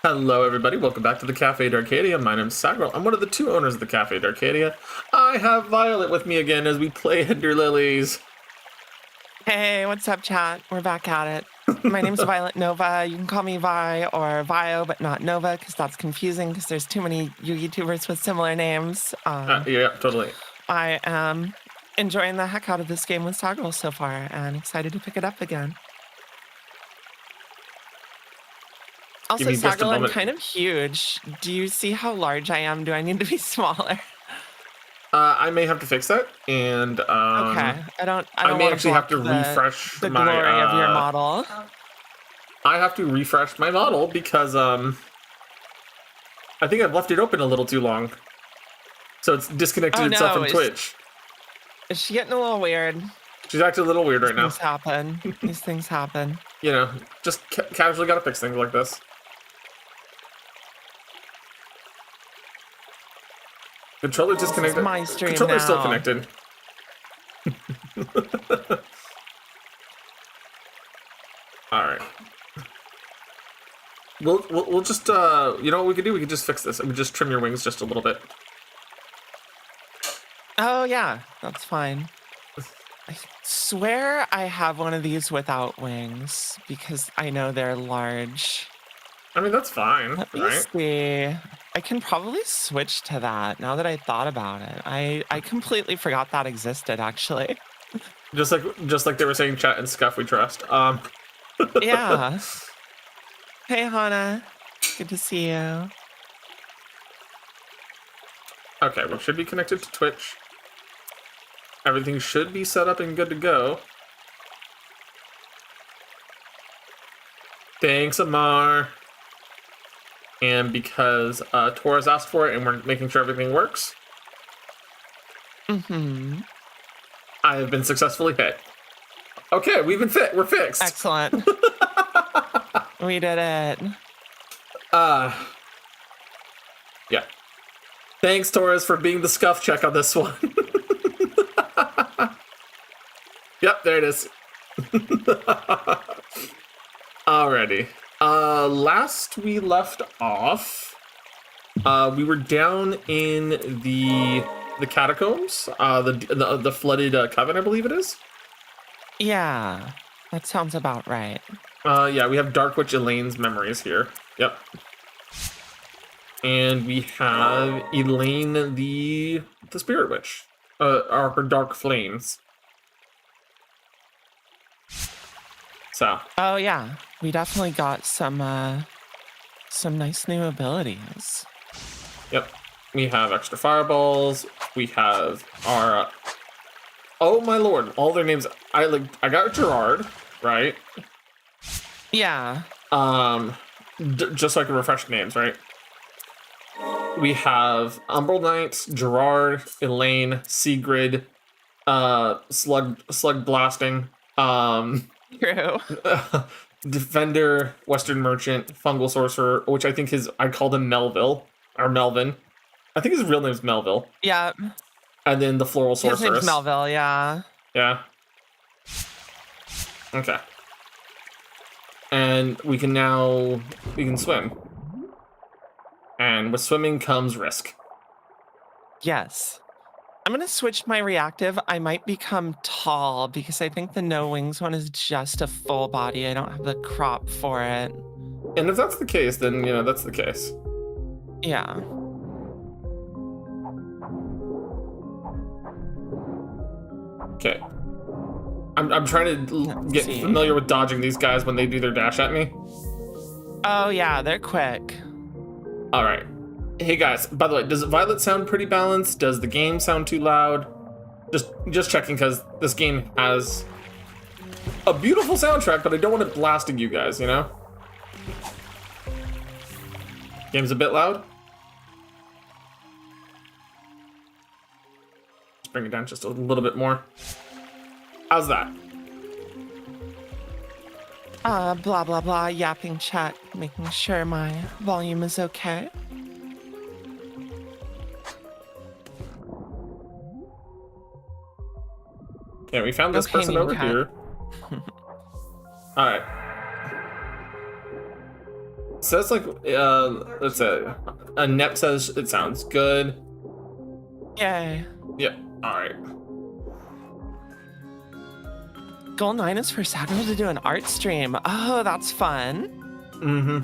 Hello everybody, welcome back to the Fae and Arcadia. My name's Sagrell. I'm one of the two owners of the Fae and Arcadia. I have Violet with me again as we play Ender Lilies. Hey, what's up, chat? We're back at it. My name's Violet Nova. You can call me Vi or Vio, but not Nova, because that's confusing, because there's too many YouTubers with similar names. Yeah, totally. I am enjoying the heck out of this game with Sagrell so far, and excited to pick it up again. Also, Sagrell, I'm kind of huge. Do you see how large I am? Do I need to be smaller? I may have to fix that, and okay. I may actually have to refresh the glory of your model. I have to refresh my model because I think I've left it open a little too long, so it's disconnected itself from Twitch. Is she getting a little weird? She's acting a little weird right now. These things happen. You know, just casually gotta fix things like this. Controller disconnected. My stream Controller's now. still connected. All right. We'll just you know what we could do? We could just fix this. We could just trim your wings just a little bit. Oh yeah, that's fine. I swear I have one of these without wings because I know they're large. I mean, that's fine. Let me see. I can probably switch to that now that I thought about it. I completely forgot that existed, actually. Just like they were saying, chat and scuff, we trust. Yeah. Hey, Hannah. Good to see you. Okay, we should be connected to Twitch. Everything should be set up and good to go. Thanks, Amar. And because Torres asked for it and we're making sure everything works, Mm-hmm. I have been successfully hit. Okay, we've been fit. We're fixed. Excellent. We did it. Yeah. Thanks, Torres, for being the scuff check on this one. Yep, there it is. Alrighty. Last we left off, we were down in the catacombs, the flooded coven, I believe it is. Yeah, that sounds about right. Yeah, we have Dark Witch Elaine's memories here. Yep. And we have Elaine, the Spirit Witch, or her Dark Flames. So. Oh yeah, we definitely got some nice new abilities. Yep. We have extra fireballs. We have our. Oh my lord! All their names. I got Gerard, right? Yeah. Just so I can refresh the names, right? We have Umbral Knights, Gerard, Elaine, Sigrid, Slug Blasting, True. Defender, Western Merchant, Fungal Sorcerer, which I think I called him Melville, or Melvin. I think his real name's Melville. Yeah. And then the Floral Sorceress. His name's Melville, yeah. Yeah. Okay. And we can swim. And with swimming comes risk. Yes. I'm going to switch my reactive. I might become tall because I think the no wings one is just a full body. I don't have the crop for it. And if that's the case, then, that's the case. Yeah. Okay. I'm trying to get familiar with dodging these guys when they do their dash at me. Oh, yeah, they're quick. All right. Hey guys, by the way, does Violet sound pretty balanced? Does the game sound too loud? Just checking, because this game has a beautiful soundtrack, but I don't want it blasting you guys, Game's a bit loud. Let's bring it down just a little bit more. How's that? Blah, blah, blah, yapping chat, making sure my volume is okay. Yeah, we found this person over here. All right. So it's like, let's say, Nep says it sounds good. Yay. Yeah. All right. Goal 9 is for Sagrell to do an art stream. Oh, that's fun. Mm-hmm.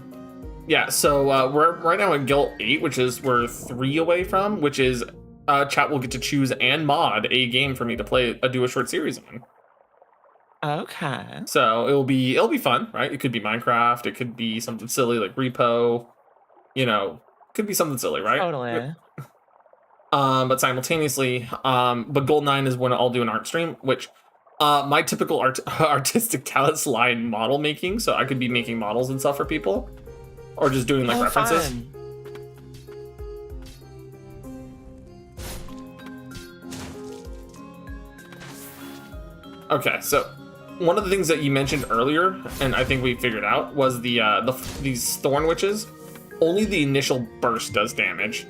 Yeah. So we're right now at Guild 8, which is we're 3 away from, which is. Chat will get to choose and mod a game for me to play do a short series on. Okay. So it'll be fun, right? It could be Minecraft, it could be something silly like Repo, could be something silly, right? Totally. But simultaneously, but Gold 9 is when I'll do an art stream, which my typical artistic talents lie in model making, so I could be making models and stuff for people, or just doing references. Fun. Okay, so one of the things that you mentioned earlier, and I think we figured out, was these thorn witches. Only the initial burst does damage.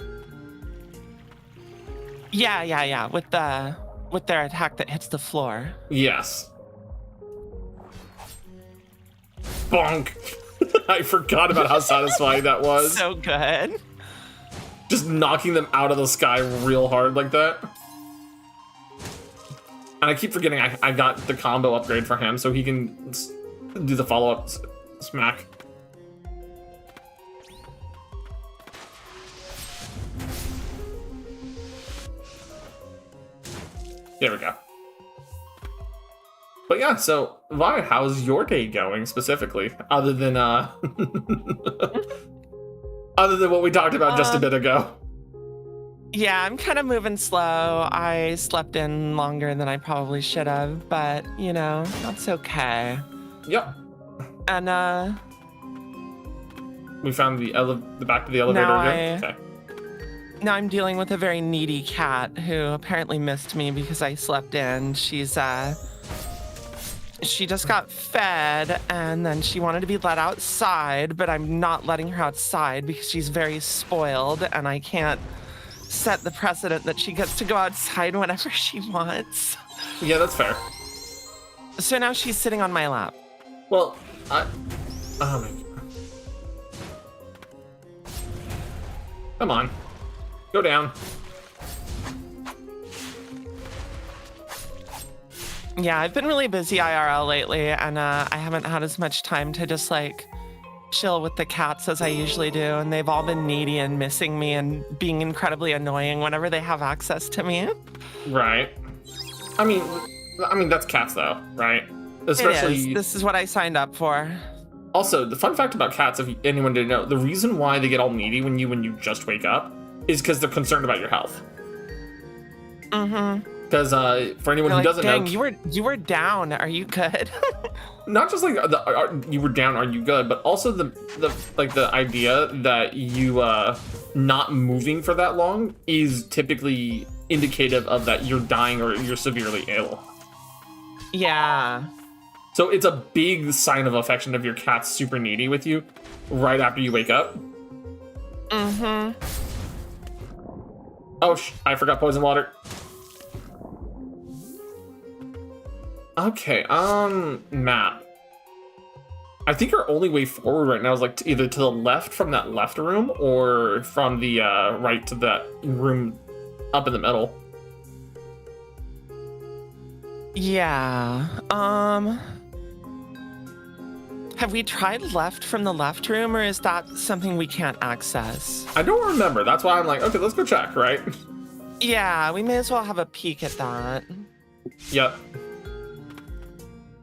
Yeah. With their attack that hits the floor. Yes. Bonk. I forgot about how satisfying that was. So good. Just knocking them out of the sky real hard like that. And I keep forgetting I got the combo upgrade for him, so he can do the follow-up smack. There we go. But yeah, so Vi, how's your day going specifically, other than other than what we talked about just a bit ago? Yeah, I'm kind of moving slow. I slept in longer than I probably should have, but that's okay. Yep. And We found the back of the elevator Now again? Okay. Now I'm dealing with a very needy cat who apparently missed me because I slept in. She just got fed and then she wanted to be let outside, but I'm not letting her outside because she's very spoiled and I can't set the precedent that she gets to go outside whenever she wants. Yeah, that's fair. So now she's sitting on my lap. Well, oh my God. Come on. Go down. Yeah, I've been really busy IRL lately, and I haven't had as much time to just like chill with the cats as I usually do, and they've all been needy and missing me and being incredibly annoying whenever they have access to me. Right. I mean that's cats though, right? Especially This is what I signed up for. Also, the fun fact about cats, if anyone didn't know, the reason why they get all needy when you just wake up is because they're concerned about your health. Mm-hmm. Because for anyone who doesn't know, you were down. Are you good? not just like you were down, are you good, but also the idea that you not moving for that long is typically indicative of that you're dying or you're severely ill. Yeah. So it's a big sign of affection if your cat's super needy with you right after you wake up. Mm-hmm. Oh, I forgot poison water. Okay, map. I think our only way forward right now is like either to the left from that left room or from the right to that room up in the middle. Yeah. Have we tried left from the left room, or is that something we can't access? I don't remember. That's why I'm like, okay, let's go check, right? Yeah, we may as well have a peek at that. Yep.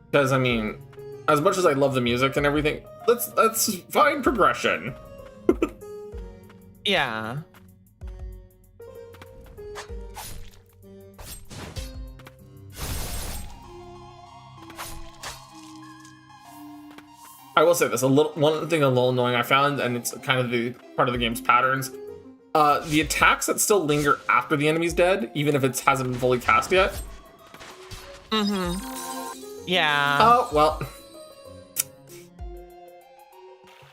Because I mean, as much as I love the music and everything, let's find progression. Yeah. I will say this, one thing a little annoying I found, and it's kind of the part of the game's patterns, the attacks that still linger after the enemy's dead, even if it hasn't been fully cast yet. Mm-hmm. Yeah. Oh, well.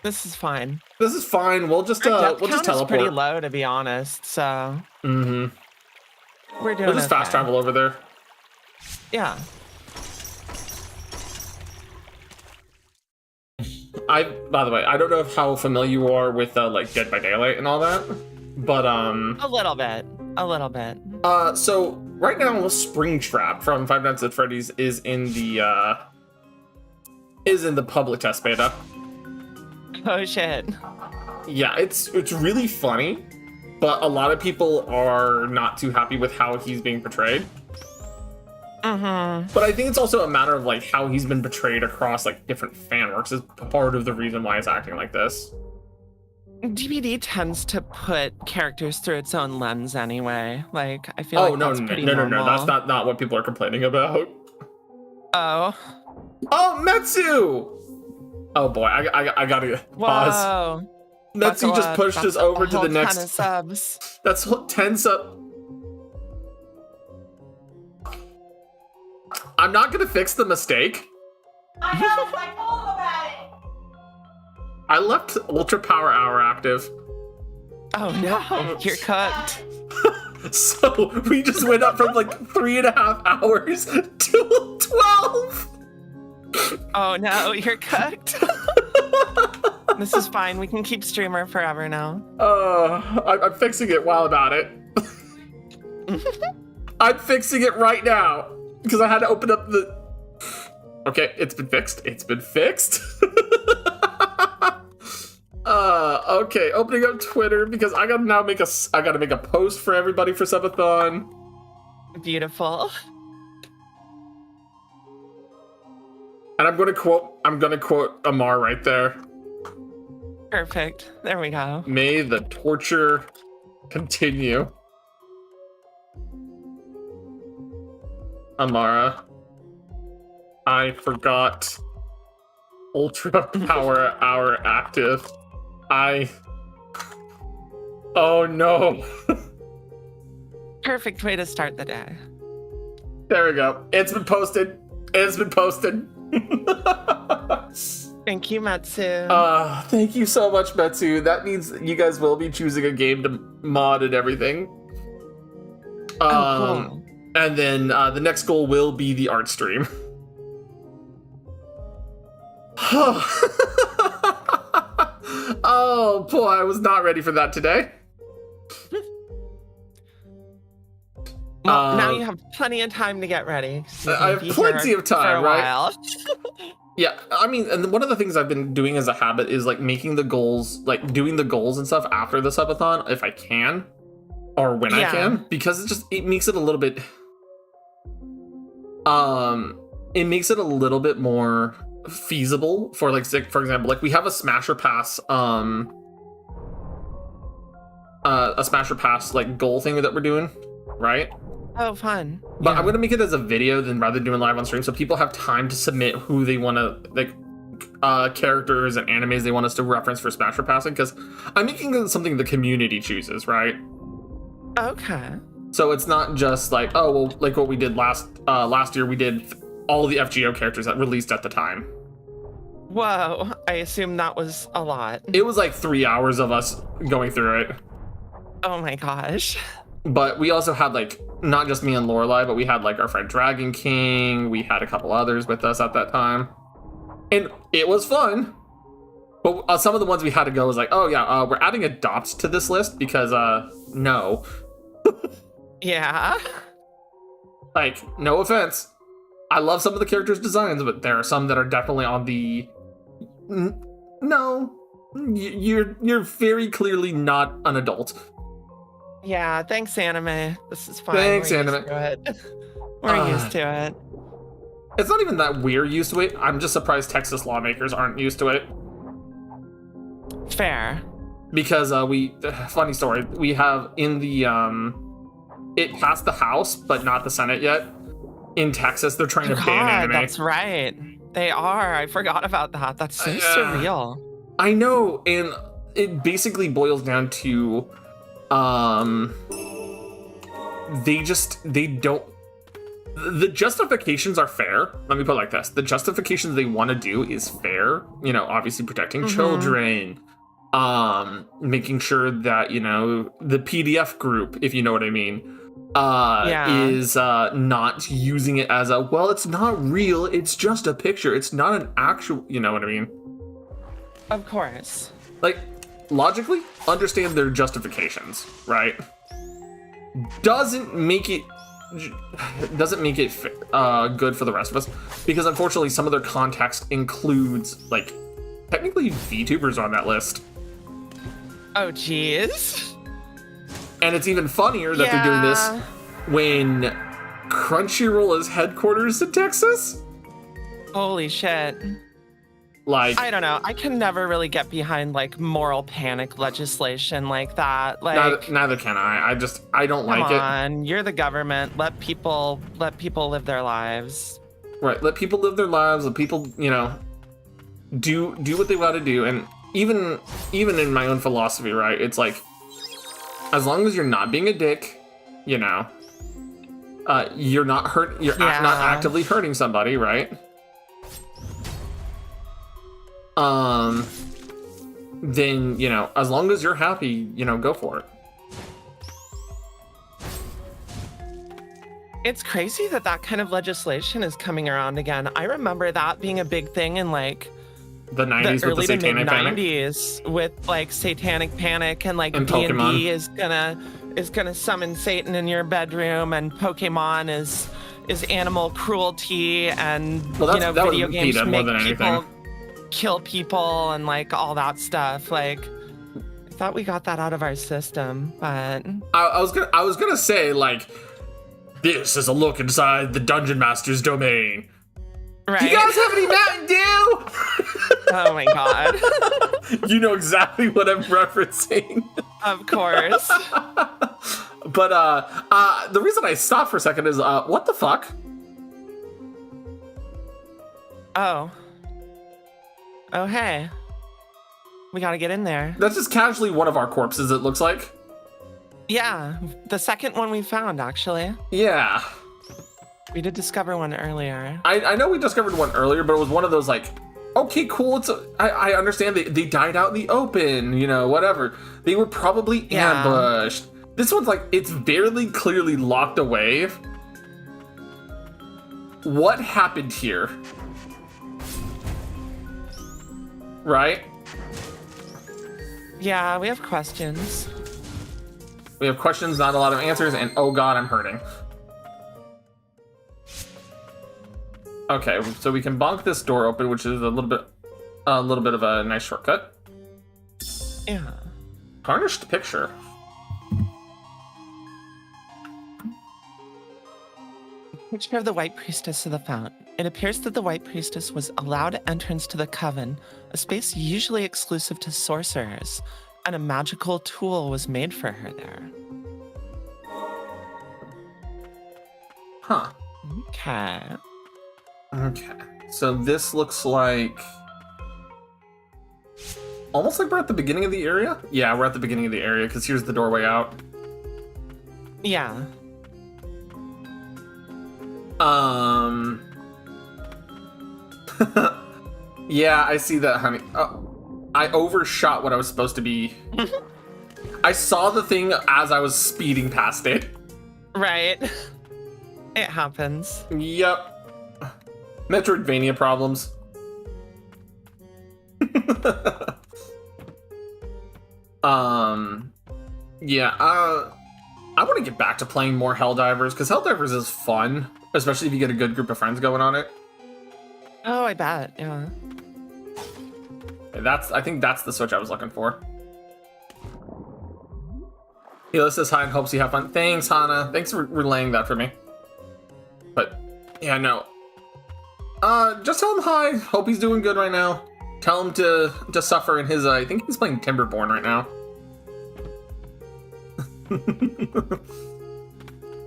This is fine. This is fine. We'll just teleport. Is pretty low, to be honest, so. Mm-hmm. We're doing We'll just fast travel over there. Yeah. By the way, I don't know how familiar you are with like Dead by Daylight and all that, but a little bit. So right now, Springtrap from Five Nights at Freddy's is in the public test beta. Oh shit. Yeah, it's really funny, but a lot of people are not too happy with how he's being portrayed. Mm-hmm. But I think it's also a matter of like how he's been portrayed across like different fan works is part of the reason why he's acting like this. DBD tends to put characters through its own lens anyway. Like, I feel like that's pretty normal. No, that's not what people are complaining about. Oh, Metsu! Oh boy, I gotta pause. Whoa. Metsu just pushed us over to the next. 10 subs. That's 10 subs. I'm not gonna fix the mistake. I know, I told him about it. I left Ultra Power Hour active. Oh no, you're cooked. So we just went up from like 3.5 hours to 12. Oh no, you're cooked. This is fine. We can keep streamer forever now. I'm fixing it while I'm at it. I'm fixing it right now because I had to open up the. Okay, it's been fixed. Okay, opening up Twitter because I gotta now make a post for everybody for Subathon. Beautiful. And I'm gonna quote Amar right there. Perfect. There we go. May the torture continue. Amara, I forgot Ultra Power Hour active. Oh no. Perfect way to start the day. There we go. It's been posted. It's been posted. Thank you, Matsu. Thank you so much, Metsu. That means you guys will be choosing a game to mod and everything. Cool. And then the next goal will be the art stream. Oh boy, I was not ready for that today. Well, now you have plenty of time to get ready. I have plenty of time, for a right? while. Yeah, I mean, and one of the things I've been doing as a habit is like making the goals, like doing the goals and stuff after the subathon if I can, or when I can, because it makes it a little bit, it makes it a little bit more feasible for like, for example, like we have a Smasher Pass, like goal thing that we're doing, right? Oh, fun. But I'm gonna make it as a video then rather than doing live on stream, so people have time to submit who they want to, like, characters and animes they want us to reference for Smasher Passing, because I'm making it something the community chooses, right? Okay. So it's not just like, oh well, like what we did last year, we did all the FGO characters that released at the time. Whoa, I assume that was a lot. It was like 3 hours of us going through it. Oh my gosh. But we also had like not just me and Lorelai, but we had like our friend Dragon King. We had a couple others with us at that time, and it was fun. But some of the ones we had to go was like, oh yeah, we're adding adopts to this list because no. Yeah. Like, no offense, I love some of the characters' designs, but there are some that are definitely on the no. You're very clearly not an adult. Yeah, thanks, anime. This is fine. Thanks, We're anime. Used to it. We're used to it. It's not even that we're used to it. I'm just surprised Texas lawmakers aren't used to it. Fair. Because funny story, we have in the, it passed the House, but not the Senate yet. In Texas, they're trying to ban anime. That's right. They are. I forgot about that. That's so surreal. I know, and it basically boils down to, they don't, the justifications are fair. Let me put it like this. The justifications they want to do is fair. You know, obviously protecting children, making sure that, you know, the PDF group, if you know what I mean, is not using it as a, well, it's not real. It's just a picture. It's not an actual, you know what I mean? Of course. Like, logically, understand their justifications, right? Doesn't make it good for the rest of us, because unfortunately some of their context includes, like, technically VTubers on that list. Oh geez. And it's even funnier that they're doing this when Crunchyroll is headquarters in Texas. Holy shit. Like, I don't know. I can never really get behind like moral panic legislation like that. Like, neither can I. I don't like it. Come on, you're the government. Let people live their lives. Right. Let people live their lives. Let people, you know, do what they gotta do. And even in my own philosophy, right? It's like, as long as you're not being a dick, you know, you're not not actively hurting somebody, right? Then, you know, as long as you're happy, you know, go for it. It's crazy that kind of legislation is coming around again. I remember that being a big thing in like the 90s the early with the Satanic to mid Panic. 90s with like Satanic Panic and like And D&D Pokemon. is gonna summon Satan in your bedroom, and Pokemon is animal cruelty, and Well, you know, that video was games PETA more make than people anything. kill people and like all that stuff. Like, I thought we got that out of our system, but I was gonna say, like, this is a look inside the Dungeon Master's domain. right. Do you guys have any Mountain Dew? Oh my god. You know exactly what I'm referencing. Of course. But the reason I stopped for a second is, what the fuck? Oh, hey. We gotta get in there. That's just casually one of our corpses, it looks like. Yeah, the second one we found, actually. Yeah. We did discover one earlier. I know we discovered one earlier, but it was one of those like, okay, cool. I understand they died out in the open, you know, whatever. They were probably ambushed. This one's like, it's barely clearly locked away. What happened here? Right? Yeah, we have questions. We have questions, not a lot of answers, and oh god, I'm hurting. Okay, so we can bonk this door open, which is a little bit of a nice shortcut. Yeah. Tarnished picture. Picture of the White Priestess of the Fountain. It appears that the White Priestess was allowed entrance to the Coven, a space usually exclusive to sorcerers, and a magical tool was made for her there. Huh. Okay. Okay. So this looks like... almost like we're at the beginning of the area? Yeah, we're at the beginning of the area, because here's the doorway out. Yeah. Yeah, I see that, honey. Oh, I overshot what I was supposed to be. I saw the thing as I was speeding past it. Right. It happens. Yep. Metroidvania problems. Yeah, I want to get back to playing more Helldivers, because Helldivers is fun, especially if you get a good group of friends going on it. Oh, I bet, yeah. I think that's the switch I was looking for. Hila says hi and hopes you have fun. Thanks, Hana. Thanks for relaying that for me. But, yeah, no. Just tell him hi. Hope he's doing good right now. Tell him to suffer in his, I think he's playing Timberborn right now.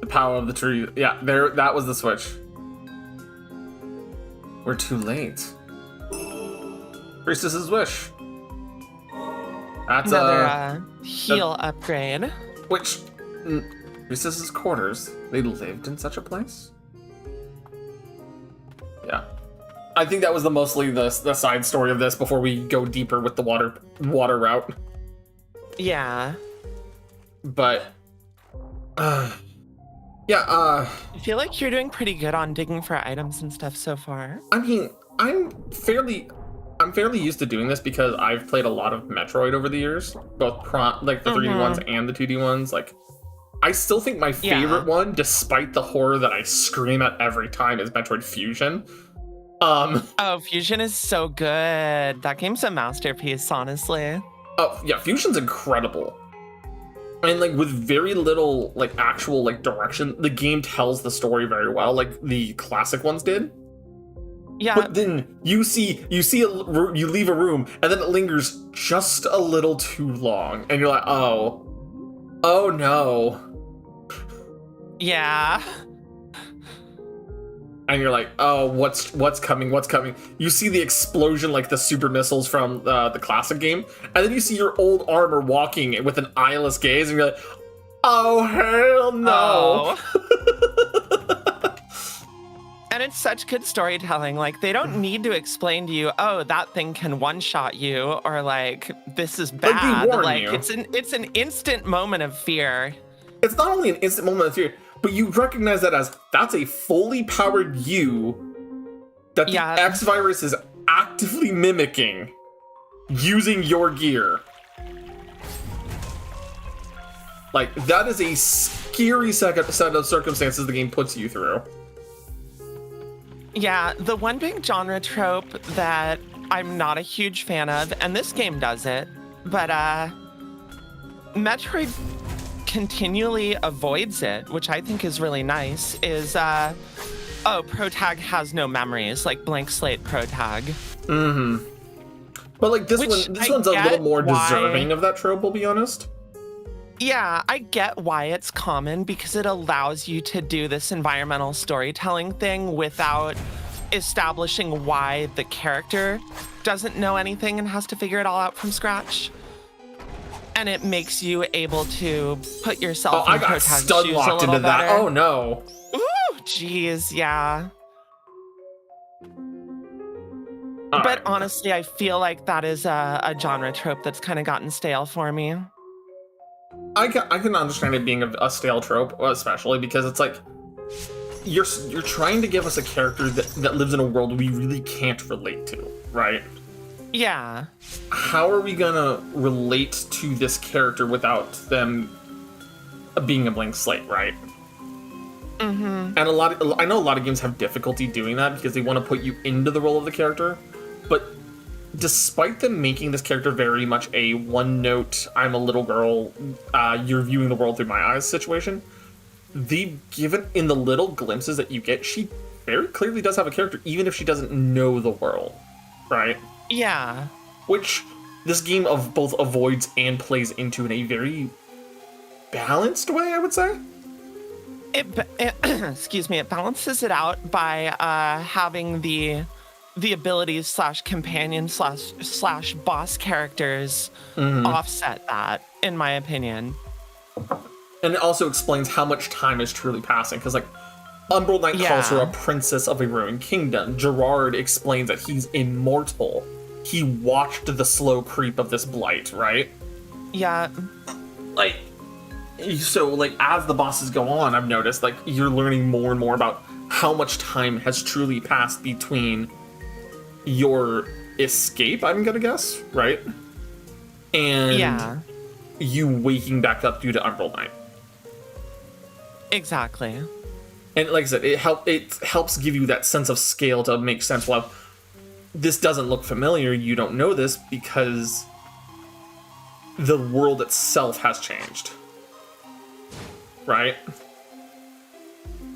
The power of the tree. Yeah, that was the switch. We're too late. Priestess's wish. That's another heal upgrade. Which Priestess's quarters. They lived in such a place. Yeah, I think that was mostly the side story of this before we go deeper with the water route. Yeah. But yeah. I feel like you're doing pretty good on digging for items and stuff so far. I mean, I'm fairly used to doing this because I've played a lot of Metroid over the years, both like the 3D ones and the 2D ones. Like, I still think my favorite one, despite the horror that I scream at every time, is Metroid Fusion. Oh, Fusion is so good. That game's a masterpiece, honestly. Oh yeah, Fusion's incredible. And like with very little like actual like direction, the game tells the story very well, like the classic ones did. Yeah. But then you leave a room and then it lingers just a little too long, and you're like, oh no. Yeah. And you're like, oh, what's coming? You see the explosion like the super missiles from the classic game, and then you see your old armor walking with an eyeless gaze, and you're like, oh hell no. Oh. And it's such good storytelling. Like, they don't need to explain to you, oh, that thing can one-shot you, or like, this is bad. Like, you. it's an instant moment of fear. It's not only an instant moment of fear, but you recognize that as that's a fully powered you that the X virus is actively mimicking using your gear. Like, that is a scary set of circumstances the game puts you through. Yeah, the one big genre trope that I'm not a huge fan of, and this game does it, but Metroid continually avoids it, which I think is really nice, is protag has no memories, like blank slate protag. Mm-hmm. But like this one's a little more deserving of that trope, we'll be honest. Yeah, I get why it's common, because it allows you to do this environmental storytelling thing without establishing why the character doesn't know anything and has to figure it all out from scratch. And it makes you able to put yourself in I got Protag's stun shoes a locked little into that. better. Oh no. Ooh, jeez, yeah. All But right. honestly, I feel like that is a genre trope that's kind of gotten stale for me. I can understand it being a stale trope, especially because it's like you're trying to give us a character that lives in a world we really can't relate to, right? Yeah. How are we gonna relate to this character without them being a blank slate, right? Mm-hmm. And I know a lot of games have difficulty doing that because they want to put you into the role of the character, but despite them making this character very much a one-note, I'm a little girl, you're viewing the world through my eyes situation, they've given, in the little glimpses that you get, she very clearly does have a character, even if she doesn't know the world, right? Yeah. Which this game of both avoids and plays into in a very balanced way, I would say. Excuse me, it balances it out by having the abilities slash companion slash boss characters offset that, in my opinion. And it also explains how much time is truly passing, because like Umbral Knight calls her a princess of a ruined kingdom. Gerard explains that he's immortal. He watched the slow creep of this blight, right? Yeah. Like, so like as the bosses go on, I've noticed like you're learning more and more about how much time has truly passed between your escape, I'm gonna guess, right? And you waking back up due to Umbral Knight. Exactly. And like I said, it helps give you that sense of scale to make sense. Well, this doesn't look familiar. You don't know this because the world itself has changed, right?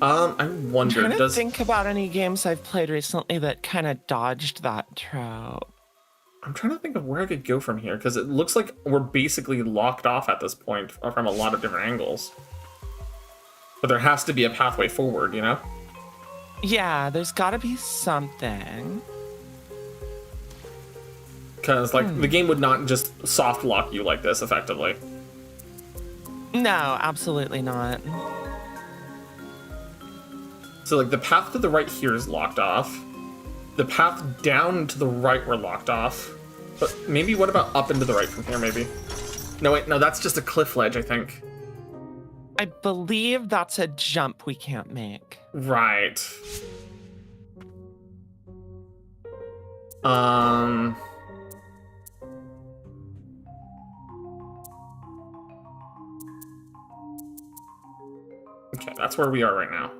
I wonder. I'm trying to think about any games I've played recently that kind of dodged that trope. I'm trying to think of where I could go from here because it looks like we're basically locked off at this point from a lot of different angles. But there has to be a pathway forward, you know? Yeah, there's got to be something. Because, like, the game would not just soft lock you like this, effectively. No, absolutely not. So, like, the path to the right here is locked off. The path down to the right we're locked off. But maybe what about up into the right from here, maybe? No, wait, no, that's just a cliff ledge, I think. I believe that's a jump we can't make. Right. Okay, that's where we are right now.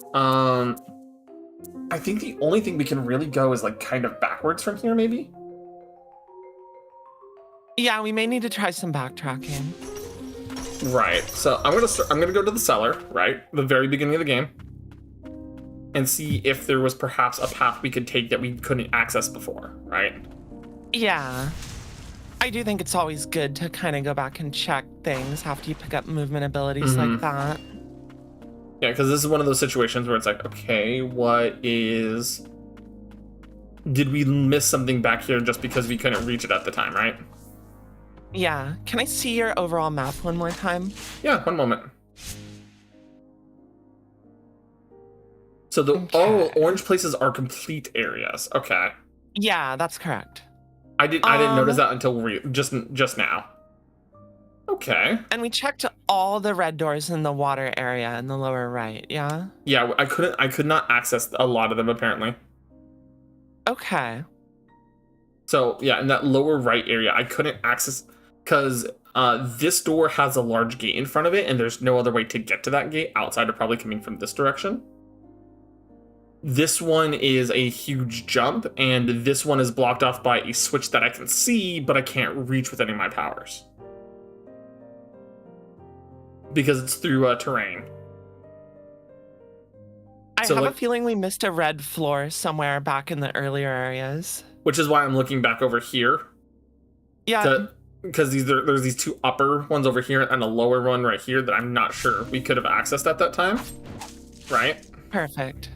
I think the only thing we can really go is like kind of backwards from here, maybe? Yeah, we may need to try some backtracking. Right. So I'm gonna go to the cellar, right? The very beginning of the game. And see if there was perhaps a path we could take that we couldn't access before, right? Yeah. I do think it's always good to kind of go back and check things after you pick up movement abilities like that. Yeah, because this is one of those situations where it's like, okay, did we miss something back here just because we couldn't reach it at the time, right? Yeah. Can I see your overall map one more time? Yeah, one moment. So Okay. orange places are complete areas. Okay. Yeah, that's correct. I didn't notice that until just now. Okay. And we checked all the red doors in the water area in the lower right, yeah? Yeah, I could not access a lot of them apparently. Okay. So yeah, in that lower right area, I couldn't access because this door has a large gate in front of it, and there's no other way to get to that gate outside of probably coming from this direction. This one is a huge jump, and this one is blocked off by a switch that I can see, but I can't reach with any of my powers. Because it's through terrain. I have a feeling we missed a red floor somewhere back in the earlier areas. Which is why I'm looking back over here. Yeah. Because there's these two upper ones over here and a lower one right here that I'm not sure we could have accessed at that time. Right? Perfect.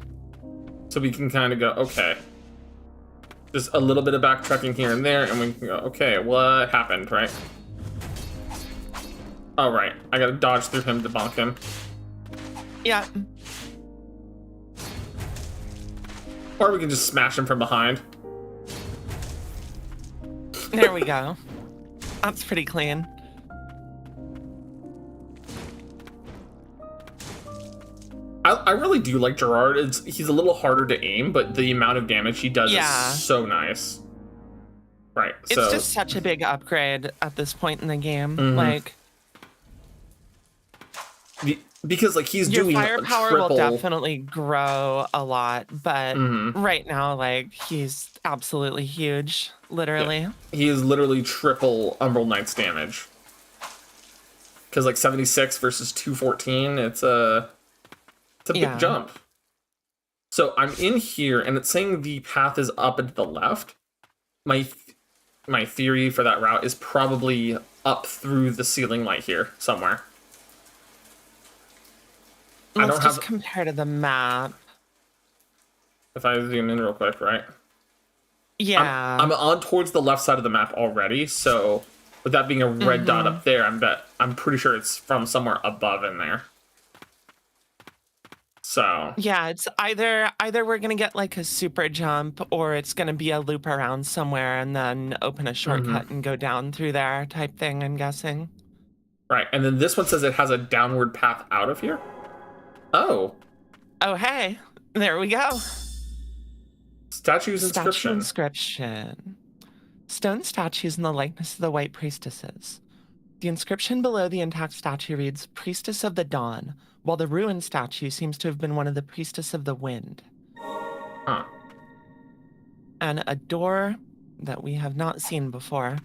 So we can kind of go, okay. Just a little bit of backtracking here and there, and we can go, okay, what happened, right? Oh, right. I gotta dodge through him to bonk him. Yeah. Or we can just smash him from behind. There we go. That's pretty clean. I really do like Gerard. He's a little harder to aim, but the amount of damage he does is so nice. Right, so... It's just such a big upgrade at this point in the game. Mhm. Like... Because, like, he's your doing firepower triple... will definitely grow a lot, but Mhm. right now, like, he's absolutely huge, literally. Yeah. He is literally triple Umbral Knight's damage. Because, like, 76 versus 214, it's a big jump. So I'm in here, and it's saying the path is up and to the left. My theory for that route is probably up through the ceiling light here somewhere. Let's just compare to the map. If I zoom in real quick, right? Yeah. I'm on towards the left side of the map already, so with that being a red dot up there, I'm pretty sure it's from somewhere above in there. So yeah, it's either we're gonna get like a super jump, or it's gonna be a loop around somewhere and then open a shortcut and go down through there type thing, I'm guessing. Right, and then this one says it has a downward path out of here. Oh, hey, there we go. Statue's inscription. Statue inscription. Stone statues in the likeness of the white priestesses. The inscription below the intact statue reads, Priestess of the Dawn, while the ruined statue seems to have been one of the Priestess of the Wind. Huh. And a door that we have not seen before.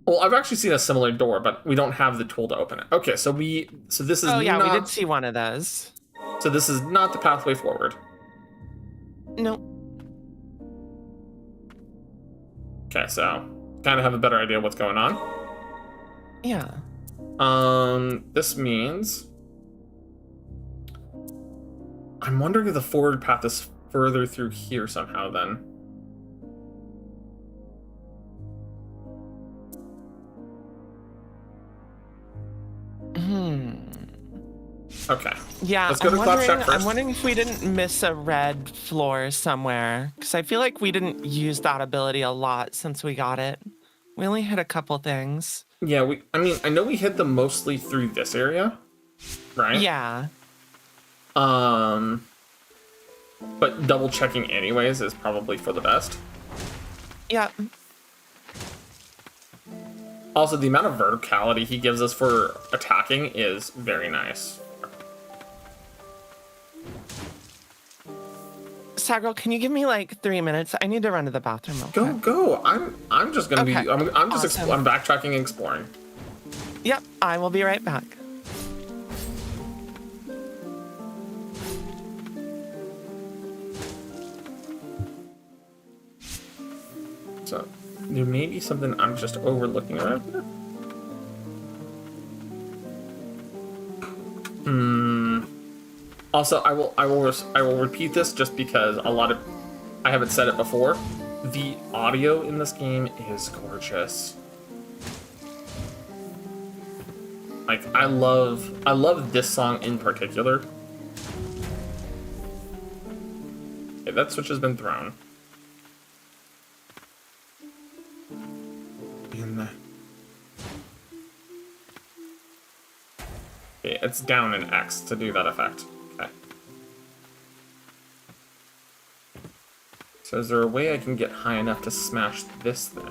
Well, I've actually seen a similar door, but we don't have the tool to open it. Okay, so this is we not... did see one of those. So this is not the pathway forward. Nope. Okay, so kind of have a better idea what's going on. Yeah. This means... I'm wondering if the forward path is further through here somehow, then. Okay. Yeah, let's go to Claptrap first. I'm wondering if we didn't miss a red floor somewhere, because I feel like we didn't use that ability a lot since we got it. We only hit a couple things. Yeah, I know we hit them mostly through this area, right? Yeah. But double checking anyways is probably for the best. Yep. Also, the amount of verticality he gives us for attacking is very nice. Sagrell, can you give me like 3 minutes? I need to run to the bathroom real quick. Go. I'm just gonna Okay. be. I'm just. Awesome. I'm backtracking and exploring. Yep, I will be right back. So there may be something I'm just overlooking around here. Also, I will repeat this just because I haven't said it before. The audio in this game is gorgeous. Like I love this song in particular. Okay, that switch has been thrown. Okay, it's down in X to do that effect. Okay. So is there a way I can get high enough to smash this then?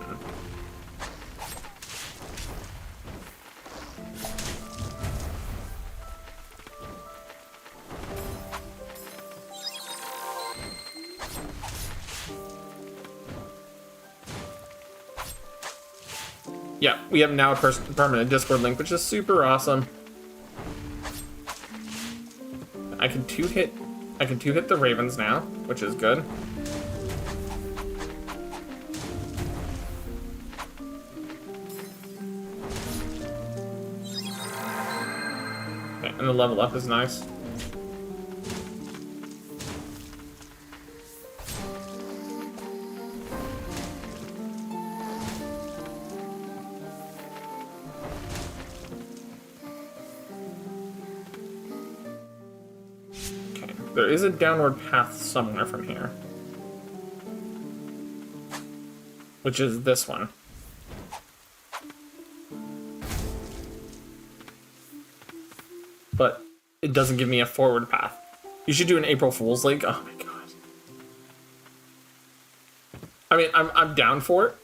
Yeah, we have now a permanent Discord link, which is super awesome. I can two-hit the ravens now, which is good. Okay, and the level up is nice. There is a downward path somewhere from here. Which is this one. But it doesn't give me a forward path. You should do an April Fool's Lake. Oh my god. I mean, I'm down for it.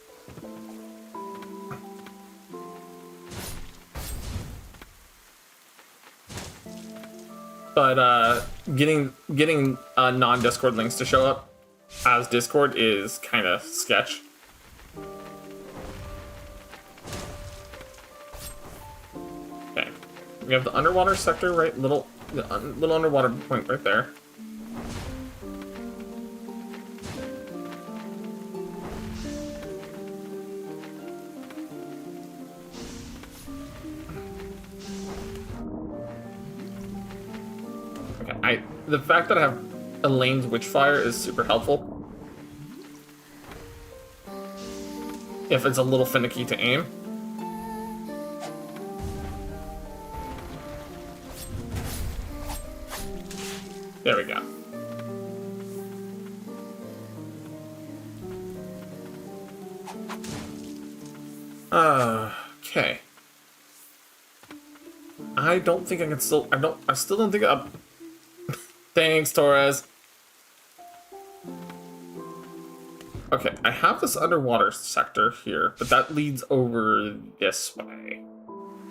But getting non-Discord links to show up as Discord is kind of sketch. Okay, we have the underwater sector, right? Little underwater point right there. The fact that I have Elaine's Witchfire is super helpful. If it's a little finicky to aim. There we go. Okay. I don't think I can still. I still don't think I. Thanks, Torres. Okay, I have this underwater sector here, but that leads over this way,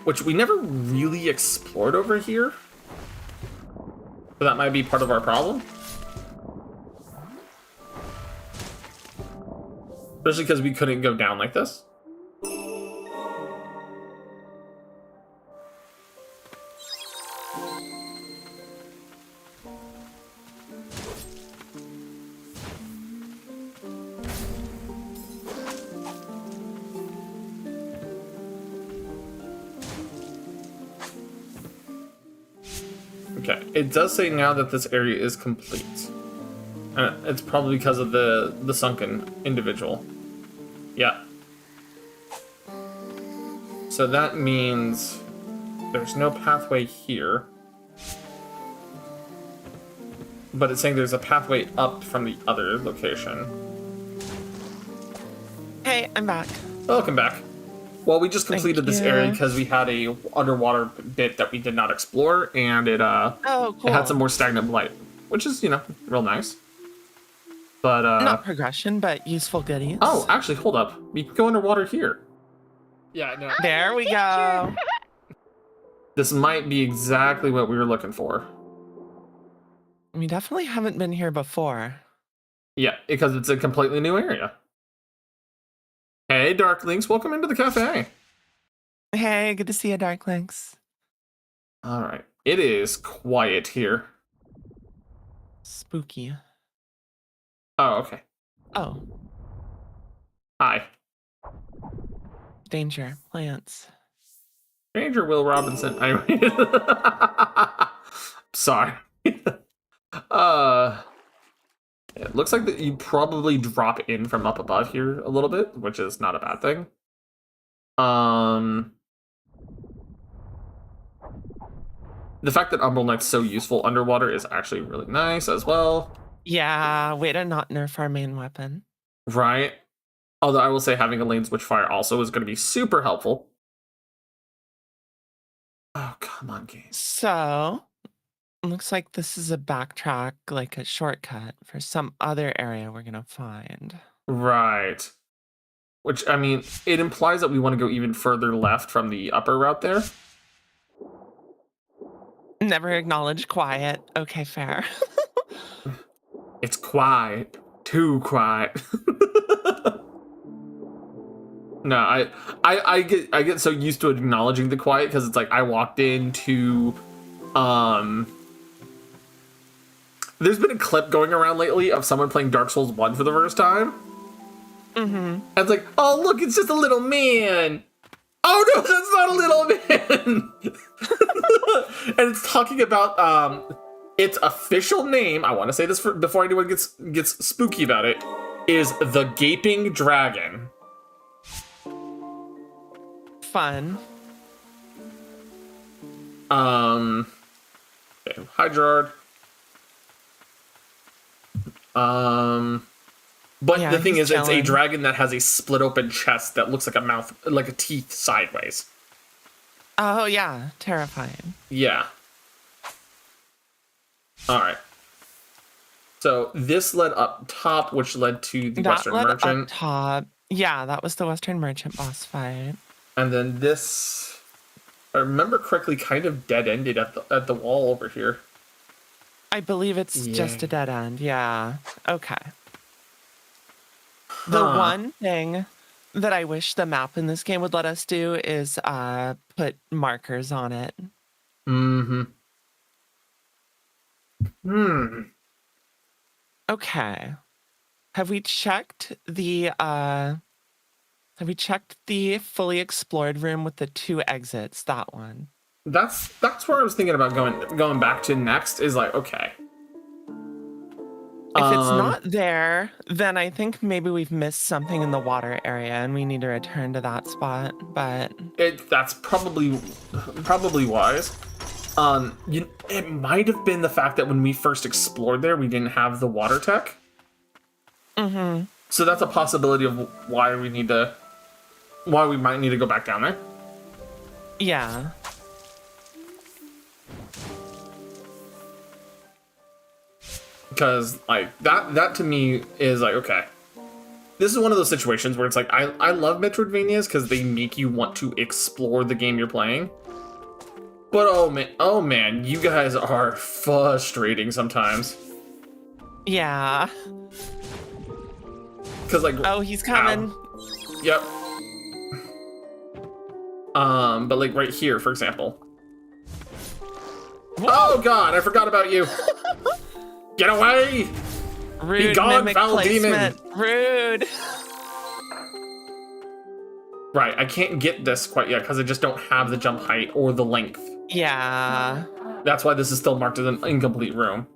which we never really explored over here. So that might be part of our problem. Especially because we couldn't go down like this. Okay, it does say now that this area is complete. It's probably because of the sunken individual. Yeah. So that means there's no pathway here. But it's saying there's a pathway up from the other location. Hey, I'm back. Welcome back. Well, we just completed this area because we had a underwater bit that we did not explore, and it cool. It had some more stagnant light, which is, you know, real nice. But not progression, but useful goodies. Oh, actually, hold up. We can go underwater here. Yeah, no. There we go. This might be exactly what we were looking for. We definitely haven't been here before. Yeah, because it's a completely new area. Hey, Darklings, welcome into the cafe. Hey, good to see you, Darklings. All right, it is quiet here. Spooky. Oh, okay. Oh. Hi. Danger. Plants. Ranger Will Robinson. Sorry. It looks like that you probably drop in from up above here a little bit, which is not a bad thing. The fact that Umbral Knight's so useful underwater is actually really nice as well. Yeah, way to not nerf our main weapon. Right. Although I will say having Elaine's Witchfire also is going to be super helpful. Oh, come on, game. So, looks like this is a backtrack, like a shortcut for some other area we're gonna find. Right. Which, I mean, it implies that we want to go even further left from the upper route there. Never acknowledge quiet. Okay, fair. It's quiet. Too quiet. No, I get so used to acknowledging the quiet because it's like I walked into there's been a clip going around lately of someone playing Dark Souls 1 for the first time. Mm-hmm. And it's like, oh look, it's just a little man. Oh no, that's not a little man. And it's talking about its official name, I want to say this before anyone gets spooky about it, is the Gaping Dragon. Fun. Okay, hi Gerard. But Yeah, the thing he's is, it's a chilling. dragon that has a split open chest that looks like a mouth, like a teeth sideways. Oh, yeah. Terrifying. Yeah. All right. So this led up top, which led to the That Western led up Merchant. top. Yeah, that was the Western Merchant boss fight. And then this, if I remember correctly, kind of dead-ended at the wall over here. I believe it's just a Yeah. dead end. Yeah. Okay. The Huh. one thing that I wish the map in this game would let us do is put markers on it. Mm-hmm. Hmm. Okay. Have we checked the fully explored room with the 2 exits? That one. That's where I was thinking about going back to next. Is like, okay. If it's not there, then I think maybe we've missed something in the water area and we need to return to that spot. But that's probably wise. It might have been the fact that when we first explored there, we didn't have the water tech. mm-hmm. So that's a possibility of why we might need to go back down there. Yeah. Because like that to me is like, okay, this is one of those situations where it's like I love Metroidvanias because they make you want to explore the game you're playing. But oh man, you guys are frustrating sometimes. Yeah. Cause like, Oh, he's coming. ow. Yep. But like right here, for example. Oh god, I forgot about you. Get away! Rude Be gone, mimic foul placement. demon! Rude. Right, I can't get this quite yet because I just don't have the jump height or the length. Yeah. That's why this is still marked as an incomplete room.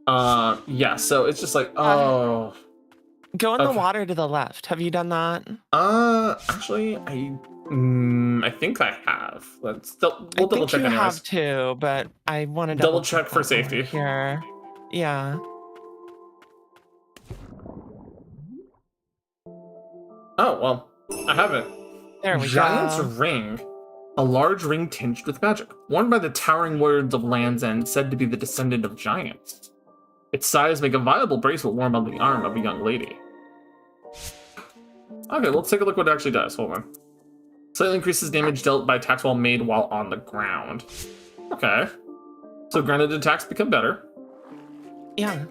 Yeah, so it's just like, oh. Go in the Okay. water to the left. Have you done that? Actually, I think I have. We'll double check you anyways. have to, but I want to Double check for that while we're safety. here. Yeah. Oh, well, I have it. There we Giant's go. Ring. A large ring tinged with magic, worn by the towering warriors of Land's End, said to be the descendant of giants. Its size make a viable bracelet worn on the arm of a young lady. Okay, let's take a look what it actually does. Hold on. Slightly increases damage dealt by attacks while made while on the ground. Okay. So grounded attacks become better. Yeah.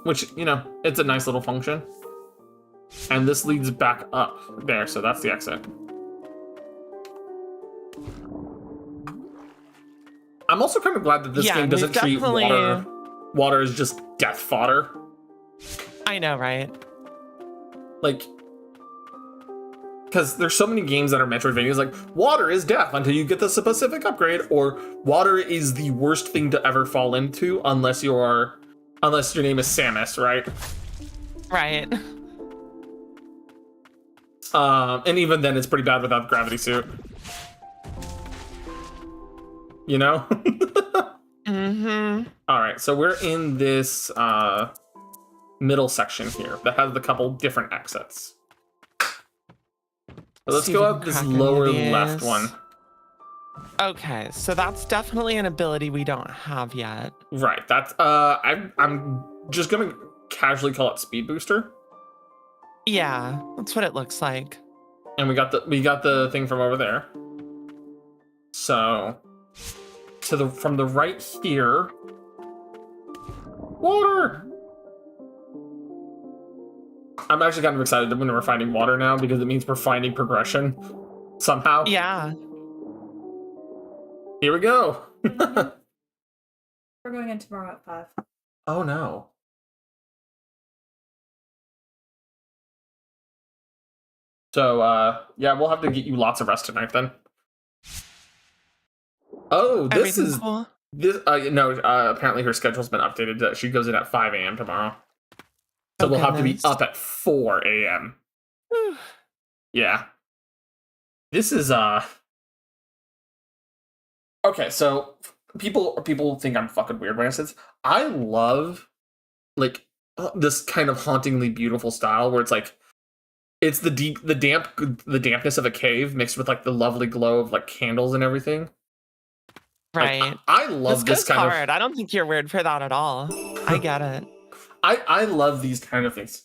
Which, it's a nice little function. And this leads back up there, so that's the exit. I'm also kind of glad that this game doesn't treat water as just death fodder. I know, right? Like, because there's so many games that are Metroidvanias, like, water is death until you get the specific upgrade, or water is the worst thing to ever fall into unless your name is Samus, right? Right. And even then, it's pretty bad without the gravity suit. You know? Mm-hmm. All right, so we're in this middle section here that has a couple different exits. So let's go out this lower left one. Okay, so that's definitely an ability we don't have yet. Right, that's I'm just gonna casually call it Speed Booster. Yeah, that's what it looks like. And we got the thing from over there. So from the right here. Water! I'm actually kind of excited when we're finding water now because it means we're finding progression somehow. Yeah. Here we go. We're going in tomorrow at 5. Oh no. So yeah, we'll have to get you lots of rest tonight then. Oh, this Everything is cool? this. No, apparently her schedule's been updated. She goes in at 5 a.m. tomorrow, so we'll have to be up at 4 a.m. Yeah, this is okay. So people think I'm fucking weird when I say this. I love like this kind of hauntingly beautiful style where it's like it's the dampness of a cave mixed with like the lovely glow of like candles and everything. Right. Like, I love this this goes kind hard. I don't think you're weird for that at all. I get it. I love these kind of things.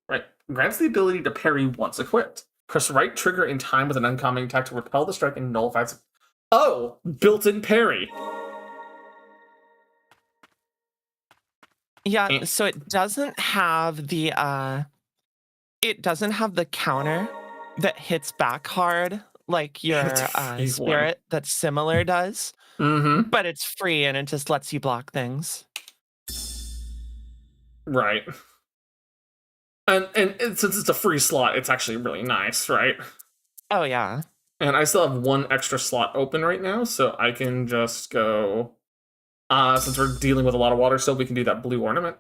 Right. Grants the ability to parry once equipped. Press right trigger in time with an uncommon attack to repel the strike and nullifies. Oh, built-in parry. Yeah, so it doesn't have the counter that hits back hard like your It's a free spirit that's similar does. Mm-hmm. But it's free and it just lets you block things. Right. And since it's a free slot, it's actually really nice, right? Oh yeah. And I still have one extra slot open right now, so I can just go. Since we're dealing with a lot of water still, we can do that blue ornament.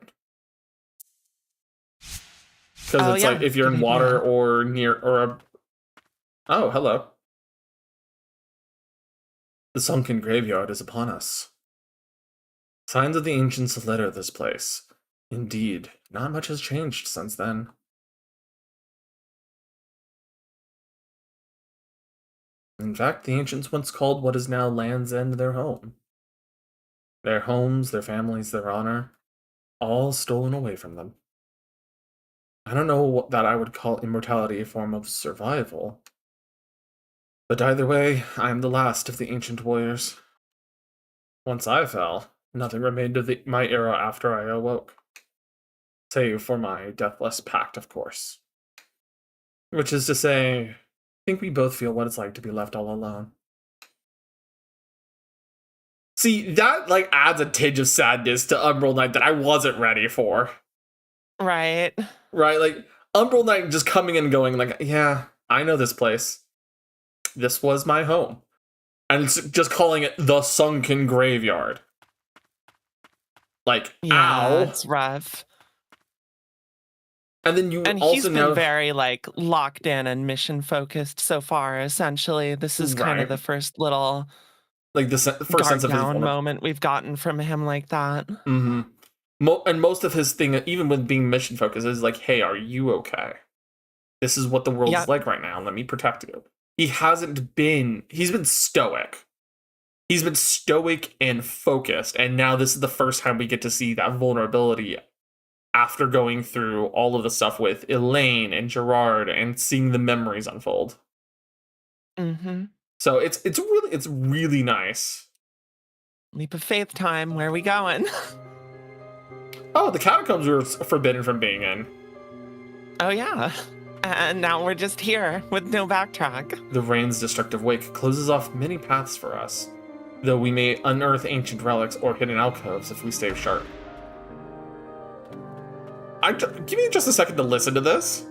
Because it's like if you're in water or near or a. Oh, hello. The sunken graveyard is upon us. Signs of the ancients litter this place. Indeed, not much has changed since then. In fact, the ancients once called what is now Land's End their home. Their homes, their families, their honor, all stolen away from them. I don't know that I would call immortality a form of survival. But either way, I am the last of the ancient warriors. Once I fell, nothing remained of my era after I awoke. Save for my deathless pact, of course. Which is to say, I think we both feel what it's like to be left all alone. See, that like adds a tinge of sadness to Umbral Knight that I wasn't ready for. Right. Right, like Umbral Knight just coming and going like, yeah, I know this place. This was my home. And it's just calling it the Sunken Graveyard. Like, yeah, ow. It's rough. And then you and also he's been know very like locked in and mission focused so far. Essentially, this is kind of Right. the first little like the first guard sense of his down moment we've gotten from him like that. Mm-hmm. And most of his thing, even with being mission focused, is like, hey, are you okay? This is what the world's like right now. Let me protect you. He's been stoic. He's been stoic and focused. And now this is the first time we get to see that vulnerability after going through all of the stuff with Elaine and Gerard and seeing the memories unfold. Mm-hmm. So it's really nice. Leap of faith time. Where are we going? Oh, the catacombs were forbidden from being in. Oh yeah. And now we're just here with no backtrack. The rain's destructive wake closes off many paths for us, though we may unearth ancient relics or hidden alcoves if we stay sharp. Give me just a second to listen to this.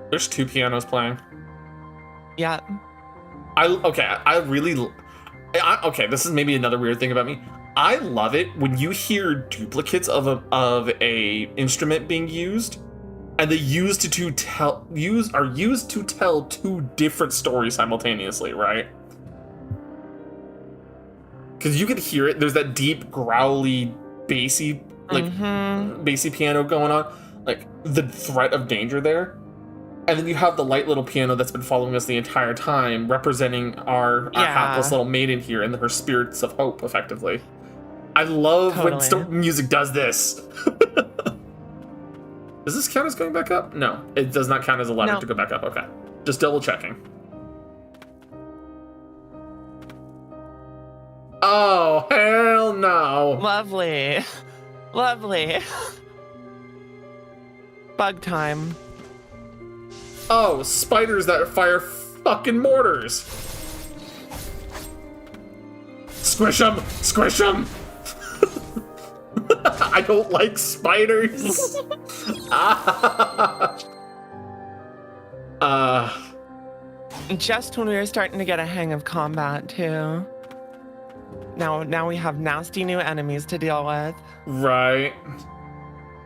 There's two pianos playing. Yeah. Okay, this is maybe another weird thing about me. I love it when you hear duplicates of a instrument being used, and they are used to tell two different stories simultaneously, right? Because you could hear it. There's that deep, growly, bassy, bassy piano going on, like the threat of danger there. And then you have the light little piano that's been following us the entire time, representing our hapless little maiden here and her spirits of hope, effectively. I love when music does this. Does this count as going back up? No, it does not count as a ladder to go back up. Okay, just double checking. Oh, hell no. Lovely. Lovely. Bug time. Oh, spiders that fire fucking mortars. Squish them! Squish them! I don't like spiders. Just when we were starting to get a hang of combat too. Now we have nasty new enemies to deal with. Right.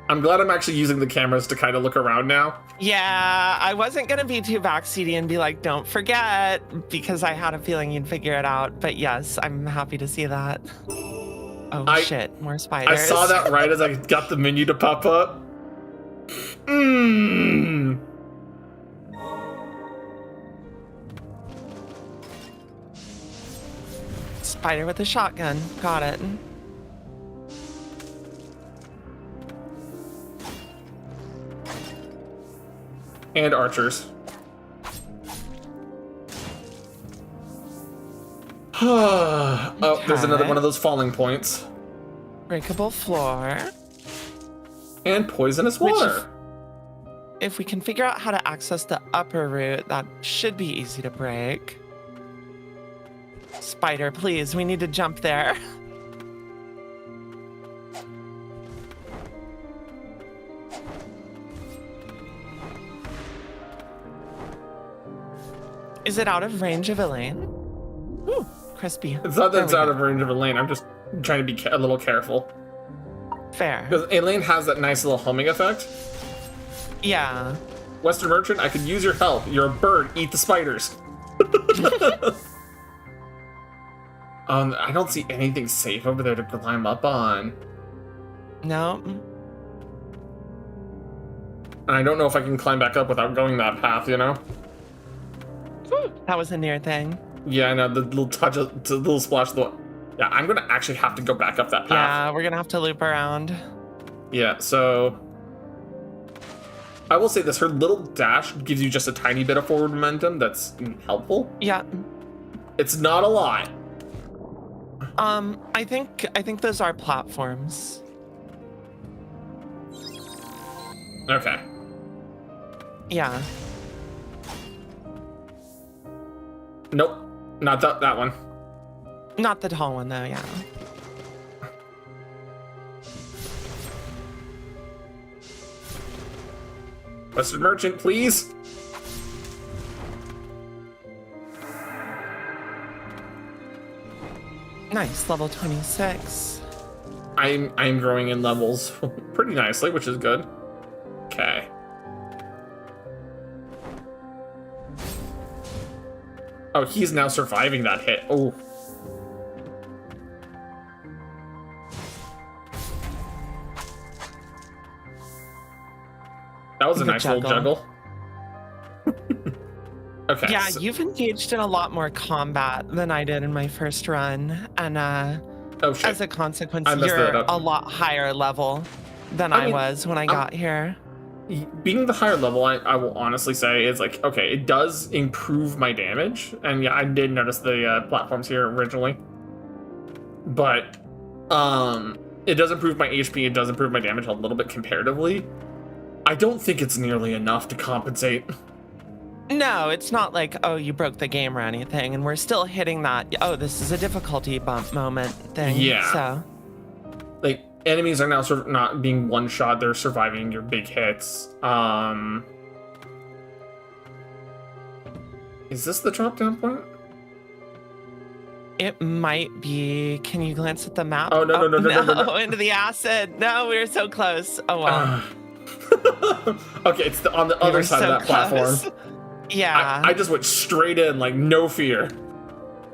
I'm glad I'm actually using the cameras to kind of look around now. Yeah, I wasn't going to be too backseaty and be like, don't forget, because I had a feeling you'd figure it out. But yes, I'm happy to see that. Oh, shit, more spiders. I saw that right as I got the menu to pop up. Mmm. Spider with a shotgun. Got it. And archers. Oh, there's another one of those falling points. Breakable floor. And poisonous water. If we can figure out how to access the upper route, that should be easy to break. Spider, please, we need to jump there. Is it out of range of Elaine? Ooh, crispy. It's not that it's out of range of Elaine. I'm just trying to be a little careful. Fair. Because Elaine has that nice little humming effect. Yeah. Western Merchant, I could use your help. You're a bird. Eat the spiders. I don't see anything safe over there to climb up on. No. And I don't know if I can climb back up without going that path, you know? That was a near thing. Yeah, I know, the little touch, the little splash of the... Yeah, I'm gonna actually have to go back up that path. Yeah, we're gonna have to loop around. Yeah, so... I will say this, her little dash gives you just a tiny bit of forward momentum that's helpful. Yeah. It's not a lot. I think those are platforms. Okay. Yeah. Nope, not that one. Not the tall one though, yeah. Western Merchant, please. Nice, level 26. I'm growing in levels pretty nicely, which is good. Okay. Oh, he's now surviving that hit. Oh. That was a nice little juggle. Okay. Yeah, so, you've engaged in a lot more combat than I did in my first run. And oh, shit. as a consequence, I messed you're that up. a lot higher level than I was when I got here. Being the higher level, I will honestly say is like, okay, it does improve my damage. And yeah, I did notice the platforms here originally. But it does improve my HP, it does improve my damage a little bit comparatively. I don't think it's nearly enough to compensate. No, it's not like, oh, you broke the game or anything. And we're still hitting that, oh, this is a difficulty bump moment thing. Yeah. So, like, enemies are now sort of not being one-shot, they're surviving your big hits. Is this the drop-down point? it might be. Can you glance at the map? Oh, no. Into the acid. No, we were so close. Oh, wow. Okay, it's on the other side of that platform. Yeah. I just went straight in, like, no fear.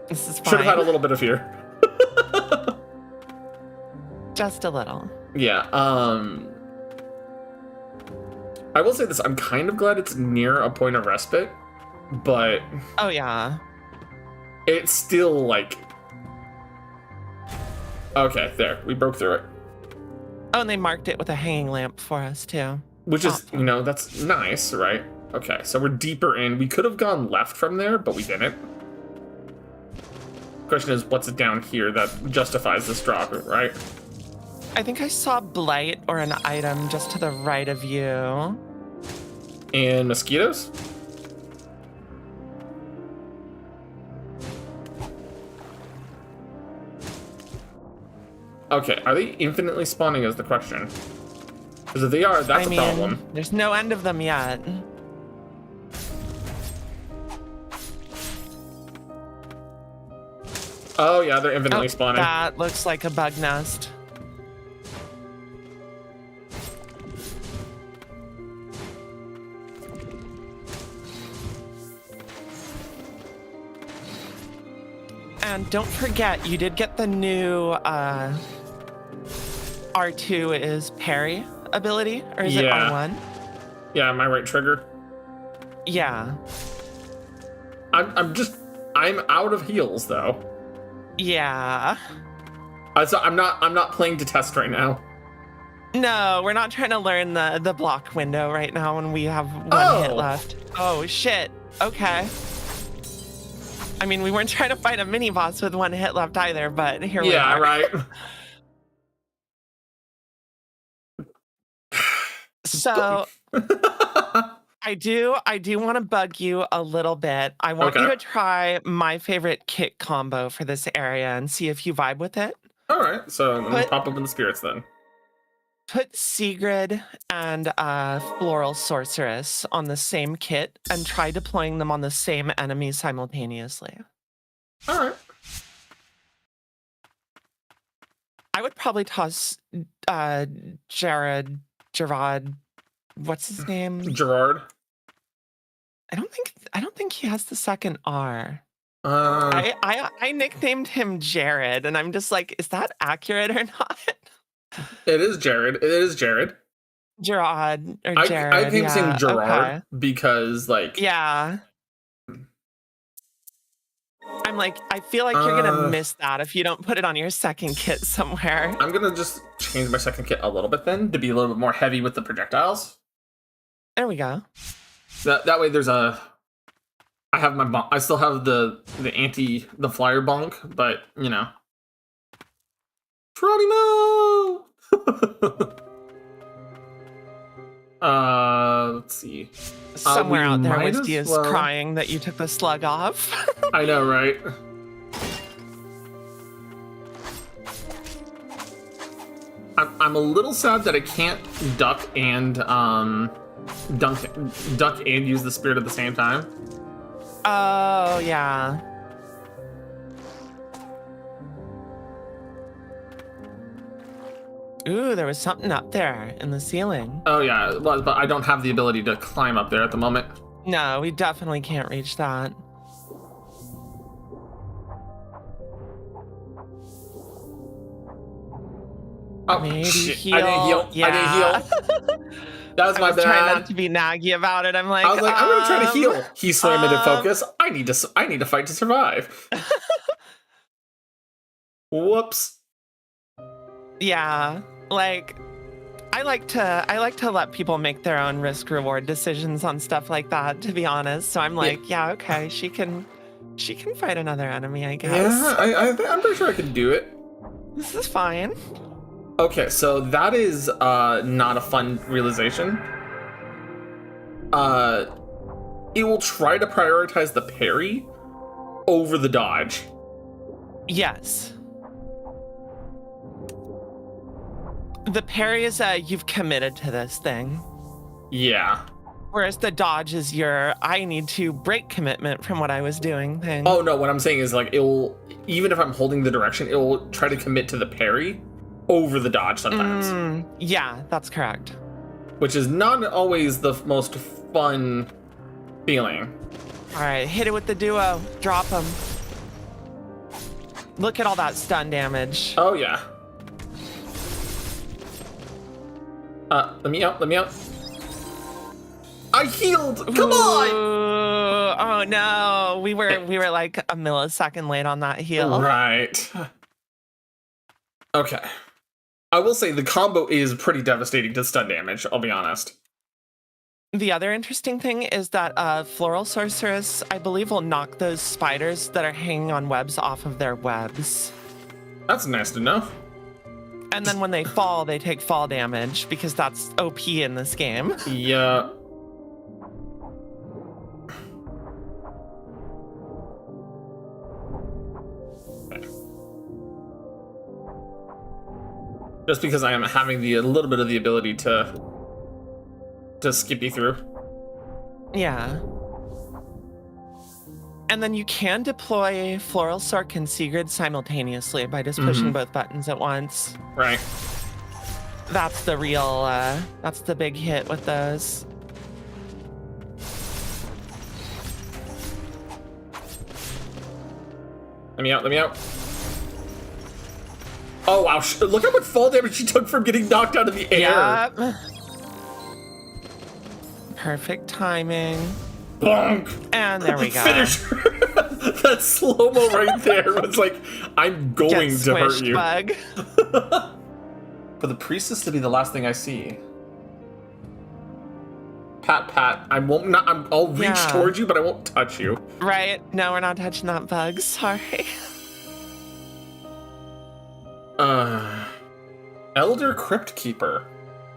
This is fine. Should have had a little bit of fear. Just a little. Yeah, I will say this, I'm kind of glad it's near a point of respite, but... Oh, yeah. It's still, like... Okay, there, we broke through it. Oh, and they marked it with a hanging lamp for us, too. Which is, you know, that's nice, right? Okay, so we're deeper in. We could have gone left from there, but we didn't. Question is, what's down here that justifies this drop, right? I think I saw blight or an item just to the right of you. And mosquitoes? Okay, are they infinitely spawning is the question. Because if they are, that's a problem. There's no end of them yet. Oh yeah, they're infinitely spawning. That looks like a bug nest. And don't forget, you did get the new R2 is parry ability, or is it R1? Yeah, my right trigger. Yeah. I'm out of heals though. Yeah. So I'm not playing to test right now. No, we're not trying to learn the block window right now when we have one hit left. Oh shit. Okay. I mean, we weren't trying to fight a mini boss with one hit left either, but here we are. Yeah, right. So I do want to bug you a little bit. I want you to try my favorite kit combo for this area and see if you vibe with it. All right, so let me pop up in the spirits then. Put Isekai'd and Floral Sorceress on the same kit and try deploying them on the same enemy simultaneously. All right. I would probably toss Gerard, what's his name? Gerard. I don't think he has the second R. I nicknamed him Jared, and I'm just like, is that accurate or not? It is Jared. It is Jared. Gerard or Jared. I keep saying Gerard because, like, yeah. I'm like, I feel like you're gonna miss that if you don't put it on your second kit somewhere. I'm gonna just change my second kit a little bit then to be a little bit more heavy with the projectiles. There we go. That way there's a. I still have the flyer bonk, but you know. Geronimo! Let's see. Somewhere out there, Wisty is crying that you took the slug off. I know, right? I'm a little sad that I can't duck and use the spirit at the same time. Oh yeah. Ooh, there was something up there in the ceiling. Oh yeah, but I don't have the ability to climb up there at the moment. No, we definitely can't reach that. Oh, maybe shit. heal. I didn't heal. Yeah. I didn't heal. That was my bad. Trying not to be naggy about it. I'm like, I'm gonna try to heal. He slammed into focus. I need to fight to survive. Whoops. Yeah, like I like to let people make their own risk reward decisions on stuff like that, to be honest. So I'm like, yeah okay, she can fight another enemy, I guess. Yeah, I'm pretty sure I can do it. This is fine. Okay, so that is not a fun realization. It will try to prioritize the parry over the dodge. Yes. The parry is you've committed to this thing. Yeah. Whereas the dodge is your I need to break commitment from what I was doing thing. Oh no, what I'm saying is like it will, even if I'm holding the direction, it will try to commit to the parry over the dodge sometimes. Yeah, that's correct. Which is not always the most fun feeling. All right, hit it with the duo. Drop him. Look at all that stun damage. Oh yeah. Let me out. I healed. Come on. Oh no, we were like a millisecond late on that heal. Right. Okay. I will say the combo is pretty devastating to stun damage, I'll be honest. The other interesting thing is that Floral Sorceress, I believe, will knock those spiders that are hanging on webs off of their webs. That's nice to know. And then when they fall, they take fall damage because that's OP in this game. Yeah. Just because I am having a little bit of the ability to skip you through. Yeah. And then you can deploy Floral Sorc and Sigurd simultaneously by just pushing both buttons at once. Right. That's the real, that's the big hit with those. Let me out, let me out. Oh, wow. Look how much fall damage she took from getting knocked out of the air. Yep. Perfect timing. Bonk. And there we go. Finish her. That slow-mo right there was like, I'm going Get to hurt squished, you. Bug. For the priestess to be the last thing I see. Pat, pat. I won't. Not. I'll reach Yeah. towards you, but I won't touch you. Right? No, we're not touching that bug. Sorry. Elder Crypt Keeper.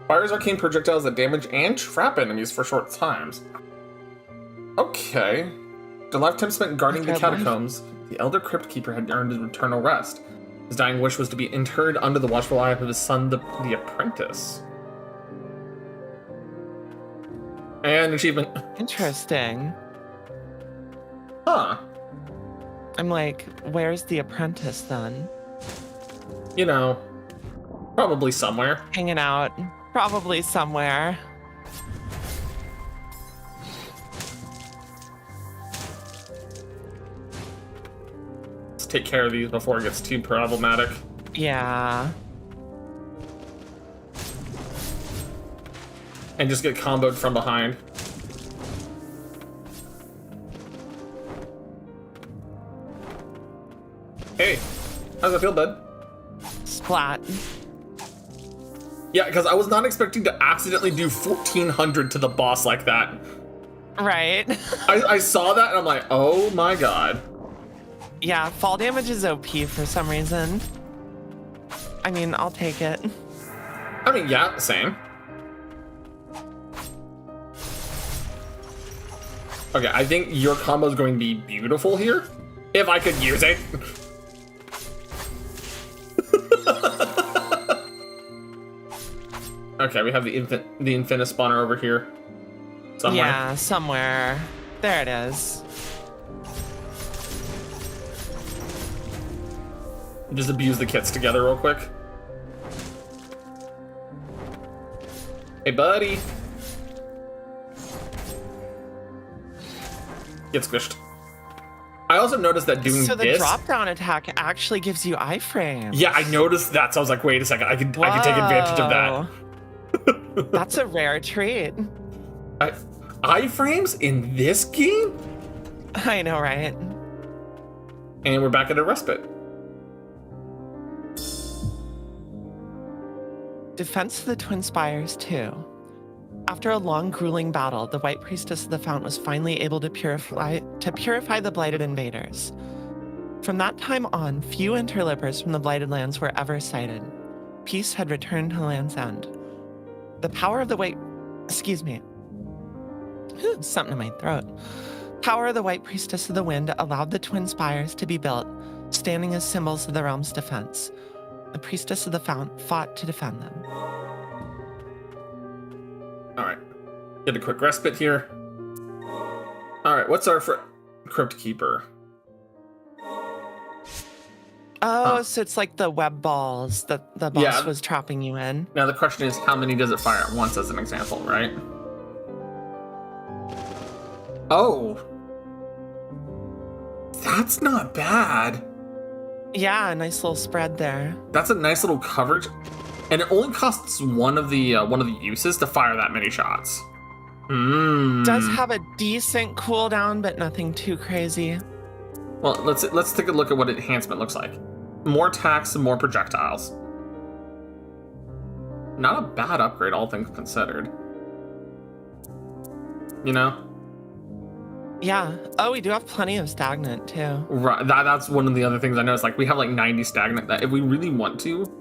Fires arcane projectiles that damage and trap enemies for short times. Okay. The lifetime spent guarding the That's good. catacombs, the Elder Crypt Keeper had earned his eternal rest. His dying wish was to be interred under the watchful eye of his son, the apprentice. And achievement. Interesting. Huh. I'm like, where's the apprentice then? You know, probably somewhere. Hanging out. Probably somewhere. Let's take care of these before it gets too problematic. Yeah. And just get comboed from behind. Hey, how's that feel, bud? Splat. Yeah, because I was not expecting to accidentally do 1400 to the boss like that. Right. I saw that and I'm like, oh my god. Yeah, fall damage is OP for some reason. I mean, I'll take it. I mean, yeah, same. Okay, I think your combo is going to be beautiful here. If I could use it. Okay, we have the Infinite Spawner over here. Somewhere. Yeah, somewhere. There it is. Just abuse the kits together real quick. Hey, buddy. Get squished. I also noticed that doing So the this. drop down attack actually gives you iframes. Yeah, I noticed that, so I was like, wait a second, I could take advantage of that. That's a rare treat. Iframes in this game? I know, right? And we're back at a respite. Defense of the Twin Spires 2. After a long, grueling battle, the White Priestess of the Fount was finally able to purify the blighted invaders. From that time on, few interlopers from the blighted lands were ever sighted. Peace had returned to Land's End. The power of the White... Excuse me. Something in my throat. Power of the White Priestess of the Wind allowed the Twin Spires to be built, standing as symbols of the realm's defense. The Priestess of the Fount fought to defend them. Alright. Get a quick respite here. Alright, what's our Crypt Keeper? Oh, so it's like the web balls that the boss was trapping you in. Now the question is, how many does it fire at once as an example, right? Oh. That's not bad. Yeah, a nice little spread there. That's a nice little coverage. And it only costs one of the uses to fire that many shots. Does have a decent cooldown, but nothing too crazy. Well, let's take a look at what enhancement looks like. More attacks and more projectiles. Not a bad upgrade, all things considered. You know? Yeah. Oh, we do have plenty of stagnant too. Right. That's one of the other things I noticed. Like, we have like 90 stagnant that if we really want to,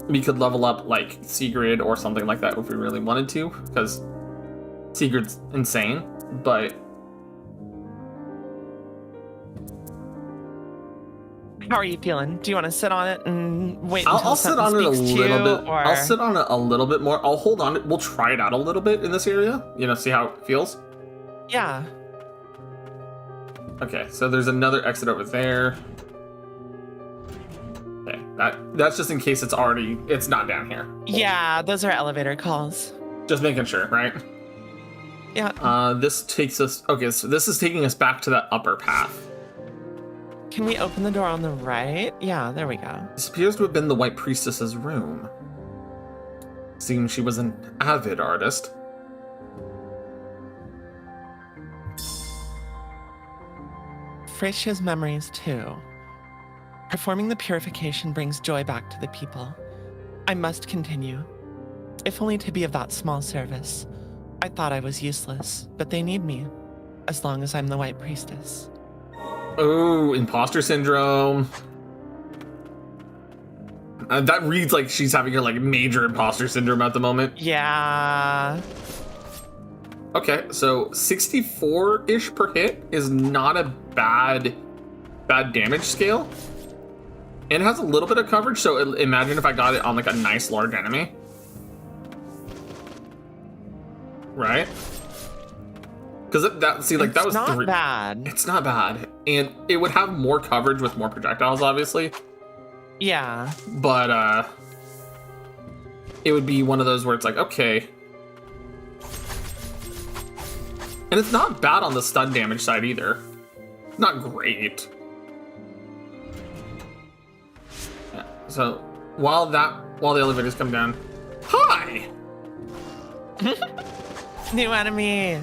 we could level up like Sigrid or something like that if we really wanted to, because Sigrid's insane, but how are you feeling? Do you want to sit on it and wait until I'll sit on it a something speaks to little you, bit. or... I'll sit on it a little bit more. I'll hold on it. We'll try it out a little bit in this area. You know, see how it feels. Yeah. Okay, so there's another exit over there. Okay, that's just in case it's not down here. Yeah, those are elevator calls. Just making sure, right? Yeah. This takes us. Okay, so this is taking us back to that upper path. Can we open the door on the right? Yeah, there we go. This appears to have been the White Priestess's room. Seems she was an avid artist. Frasia's memories, too. Performing the purification brings joy back to the people. I must continue, if only to be of that small service. I thought I was useless, but they need me, as long as I'm the White Priestess. Oh, imposter syndrome. That reads like she's having her like major imposter syndrome at the moment. Yeah. Okay, so 64-ish per hit is not a bad damage scale. And it has a little bit of coverage, so imagine if I got it on like a nice large enemy. Right? Because that was not bad. It's not bad, and it would have more coverage with more projectiles, obviously. Yeah. But it would be one of those where it's like, okay. And it's not bad on the stun damage side either. Not great. Yeah. So while the elevators come down, hi. New enemy.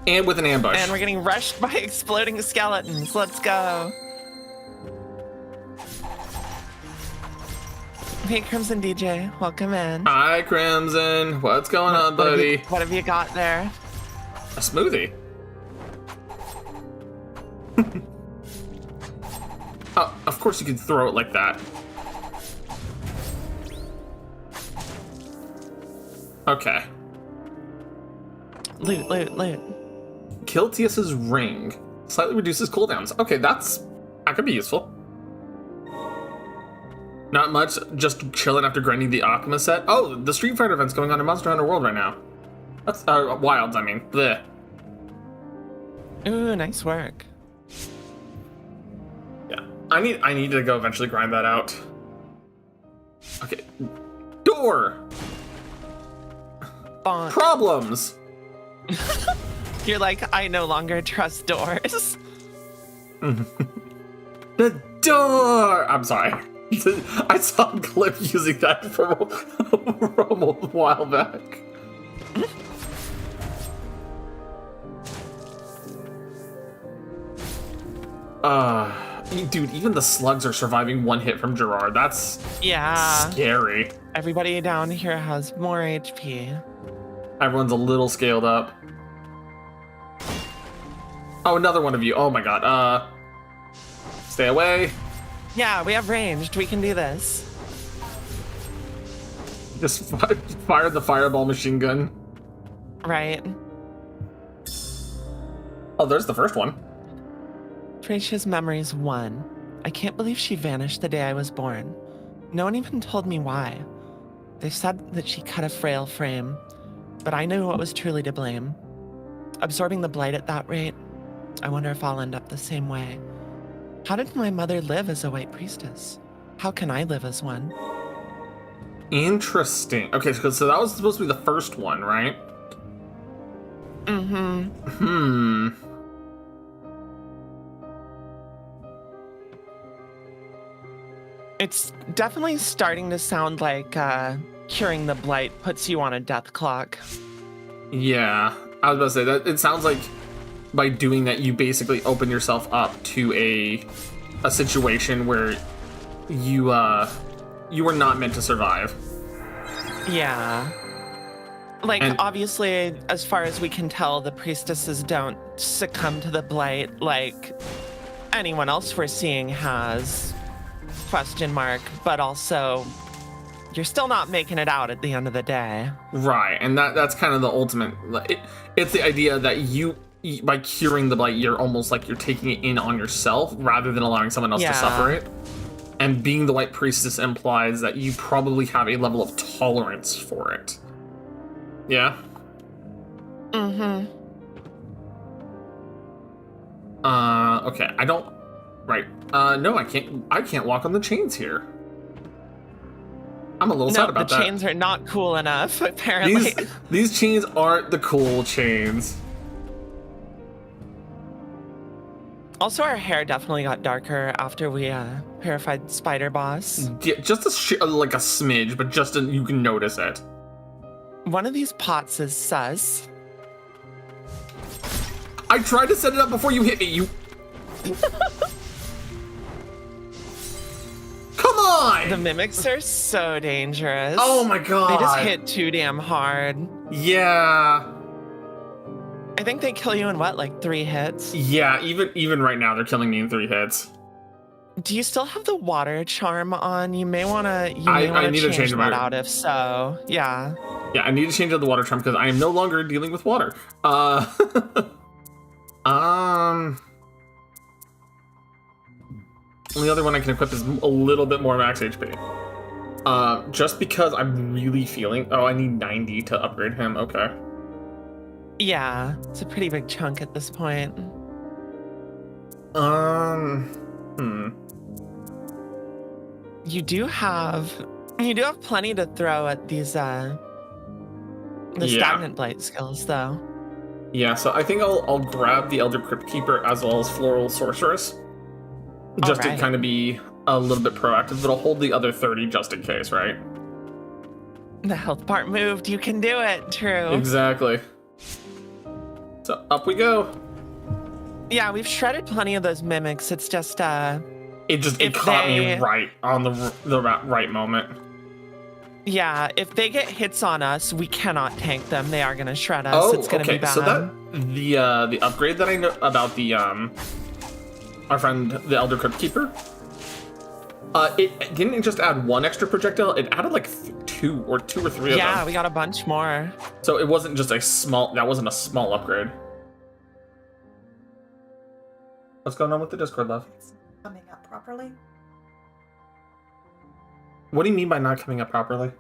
And with an ambush. And we're getting rushed by exploding skeletons. Let's go. Hey, Crimson DJ, welcome in. Hi, Crimson. What's going on, buddy? What have you got there? A smoothie. Oh, of course you can throw it like that. Okay. Loot, loot, loot. Kill Tias's ring. Slightly reduces cooldowns. Okay, that could be useful. Not much, just chilling after grinding the alchemist set. Oh, the Street Fighter event's going on in Monster Hunter World right now. That's Wilds, I mean. Blech. Ooh, nice work. Yeah, I need to go eventually grind that out. Okay, door. Bonk. Problems. You're like, I no longer trust doors. The door. I'm sorry. I saw a clip using that from a while back. Dude, even the slugs are surviving one hit from Gerard. That's scary. Everybody down here has more HP. Everyone's a little scaled up. Oh, another one of you. Oh my god. Stay away. Yeah, we have ranged. We can do this. Just fire the fireball machine gun. Right. Oh, there's the first one. Frasia's memories 1. I can't believe she vanished the day I was born. No one even told me why. They said that she cut a frail frame, but I knew what was truly to blame. Absorbing the blight at that rate, I wonder if I'll end up the same way. How did my mother live as a white priestess? How can I live as one? Interesting. Okay, so that was supposed to be the first one, right? Mm-hmm. It's definitely starting to sound like curing the blight puts you on a death clock. Yeah, I was about to say that it sounds like by doing that you basically open yourself up to a situation where you were not meant to survive. Yeah. Like, obviously, as far as we can tell, the priestesses don't succumb to the blight like anyone else we're seeing has, question mark, but also you're still not making it out at the end of the day. Right, and that's kind of the ultimate. It's the idea that you, by curing the blight, you're almost like you're taking it in on yourself rather than allowing someone else to suffer it. And being the white priestess implies that you probably have a level of tolerance for it. Yeah? Mm-hmm. Okay, I don't... Right. No, I can't walk on the chains here. I'm a little sad about that. The chains are not cool enough, apparently. These chains aren't the cool chains. Also, our hair definitely got darker after we purified Spider Boss. Yeah, just like a smidge, but just you can notice it. One of these pots is sus. I tried to set it up before you hit me. You. Come on! The mimics are so dangerous. Oh my god! They just hit too damn hard. Yeah. I think they kill you in what, like 3 hits? Yeah, even right now they're killing me in 3 hits. Do you still have the water charm on? You may wanna I need to change change that out if so. Yeah. Yeah, I need to change out the water charm because I am no longer dealing with water. The other one I can equip is a little bit more max HP. Just because I'm really feeling. Oh, I need 90 to upgrade him. Okay. Yeah, it's a pretty big chunk at this point. You do have plenty to throw at these the stagnant blight skills though. Yeah, so I think I'll grab the Elder Crypt Keeper as well as Floral Sorceress. Just to kind of be a little bit proactive, but I'll hold the other 30 just in case, right? The health part moved. You can do it. True. Exactly. So up we go. Yeah, we've shredded plenty of those mimics. It's just it caught me right on the right moment. Yeah, if they get hits on us, we cannot tank them. They are gonna shred us. It's gonna be bad. So that the upgrade that I know about the our friend the Elder Crypt Keeper, it didn't just add 1 extra projectile, it added like 2 or 3 of them. Yeah, we got a bunch more. So it wasn't just that wasn't a small upgrade. What's going on with the Discord, love? It's coming up properly. What do you mean by not coming up properly?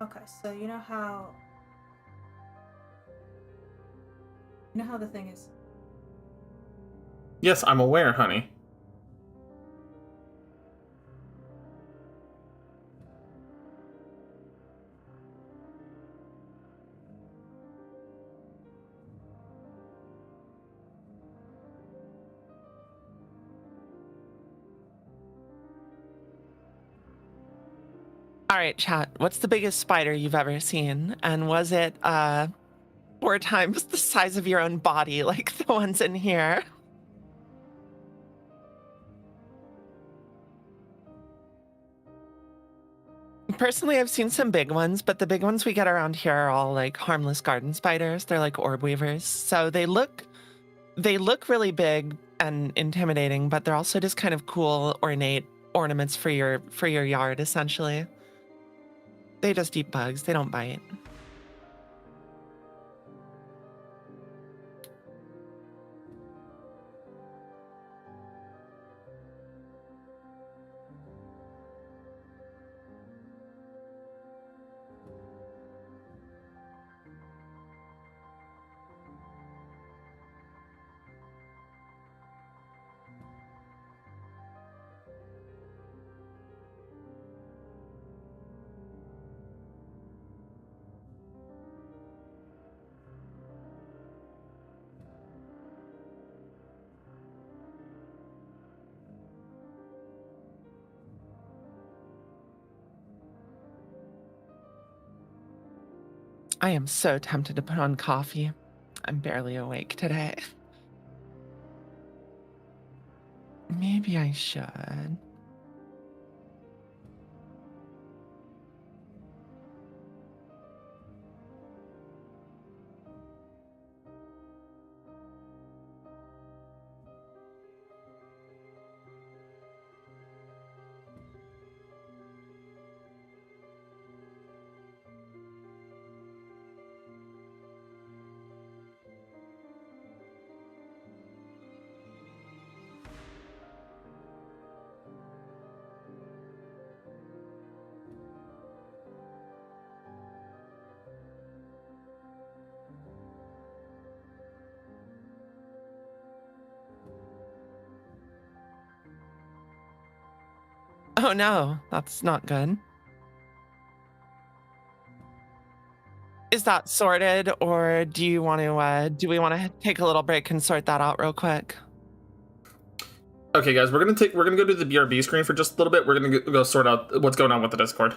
Okay, so you know how the thing is. Yes, I'm aware, honey. All right, chat. What's the biggest spider you've ever seen? And was it 4 times the size of your own body, like the ones in here? Personally, I've seen some big ones, but the big ones we get around here are all like harmless garden spiders. They're like orb weavers. So they look really big and intimidating, but they're also just kind of cool, ornate ornaments for your yard, essentially. They just eat bugs. They don't bite. I am so tempted to put on coffee. I'm barely awake today. Maybe I should. Oh no, that's not good. Is that sorted, or do we want to take a little break and sort that out real quick? Okay, guys, we're gonna go to the BRB screen for just a little bit. We're gonna go sort out what's going on with the Discord.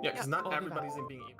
Yeah, because not we'll be back. everybody's being eaten.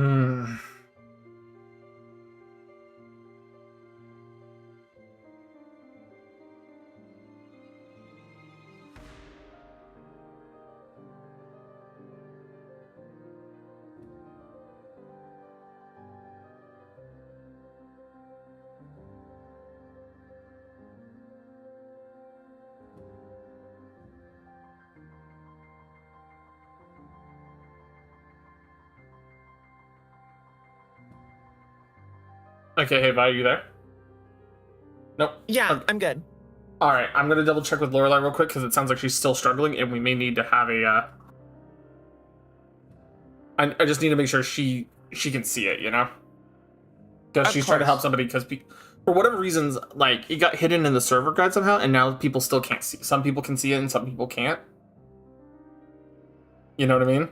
Hmm. Okay, hey, Vi, are you there? Nope. Yeah, Okay. I'm good. All right, I'm gonna double check with Lorelai real quick because it sounds like she's still struggling, and we may need to have a. I just need to make sure she can see it, you know, because Of she's trying to help course. somebody because for whatever reasons, like it got hidden in the server guide somehow, and now people still can't see. Some people can see it, and some people can't. You know what I mean?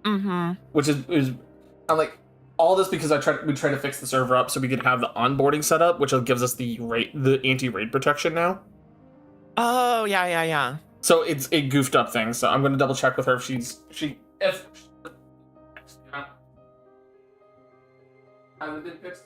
Mm-hmm. Which is I'm like all this because we tried to fix the server up so we could have the onboarding set up, which gives us the anti-raid protection now. Oh, yeah. So it's a goofed up thing. So I'm gonna double check with her if if has it been fixed?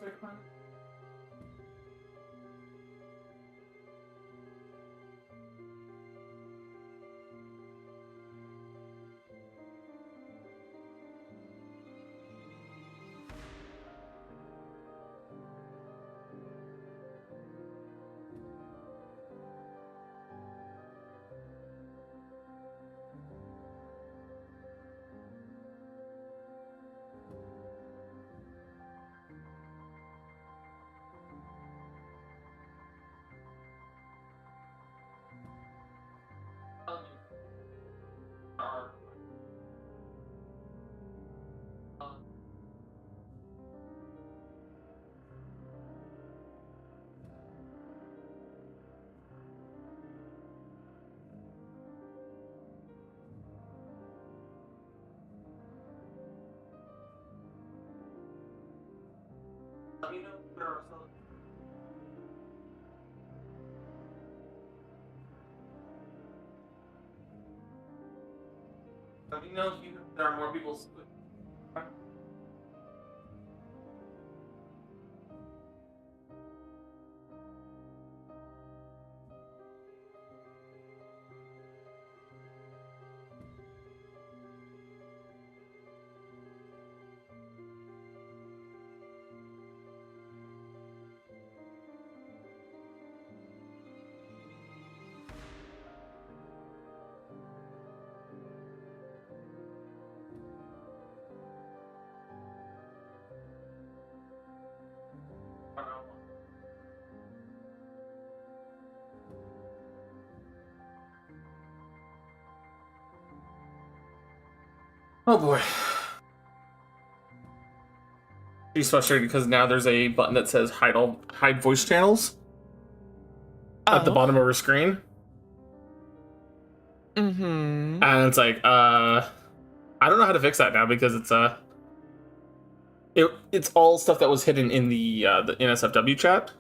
Let me know if there are still. Let me know if there are more people. Oh boy. She's frustrated because now there's a button that says hide voice channels at the Oh. bottom of her screen. Mm-hmm. And it's like, I don't know how to fix that now because it's all stuff that was hidden in the NSFW chat.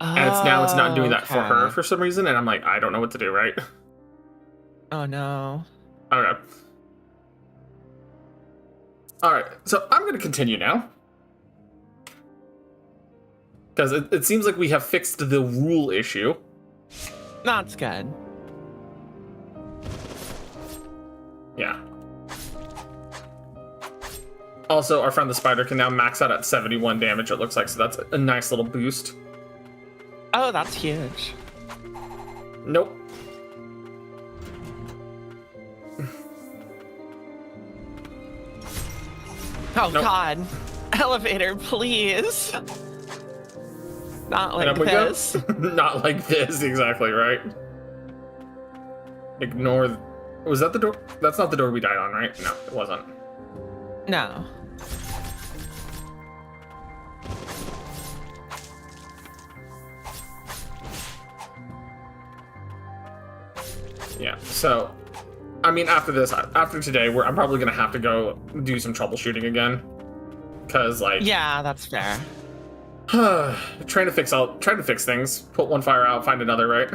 And it's not doing that for her Okay. for some reason, and I'm like, I don't know what to do, right? Oh no. Okay. Alright, so I'm gonna continue now. Because it seems like we have fixed the rule issue. That's good. Yeah. Also, our friend the spider can now max out at 71 damage, it looks like, so that's a nice little boost. Oh, that's huge. Nope. Oh Nope. God. Elevator, please. Not And like up we go. this. Not like this, exactly, right? Ignore... Was that the door? That's not the door we died on, right? No, it wasn't. No. Yeah, so... I mean, after today, I'm probably gonna have to go do some troubleshooting again. Because, like... Yeah, that's fair. trying to fix things. Put one fire out, find another, right?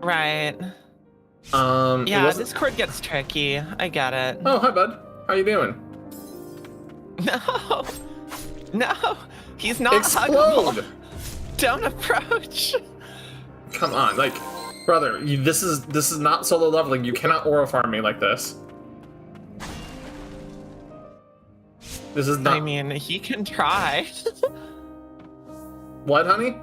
Right. It Yeah, wasn't... Discord gets tricky. I get it. Oh, hi, bud. How you doing? No. No. He's not Explode! huggable. Don't approach. Come on, like, brother, this is not solo leveling. You cannot aura farm me like this. This is not... I mean, he can try. What, honey?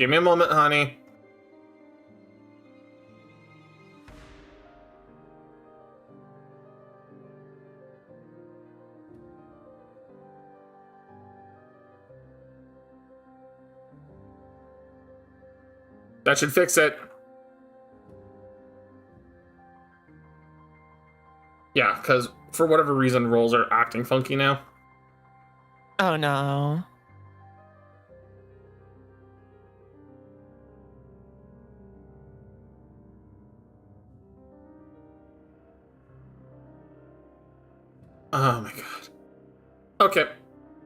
Give me a moment, honey. That should fix it. Yeah, because for whatever reason, roles are acting funky now. Oh no. Oh my god. Okay.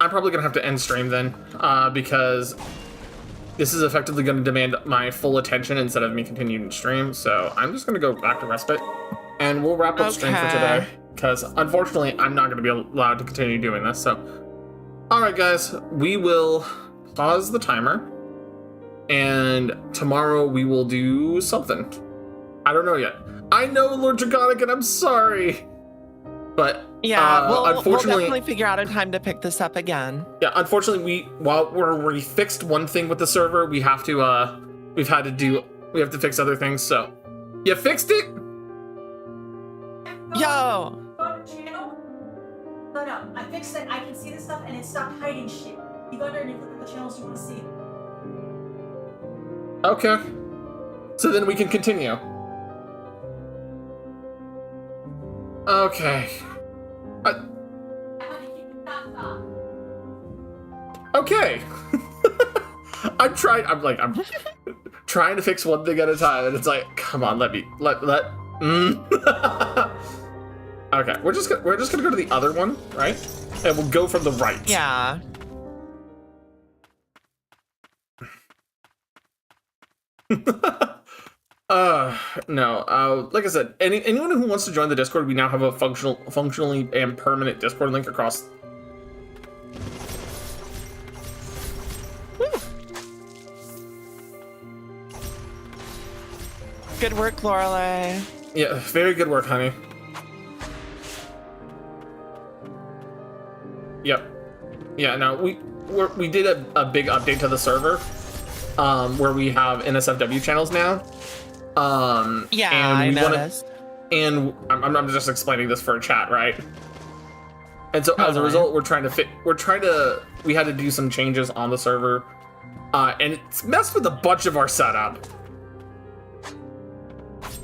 I'm probably gonna have to end stream then, because this is effectively gonna demand my full attention instead of me continuing to stream, so I'm just gonna go back to respite, and we'll wrap up stream for today, because unfortunately, I'm not gonna be allowed to continue doing this, so. Alright guys, we will pause the timer, and tomorrow we will do something. I don't know yet. I know, Lord Dragonic, and I'm sorry! But yeah, we'll unfortunately, definitely figure out a time to pick this up again. Yeah, unfortunately, while we fixed one thing with the server, we have to fix other things. So, you fixed it? Yo. Go to channel. No, I fixed it. I can see this stuff, and it stopped hiding shit. You go there and you look at the channels you want to see. Okay. So then we can continue. Okay. Okay. I'm trying to fix one thing at a time, and it's like, come on, let. Okay, we're just gonna go to the other one, right? And we'll go from the right. Yeah. No. Like I said, anyone who wants to join the Discord, we now have a functionally and permanent Discord link across. Good work, Lorelei. Yeah, very good work, honey. Yep. Yeah, no, we did a big update to the server, where we have NSFW channels now. Yeah, and I we noticed. I'm just explaining this for a chat, right? And so as a Totally. result, we had to do some changes on the server, and it's messed with a bunch of our setup.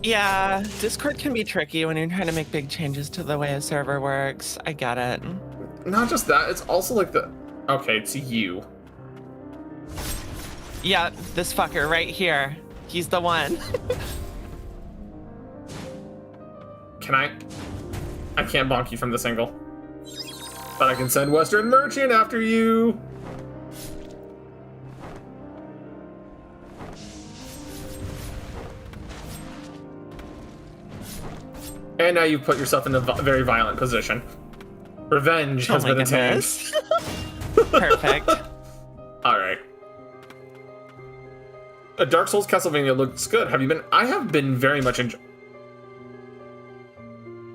Yeah, Discord can be tricky when you're trying to make big changes to the way a server works. I get it. Not just that, it's also like okay, it's you. Yeah, this fucker right here. He's the one. I can't bonk you from this angle. But I can send Western Merchant after you. And now you've put yourself in a very violent position. Revenge has been attained. Perfect. Alright. Dark Souls Castlevania looks good. Have you been? I have been very much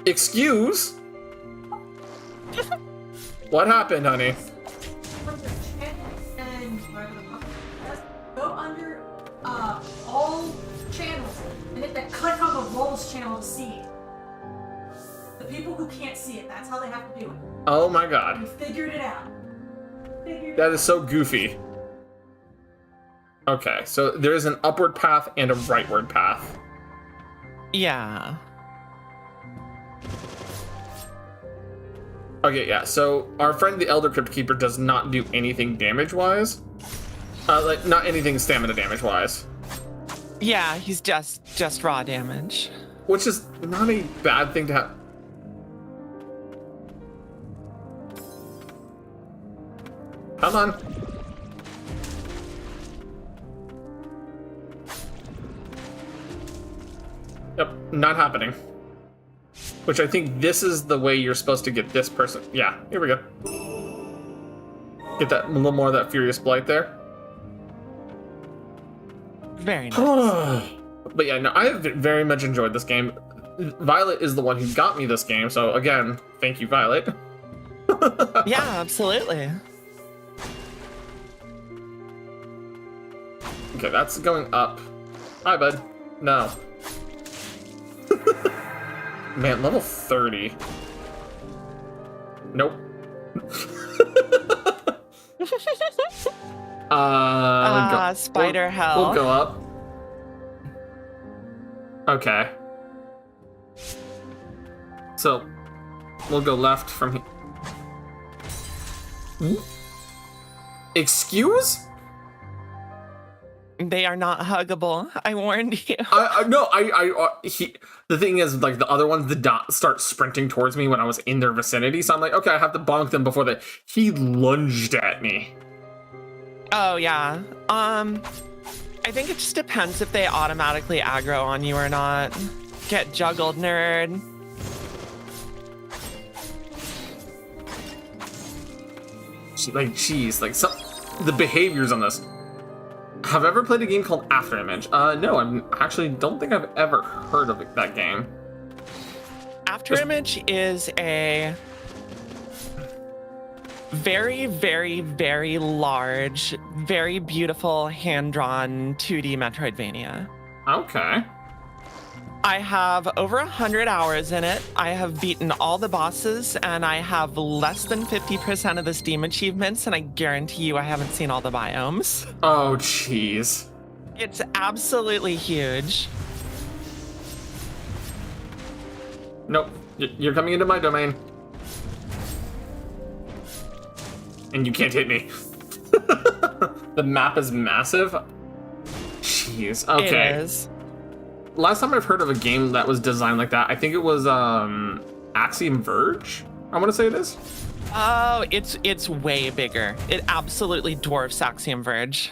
Excuse? What happened, honey? Go under all channels and hit that click on the roles channel to see it. The people who can't see it, that's how they have to do it. Oh my god. We figured it out. That is so goofy. Okay, so there is an upward path and a rightward path. Yeah. Okay, yeah, so our friend the Elder Crypt Keeper does not do anything damage-wise. Like, not anything stamina damage-wise. Yeah, he's just raw damage. Which is not a bad thing to have. Come on. Yep, not happening. Which I think this is the way you're supposed to get this person. Yeah, here we go. Get that a little more of that Furious Blight there. Very nice. But yeah, no, I have very much enjoyed this game. Violet is the one who got me this game, so again, thank you, Violet. Yeah, absolutely. Okay, that's going up. Hi, bud. No. Man, level 30. Nope. Spider hell. We'll go up. Okay. So, we'll go left from here. Excuse? They are not huggable. I warned you. The thing is, like, the other ones did not start sprinting towards me when I was in their vicinity, so I'm like, okay, I have to bonk them before they. He lunged at me. Oh, yeah. I think it just depends if they automatically aggro on you or not. Get juggled, nerd. The behaviors on this. Have I ever played a game called Afterimage? No, I actually don't think I've ever heard of that game. Afterimage is a very, very, very large, very beautiful hand-drawn 2D Metroidvania. Okay. I have over 100 hours in it. I have beaten all the bosses, and I have less than 50% of the Steam achievements, and I guarantee you I haven't seen all the biomes. Oh, jeez. It's absolutely huge. Nope. You're coming into my domain. And you can't hit me. The map is massive. Jeez. Okay. It is. Last time I've heard of a game that was designed like that, I think it was Axiom Verge. I want to say it is. Oh, it's way bigger. It absolutely dwarfs Axiom Verge.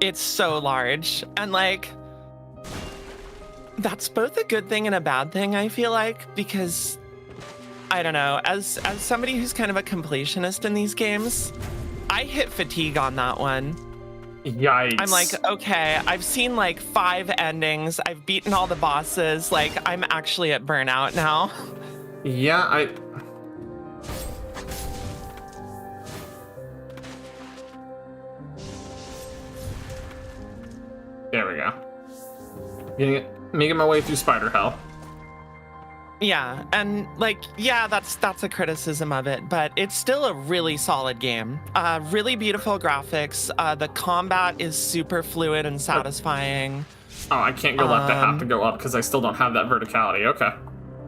It's so large, and like that's both a good thing and a bad thing, I feel like, because I don't know, as somebody who's kind of a completionist in these games, I hit fatigue on that one. Yikes. I'm like, okay, I've seen like 5 endings. I've beaten all the bosses. Like, I'm actually at burnout now. Yeah, There we go. Making my way through Spider Hell. Yeah, and like, yeah, that's a criticism of it, but it's still a really solid game. Really beautiful graphics. The combat is super fluid and satisfying. Oh, I can't go left. I have to go up because I still don't have that verticality. Okay.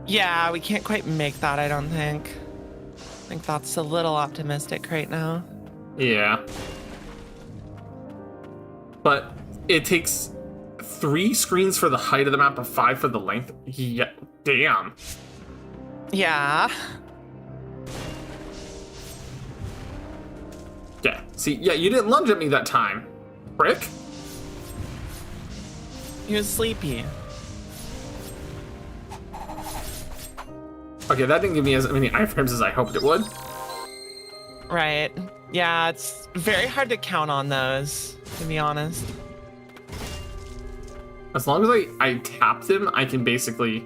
Yeah, we can't quite make that, I don't think. I think that's a little optimistic right now. Yeah. But it takes 3 screens for the height of the map, and 5 for the length. Yeah, damn. Yeah. Yeah. See, yeah, you didn't lunge at me that time, prick. He was sleepy. Okay, that didn't give me as many iframes as I hoped it would. Right. Yeah, it's very hard to count on those, to be honest. As long as I tapped him, I can basically...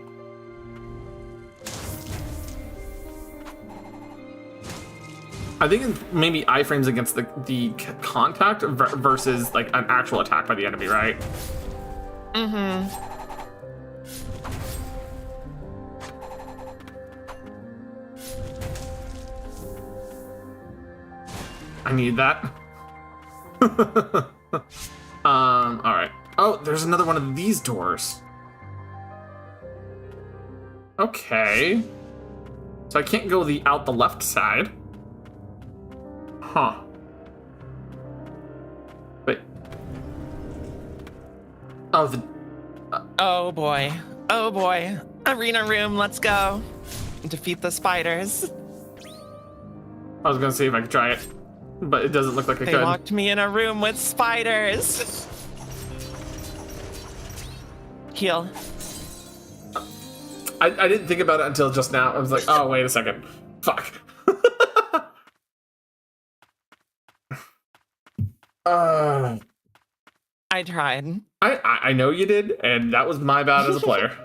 I think it's maybe iframes against the contact versus like an actual attack by the enemy, right? Mm-hmm. I need that. All right. Oh, there's another one of these doors. Okay. So I can't go out the left side. Huh. But oh, Oh boy. Oh boy. Arena room, let's go. Defeat the spiders. I was gonna see if I could try it, but it doesn't look like I They could. locked me in a room with spiders. Heal. I didn't think about it until just now. I was like, oh, wait a second. Fuck. I tried. I know you did, and that was my bad as a player.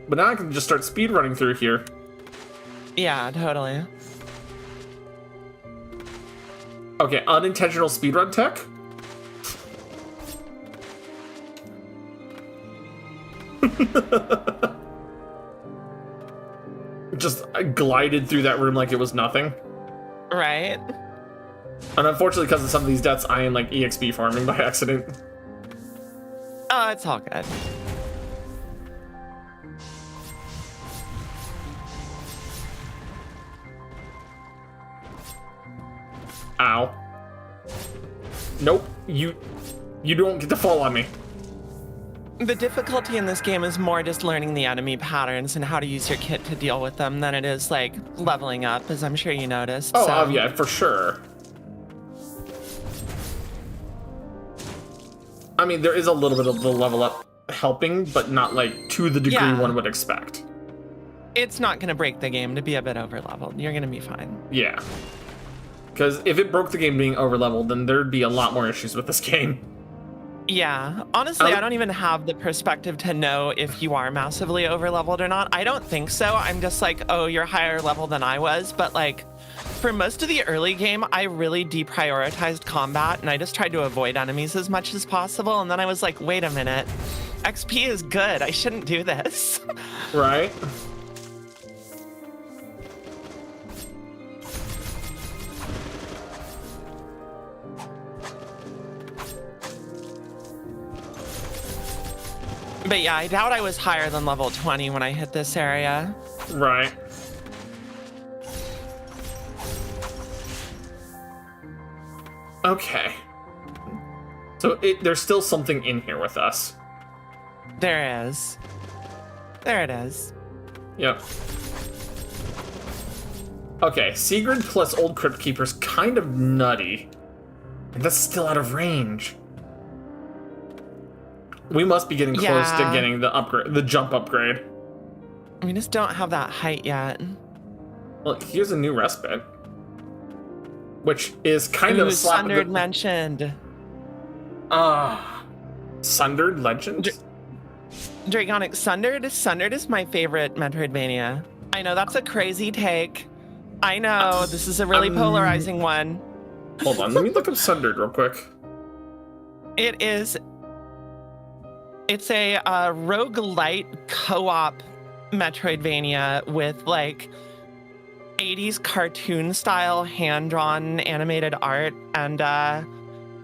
But now I can just start speedrunning through here. Yeah, totally. Okay, unintentional speedrun tech. Just glided through that room like it was nothing. Right? And unfortunately, because of some of these deaths, I am like EXP farming by accident. Oh, it's all good. Ow. Nope. You don't get to fall on me. The difficulty in this game is more just learning the enemy patterns and how to use your kit to deal with them than it is like leveling up, as I'm sure you noticed. Oh, so. yeah, for sure. I mean, there is a little bit of the level up helping, but not like to the degree Yeah. one would expect. It's not going to break the game to be a bit over leveled. You're going to be fine. Yeah. Because if it broke the game being over leveled, then there'd be a lot more issues with this game. Yeah, honestly, I don't even have the perspective to know if you are massively over leveled or not. I don't think so. I'm just like, oh, you're higher level than I was. But like, for most of the early game, I really deprioritized combat and I just tried to avoid enemies as much as possible. And then I was like, wait a minute, XP is good. I shouldn't do this. Right? But yeah, I doubt I was higher than level 20 when I hit this area. Right. Okay. So there's still something in here with us. There is. There it is. Yep. Okay, Sigrid plus Old Crypt Keeper's kind of nutty. And that's still out of range. We must be getting close to getting the upgrade, the jump upgrade. We just don't have that height yet. Well, here's a new respite. Which is kind of Sundered mentioned. Sundered Legend? Dragonic Sundered? Sundered is my favorite Metroidvania. I know that's a crazy take. I know, this is a really polarizing one. Hold on, let me look up Sundered real quick. It's a roguelite co-op Metroidvania with like 80s cartoon style hand-drawn animated art and a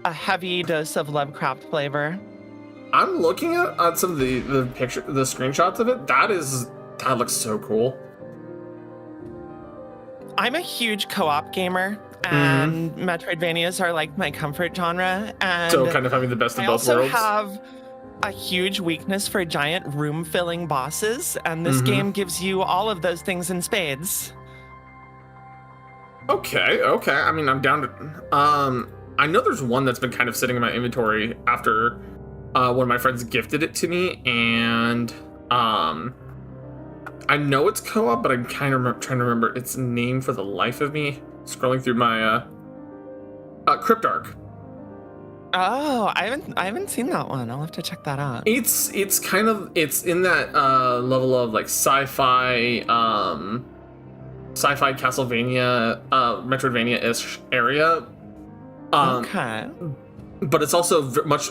heavy dose of Lovecraft flavor. I'm looking at some of the screenshots of it. That looks so cool. I'm a huge co-op gamer, and Metroidvanias are like my comfort genre. And So kind of having the best of both worlds. I also have a huge weakness for giant room-filling bosses, and this game gives you all of those things in spades. Okay. I mean, I'm down to... I know there's one that's been kind of sitting in my inventory after one of my friends gifted it to me, and I know it's co-op, but I'm kind of trying to remember its name for the life of me. Scrolling through my Cryptarch. Oh, I haven't seen that one. I'll have to check that out. It's in that level of like sci-fi Castlevania Metroidvania-ish area. Okay. But it's also much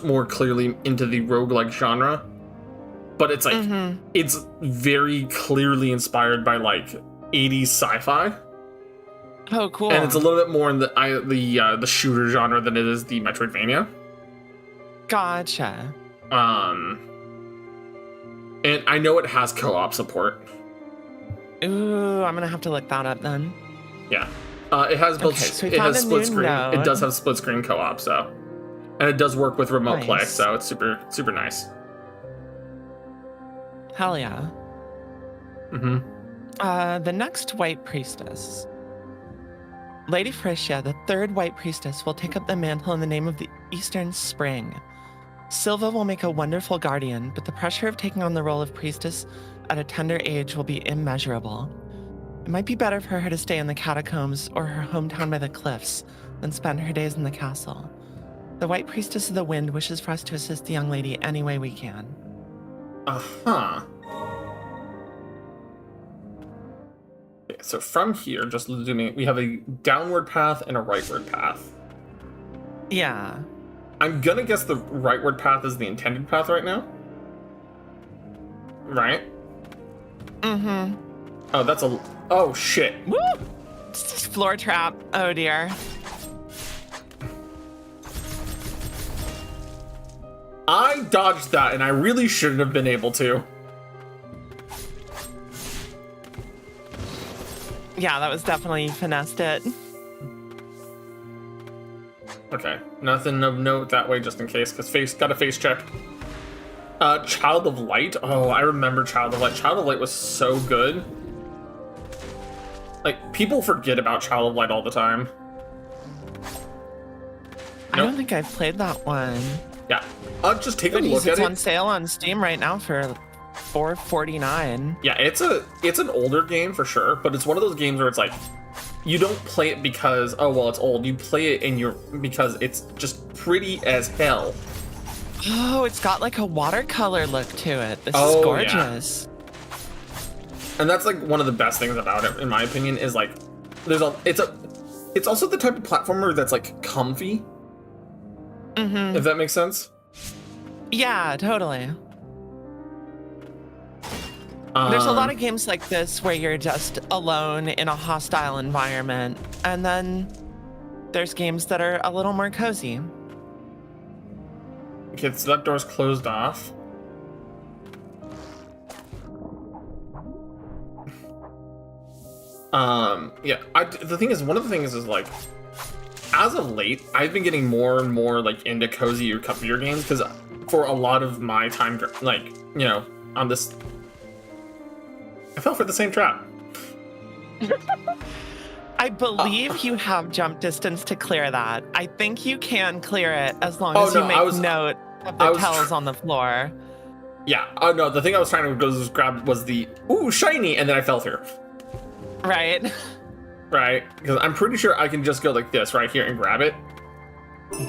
more clearly into the roguelike genre. But it's like it's very clearly inspired by like 80s sci-fi. Oh, cool. And it's a little bit more in the shooter genre than it is the Metroidvania. Gotcha. And I know it has co-op support. Ooh, I'm gonna have to look that up then. Yeah. It has both. So it has split screen. node. It does have split screen co-op, so, and it does work with remote play, Nice. so it's super nice. Hell yeah. The next White Priestess. Lady Frisia, the third White Priestess, will take up the mantle in the name of the Eastern Spring. Silva will make a wonderful guardian, but the pressure of taking on the role of priestess at a tender age will be immeasurable. It might be better for her to stay in the catacombs or her hometown by the cliffs than spend her days in the castle. The White Priestess of the Wind wishes for us to assist the young lady any way we can. Okay, so from here, just zooming, we have a downward path and a rightward path. Yeah. I'm gonna guess the rightward path is the intended path right now. Right? Mm-hmm. Oh, that's a... Oh, shit. Woo! It's this floor trap. Oh, dear. I dodged that, and I really shouldn't have been able to. Yeah, that was definitely finessed it. Okay, nothing of note that way, just in case, because got a face check. Child of Light? Oh, I remember Child of Light. Child of Light was so good. Like, people forget about Child of Light all the time. I don't think I've played that one. Yeah, just take a Goodies, look at it's it. on sale on Steam right now for $4.49. Yeah, it's an older game for sure, but it's one of those games where it's like, you don't play it because, oh, well, it's old. You play it because it's just pretty as hell. Oh, it's got like a watercolor look to it. This Oh, is yeah. gorgeous. And that's like one of the best things about it, in my opinion, is like, it's also the type of platformer that's like comfy. Mm-hmm. If that makes sense. Yeah, totally. There's a lot of games like this where you're just alone in a hostile environment, and then there's games that are a little more cozy. Okay, so that door's closed off. Yeah, the thing is, one of the things is like, as of late, I've been getting more and more like into cozier, comfier games, because for a lot of my time, like, you know, on this, I fell for the same trap. I believe you have jump distance to clear that. I think you can clear it as long as you make note of the tells on the floor. Yeah. Oh no, the thing I was trying to go grab was the ooh shiny, and then I fell through. Right. Right, because I'm pretty sure I can just go like this right here and grab it.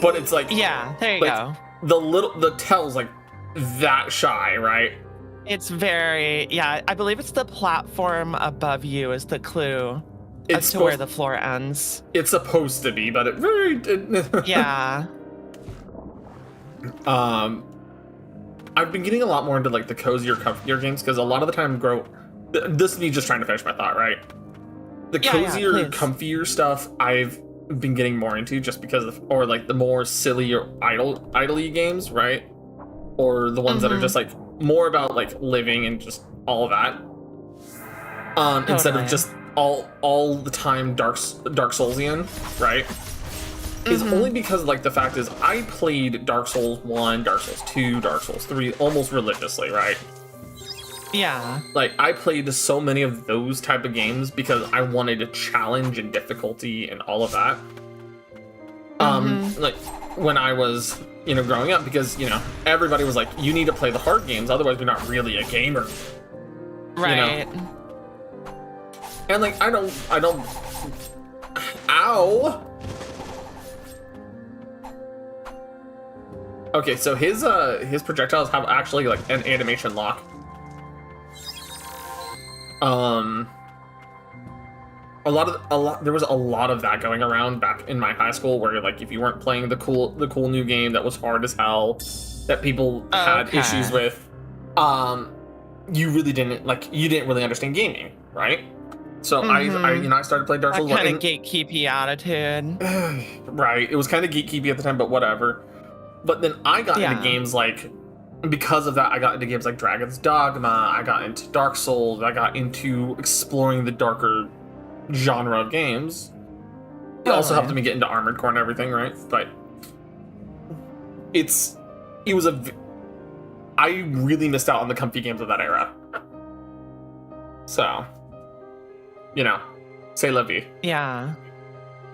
But it's like, yeah, there you go. The tell's like that shy, right? It's very, yeah, I believe it's the platform above you is the clue as to where the floor ends. It's supposed to be, but it very yeah. I've been getting a lot more into like the cozier, comfier games, because a lot of the time this is me just trying to finish my thought, right? The cozier, comfier stuff I've been getting more into just because of, or like the more silly or idly games, right? Or the ones that are just like more about like living and just all of that. Instead of just all the time Dark Soulsian, right? Is only because like the fact is I played Dark Souls 1, Dark Souls 2, Dark Souls 3 almost religiously, right? Yeah. Like, I played so many of those type of games because I wanted a challenge and difficulty and all of that. Like, when I was, you know, growing up, because, you know, everybody was like, you need to play the hard games, otherwise you're not really a gamer. Right. You know? And, like, I don't... Ow! Okay, so his projectiles have actually, like, an animation lock. There was a lot of that going around back in my high school, where like if you weren't playing the cool new game that was hard as hell, that people had issues with, you really didn't really understand gaming, right? So I started playing Dark Souls. That kind of gatekeepy attitude. Right, it was kind of gatekeepy at the time, but whatever. But then I got into games like, because of that, I got into games like Dragon's Dogma, I got into Dark Souls, I got into exploring the darker genre of games. It also helped me get into Armored Core and everything, right? But I really missed out on the comfy games of that era. So, you know, say la vie. Yeah.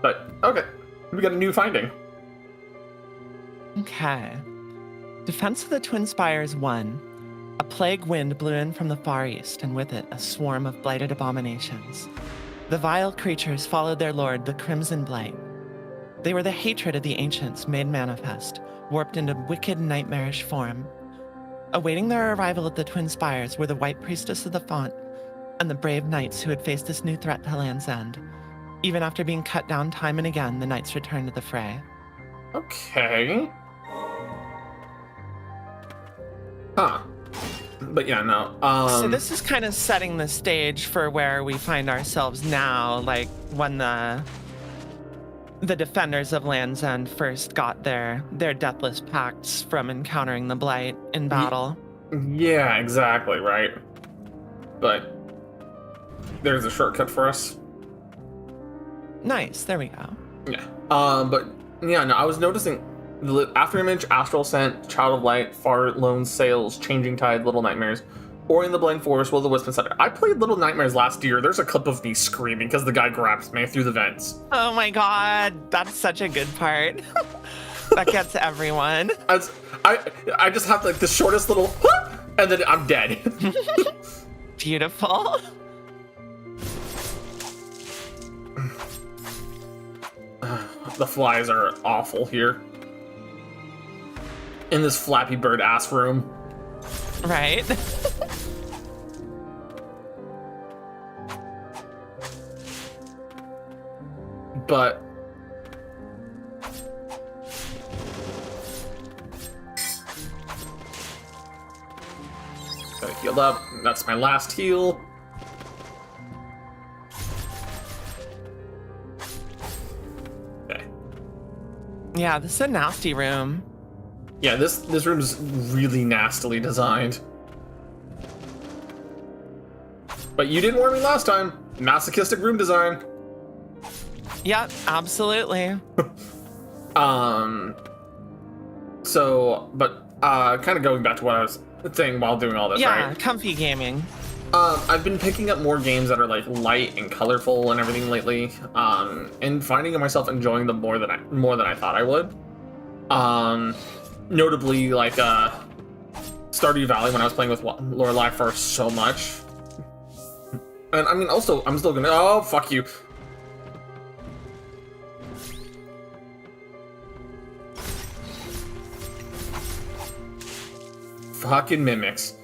But, okay, we got a new finding. Okay. Defense of the Twin Spires 1. A plague wind blew in from the far east, and with it a swarm of blighted abominations. The vile creatures followed their lord, the Crimson Blight. They were the hatred of the ancients made manifest, warped into wicked, nightmarish form. Awaiting their arrival at the Twin Spires were the White Priestess of the Font, and the brave knights who had faced this new threat to Land's End. Even after being cut down time and again, the knights returned to the fray. Okay. Huh. But yeah, no. So this is kind of setting the stage for where we find ourselves now, like when the defenders of Land's End first got their deathless pacts from encountering the Blight in battle. Yeah, exactly, right. But there's a shortcut for us. Nice, there we go. Yeah. But yeah, no, I was noticing the Afterimage, Astral Ascent, Child of Light, Far Lone Sails, Changing Tide, Little Nightmares, Ori and the Blind Forest, Will of the Wisp, and Thunder. I played Little Nightmares last year. There's a clip of me screaming because the guy grabs me through the vents. Oh my god, that's such a good part. That gets everyone. I just have like the shortest little, and then I'm dead. Beautiful. The flies are awful here. In this Flappy Bird ass room. Right? But gotta heal up. That's my last heal. Okay. Yeah, this is a nasty room. Yeah, this room's really nastily designed. But you didn't warn me last time. Masochistic room design. Yep, absolutely. So, but kind of going back to what I was saying while doing all this, Yeah, right? comfy gaming. I've been picking up more games that are like light and colorful and everything lately, and finding myself enjoying them more than I thought I would. Notably, like Stardew Valley when I was playing with Lorelai for so much, and I mean also I'm still gonna fuck you. Fucking mimics.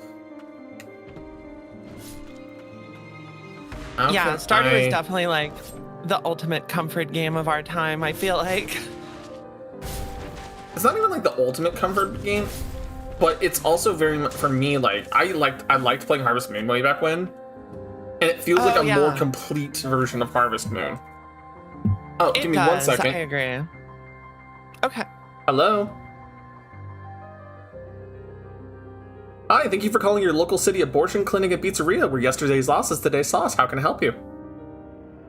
Yeah, Stardew is definitely like the ultimate comfort game of our time, I feel like. It's not even like the ultimate comfort game, but it's also very much for me like I liked playing Harvest Moon way back when, and it feels like a more complete version of Harvest Moon. Oh, give me 1 second. I agree. Okay. Hello. Hi, thank you for calling your local city abortion clinic and pizzeria, where yesterday's loss is today's sauce. How can I help you?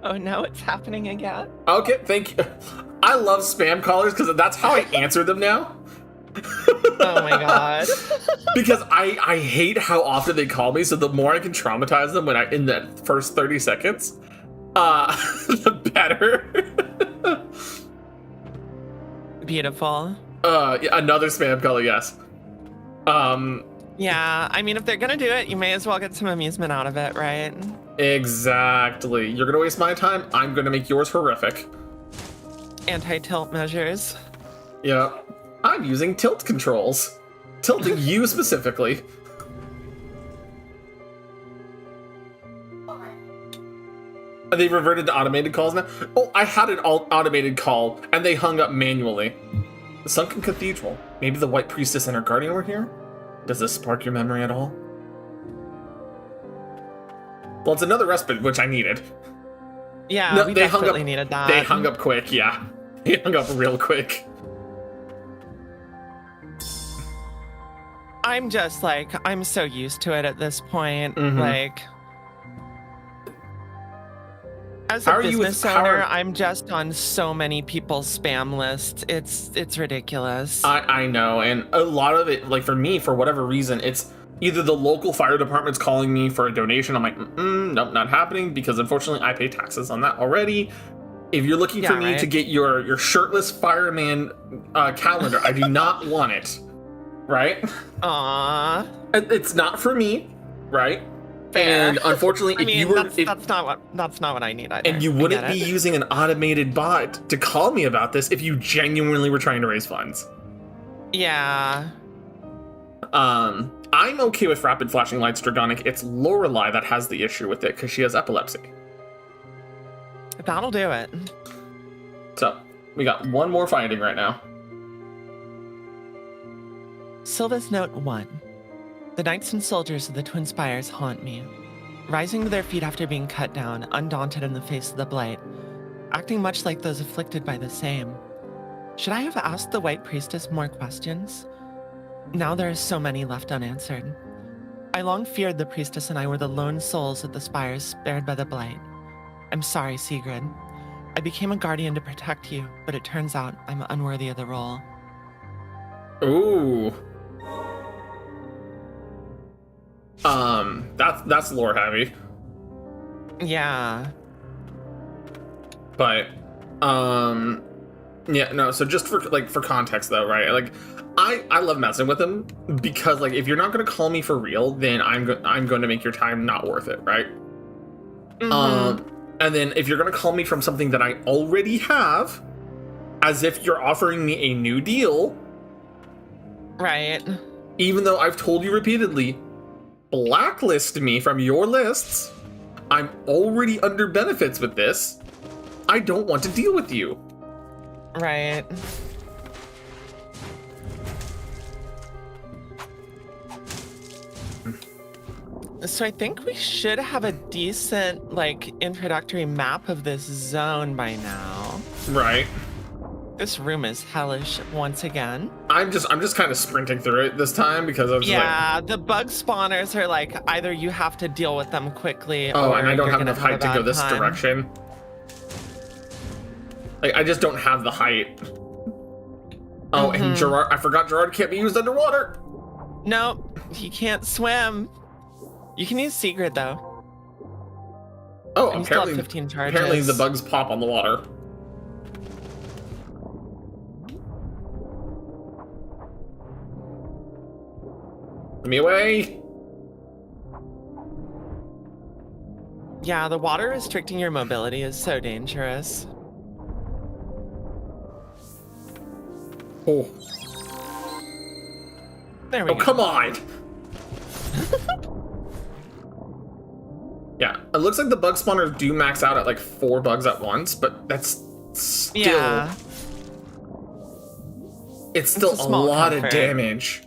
Oh no, it's happening again. Okay, thank you. I love spam callers because that's how I answer them now. Oh my god. Because I hate how often they call me, so the more I can traumatize them in the first 30 seconds, the better. Beautiful. Yeah, another spam caller, yes. Yeah, I mean, if they're gonna do it, you may as well get some amusement out of it, right? Exactly. You're gonna waste my time, I'm gonna make yours horrific. Anti-tilt measures. Yeah. I'm using tilt controls. Tilting you specifically. They reverted to automated calls now? Oh, I had an automated call, and they hung up manually. The Sunken Cathedral. Maybe the White Priestess and her guardian were here? Does this spark your memory at all? Well, it's another respite, which I needed. Yeah, No, we they hung definitely up, needed that. They hung up quick, yeah. They hung up real quick. I'm just like, I'm so used to it at this point. Mhm. Like, as a business owner, I'm just on so many people's spam lists. It's ridiculous. I know, and a lot of it, like for me, for whatever reason, it's either the local fire department's calling me for a donation. I'm like, nope, not happening, because unfortunately I pay taxes on that already. If you're looking for me to get your shirtless fireman calendar, I do not want it. Right? Aww. It's not for me, right? Fair. And unfortunately, I mean, that's not what I need either. And you wouldn't be using an automated bot to call me about this if you genuinely were trying to raise funds. Yeah. I'm okay with rapid flashing lights Dragonic. It's Lorelei that has the issue with it because she has epilepsy. That'll do it. So we got one more finding right now. Sylva's Note 1. The knights and soldiers of the Twin Spires haunt me, rising to their feet after being cut down, undaunted in the face of the blight, acting much like those afflicted by the same. Should I have asked the White Priestess more questions? Now there are so many left unanswered. I long feared the priestess and I were the lone souls of the spires spared by the blight. I'm sorry, Sigrid. I became a guardian to protect you, but it turns out I'm unworthy of the role. Ooh. That's lore heavy. Yeah. But, yeah, no, so just for context though, right? Like, I love messing with him because, like, if you're not going to call me for real, then I'm going to make your time not worth it, right? And then if you're going to call me from something that I already have, as if you're offering me a new deal. Right. Even though I've told you repeatedly, blacklist me from your lists. I'm already under benefits with this. I don't want to deal with you. Right. So I think we should have a decent, like, introductory map of this zone by now. Right. This room is hellish once again. I'm just kind of sprinting through it this time because I was the bug spawners are like, either you have to deal with them quickly. Oh, or and I don't you're have gonna enough height to go this time. direction. Like, I just don't have the height. Oh, and Gerard, I forgot Gerard can't be used underwater. Nope, he can't swim. You can use Sigrid though. Oh, And you still have apparently, 15 charges. apparently the bugs pop on the water. Let me away. Yeah, the water restricting your mobility is so dangerous. Oh, There we go. come on. Yeah, it looks like the bug spawners do max out at like 4 bugs at once, but that's still... Yeah. It's still It's a a small lot of comfort. damage.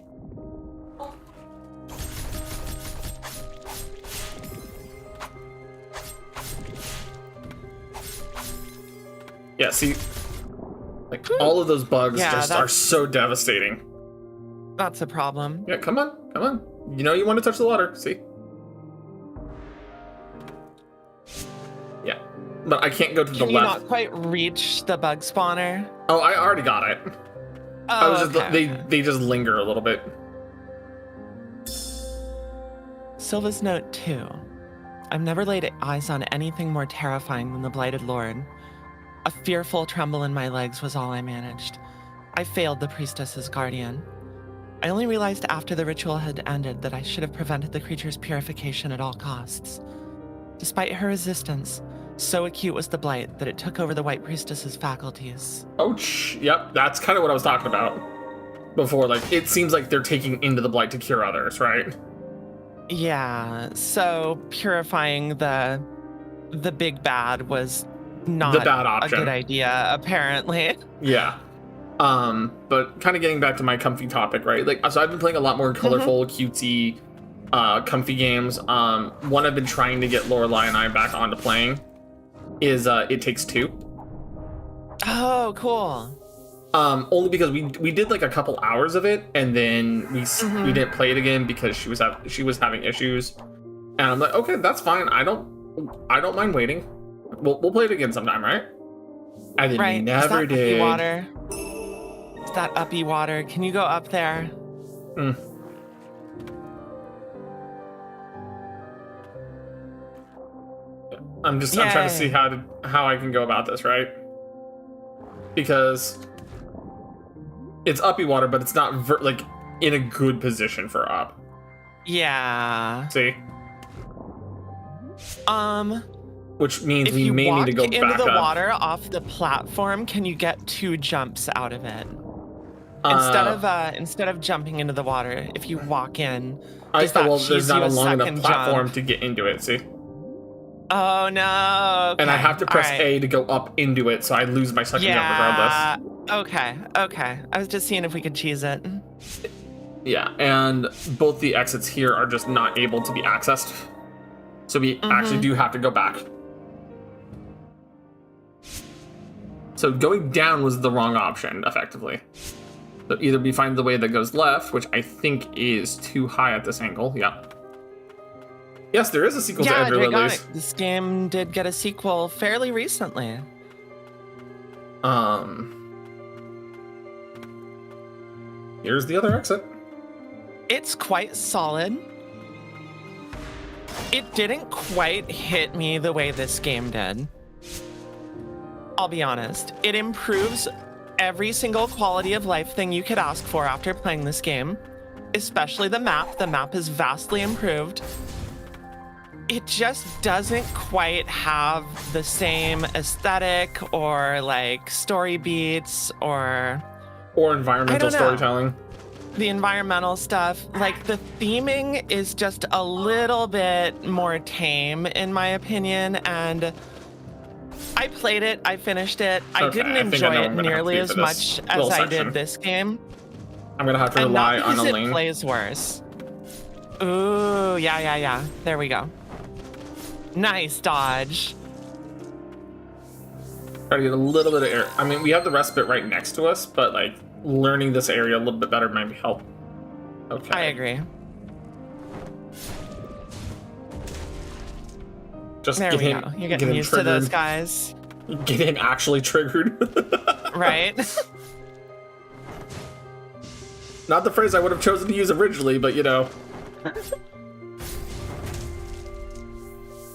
Yeah, see, like all of those bugs Yeah, just are so devastating. That's a problem. Yeah, come on, come on. You know you want to touch the water, see? Yeah, but I can't go to the Can you left. not quite reach the bug spawner? Oh, I already got it. I Oh, was just, okay. they just linger a little bit. Sylva's Note 2. I've never laid eyes on anything more terrifying than the Blighted Lord. A fearful tremble in my legs was all I managed. I failed the priestess's guardian. I only realized after the ritual had ended that I should have prevented the creature's purification at all costs. Despite her resistance, so acute was the blight that it took over the White Priestess's faculties. Oh, yep, that's kind of what I was talking about before. Like, it seems like they're taking into the blight to cure others, right? Yeah, so purifying the big bad was not The bad a option. good idea, apparently. Yeah. But kind of getting back to my comfy topic, right? Like, so I've been playing a lot more colorful, cutesy, comfy games. One I've been trying to get Lorelei and I back onto playing is It Takes Two. Oh, cool. Only because we did like a couple hours of it, and then we didn't play it again because she was having issues, and I'm like, okay, that's fine. I don't mind waiting. We'll play it again sometime, right? And then we Right. never Is that did. uppy water? Is that uppy water? Can you go up there? I'm trying to see how I can go about this, right? Because it's uppy water, but it's not like in a good position for up. Yeah. See? Which means If we you may walk need to go into back the up. water off the platform, can you get 2 jumps out of it? Instead of jumping into the water, if you walk in, does there's not a long enough second platform jump? to get into it. See, Oh no! Okay. and I have to press all right. A to go up into it, so I lose my second jump regardless. Okay. I was just seeing if we could cheese it. Yeah, and both the exits here are just not able to be accessed, so we actually do have to go back. So going down was the wrong option, effectively. So either we find the way that goes left, which I think is too high at this angle. Yeah. Yes, there is a sequel to Ender Lilies. This game did get a sequel fairly recently. Here's the other exit. It's quite solid. It didn't quite hit me the way this game did. I'll be honest. It improves every single quality of life thing you could ask for after playing this game, especially the map. The map is vastly improved. It just doesn't quite have the same aesthetic or like story beats or environmental storytelling. The environmental stuff. Like the theming is just a little bit more tame in my opinion, and I played it, I finished it. I didn't enjoy it nearly as much as I did this game. I'm gonna have to rely on a lane. It plays worse. Ooh, yeah. There we go. Nice dodge. Try to get a little bit of air. I mean, we have the respite right next to us, but like learning this area a little bit better might help. Okay. I agree. Just there we go. You're getting used to those guys. Getting actually triggered. Right. Not the phrase I would have chosen to use originally, but you know.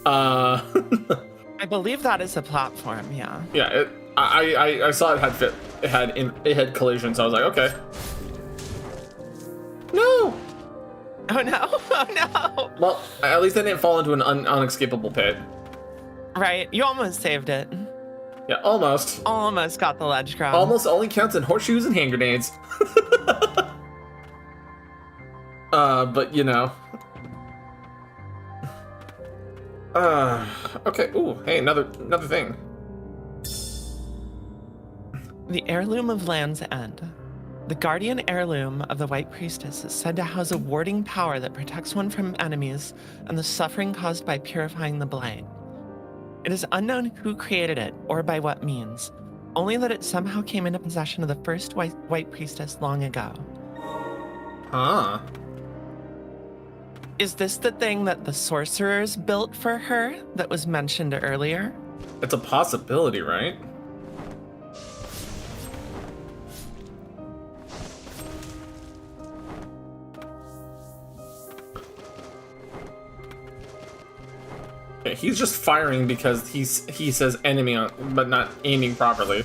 I believe that is a platform, yeah. Yeah, I saw it had collision, so I was like, okay. No! Oh no! Oh no! Well, at least I didn't fall into an unescapable pit. Right, you almost saved it. Yeah, almost. Almost got the ledge grab. Almost only counts in horseshoes and hand grenades. But you know. Okay. Ooh, hey, another thing. The Heirloom of Land's End. The guardian heirloom of the White Priestess is said to house a warding power that protects one from enemies and the suffering caused by purifying the blight. It is unknown who created it or by what means, only that it somehow came into possession of the first White Priestess long ago. Huh. Is this the thing that the sorcerers built for her that was mentioned earlier? It's a possibility, right? Okay, he's just firing because he says enemy on, but not aiming properly.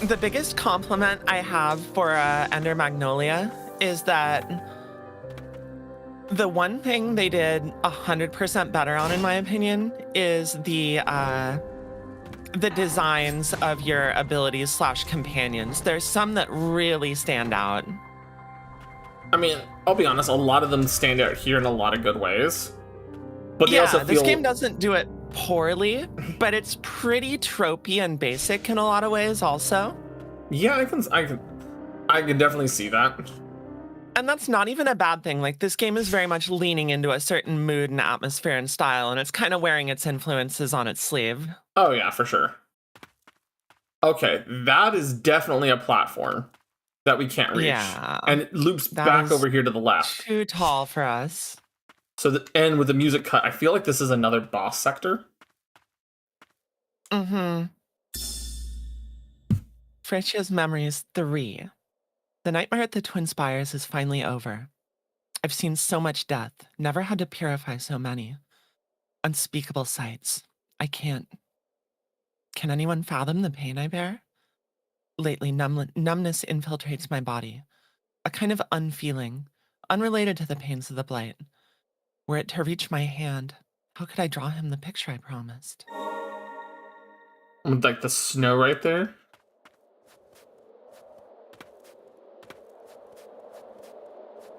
The biggest compliment I have for Ender Magnolia is that the one thing they did 100% better on, in my opinion, is the designs of your abilities / companions. There's some that really stand out. I mean, I'll be honest, a lot of them stand out here in a lot of good ways. But they yeah, also feel... this game doesn't do it poorly, but it's pretty tropey and basic in a lot of ways also. Yeah, I can definitely see that. And that's not even a bad thing. Like, this game is very much leaning into a certain mood and atmosphere and style, and it's kind of wearing its influences on its sleeve. Oh yeah, for sure. Okay, that is definitely a platform that we can't reach. Yeah. And it loops back over here to the left. Too tall for us. So the end with the music cut, I feel like this is another boss sector. Mm-hmm. Frecia's Memories 3. The nightmare at the Twin Spires is finally over. I've seen so much death, never had to purify so many. Unspeakable sights. I can't. Can anyone fathom the pain I bear? Lately, numbness infiltrates my body. A kind of unfeeling, unrelated to the pains of the blight. Were it to reach my hand, how could I draw him the picture I promised? With like the snow right there.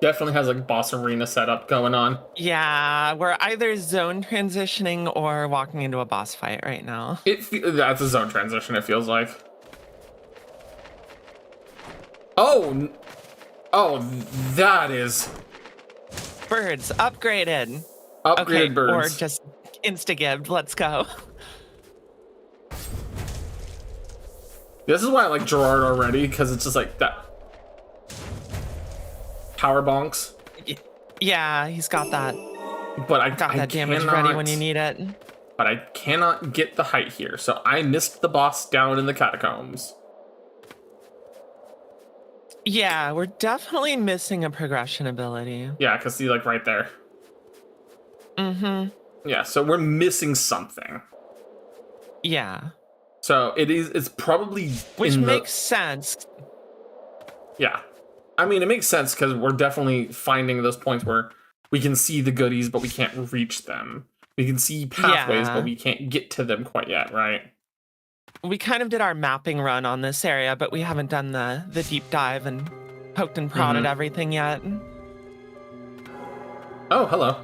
Definitely has like boss arena setup going on. Yeah, we're either zone transitioning or walking into a boss fight right now. That's a zone transition, it feels like. Oh, that is Birds upgraded. upgraded Okay, birds. or just insta-gibbed. Let's go. This is why I like Gerard already, because it's just like that power bonks. Yeah, he's got that. But I Got that damage cannot, ready when you need it. But I cannot get the height here, so I missed the boss down in the catacombs. Yeah, we're definitely missing a progression ability. Yeah, because see, like right there. Mm-hmm. Yeah, so we're missing something. Yeah. So it's probably Which makes sense. Yeah. I mean, it makes sense because we're definitely finding those points where we can see the goodies, but we can't reach them. We can see pathways, Yeah. but we can't get to them quite yet, right? We kind of did our mapping run on this area, but we haven't done the deep dive and poked and prodded everything yet. Oh, hello.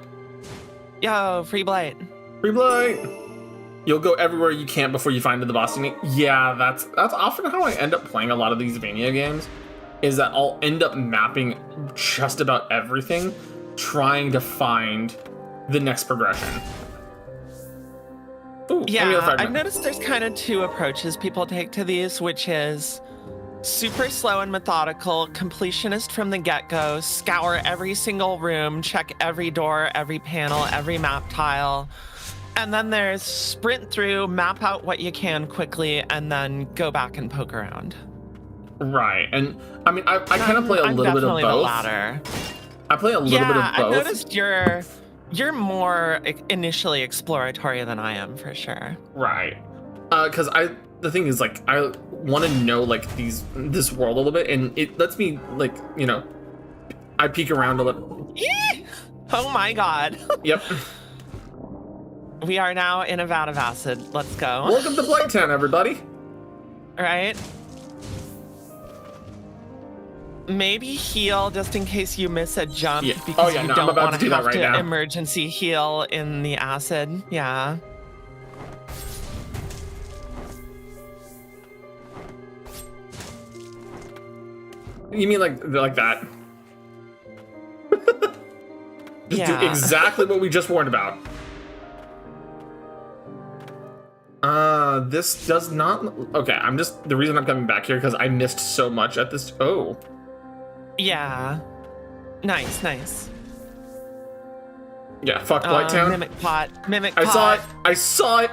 Yo, free blight. Free blight. You'll go everywhere you can before you find the boss you need. Yeah, that's often how I end up playing a lot of these Vania games, is that I'll end up mapping just about everything, trying to find the next progression. Ooh, Yeah, I've noticed there's kind of two approaches people take to these, which is super slow and methodical, completionist from the get-go, scour every single room, check every door, every panel, every map tile. And then there's sprint through, map out what you can quickly, and then go back and poke around. Right, and I mean, I kind of play a little bit of definitely both. The latter. I play a little bit of both. I've noticed you're more initially exploratory than I am, for sure. Right, because the thing is, like, I want to know like this world a little bit, and it lets me, like, you know, I peek around a little. Yee! Oh my god. Yep. We are now in a vat of acid. Let's go. Welcome to Blighttown, everybody. Right? Maybe heal just in case you miss a jump, Yeah. because Oh, yeah, you no, I'm don't about want to to do that have right to now. emergency heal in the acid. Yeah. You mean like that? Just do Yeah. exactly what we just warned about. This does not. Okay, the reason I'm coming back here because I missed so much at this. Oh. Yeah. Nice, nice. Yeah, fuck Blighttown. Mimic pot. Mimic I pot. saw it. I saw it.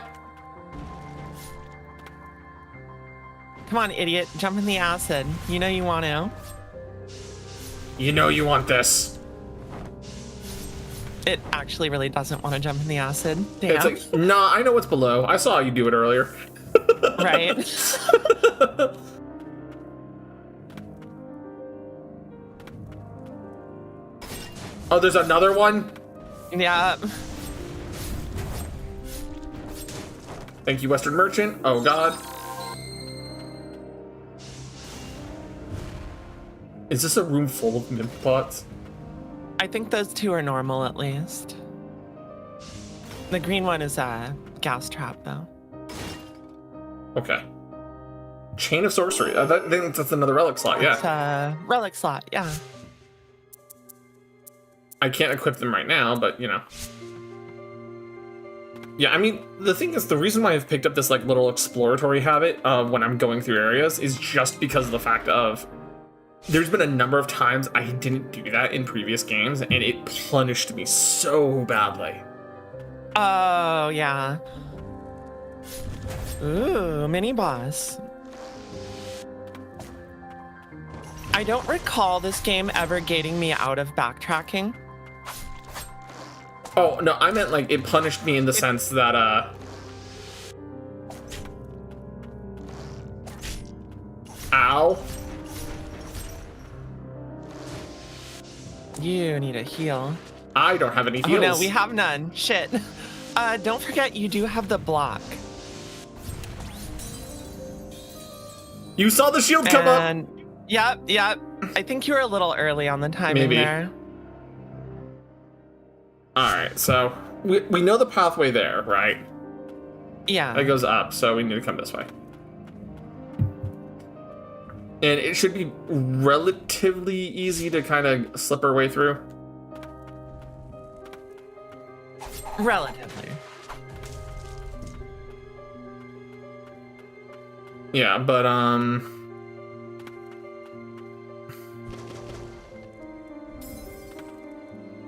Come on, idiot. Jump in the acid. You know you want to. You know you want this. It actually really doesn't want to jump in the acid. Damn. It's like, nah, I know what's below. I saw you do it earlier. Right? Oh, there's another one? Yeah. Thank you, Western Merchant. Oh, God. Is this a room full of nymph pots? I think those two are normal, at least. The green one is a gas trap, though. Okay. Chain of Sorcery. I think that's another relic slot, yeah. It's a relic slot, yeah. I can't equip them right now, but, you know. Yeah, I mean, the thing is, the reason why I've picked up this, like, little exploratory habit when I'm going through areas is just because of the fact of there's been a number of times I didn't do that in previous games, and it punished me so badly. Oh, yeah. Ooh, mini boss. I don't recall this game ever gating me out of backtracking. Oh, no, I meant, like, it punished me in the sense that, Ow. You need a heal. I don't have any Oh heals. no, we have none. Shit. Don't forget you do have the block. You saw the shield come up. And yep. I think you were a little early on the timing Maybe. there. All right, so we know the pathway there, right? Yeah. It goes up, so we need to come this way. And it should be relatively easy to kind of slip our way through. Relatively. Yeah, but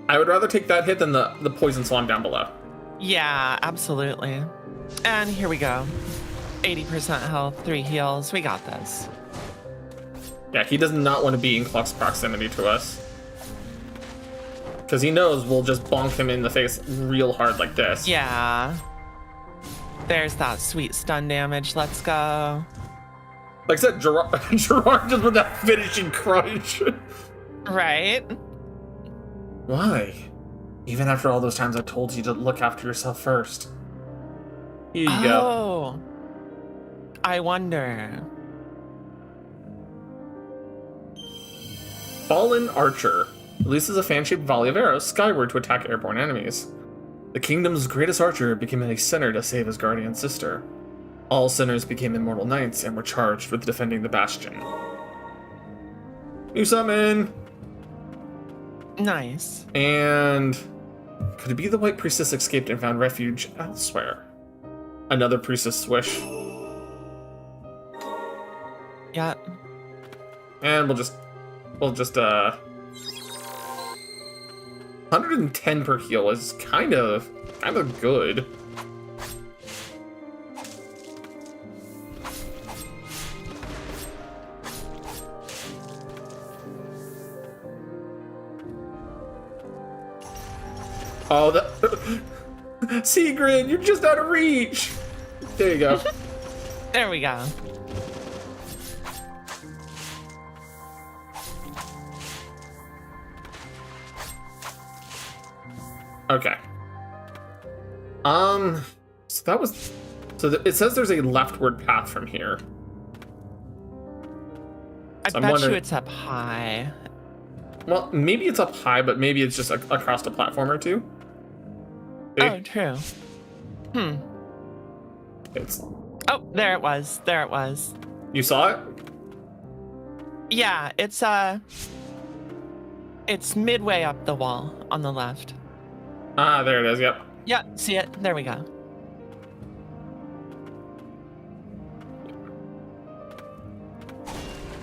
I would rather take that hit than the poison slime down below. Yeah, absolutely. And here we go. 80% health, 3 heals. We got this. Yeah, he does not want to be in close proximity to us. Because he knows we'll just bonk him in the face real hard like this. Yeah. There's that sweet stun damage. Let's go. Like I said, Gerard just with that finishing crunch. Right? Why? Even after all those times I told you to look after yourself first. Here you go. Oh. I wonder. Fallen Archer releases a fan-shaped volley of arrows skyward to attack airborne enemies. The kingdom's greatest archer became a sinner to save his guardian sister. All sinners became immortal knights and were charged with defending the bastion. New summon! Nice. And could it be the White Priestess escaped and found refuge elsewhere? Another priestess swish. Yep. And we'll just 110 per heal is kind of good. Oh, Sagrell, you're just out of reach. There you go. There we go. Okay. So that was. It says there's a leftward path from here. I So I'm bet wondering- you it's up high. Well, maybe it's up high, but maybe it's just across a platform or two. See? Oh, true. It's. Oh, there it was. There it was. You saw it? Yeah, it's midway up the wall on the left. Ah, there it is. Yep. Yeah, see it? There we go.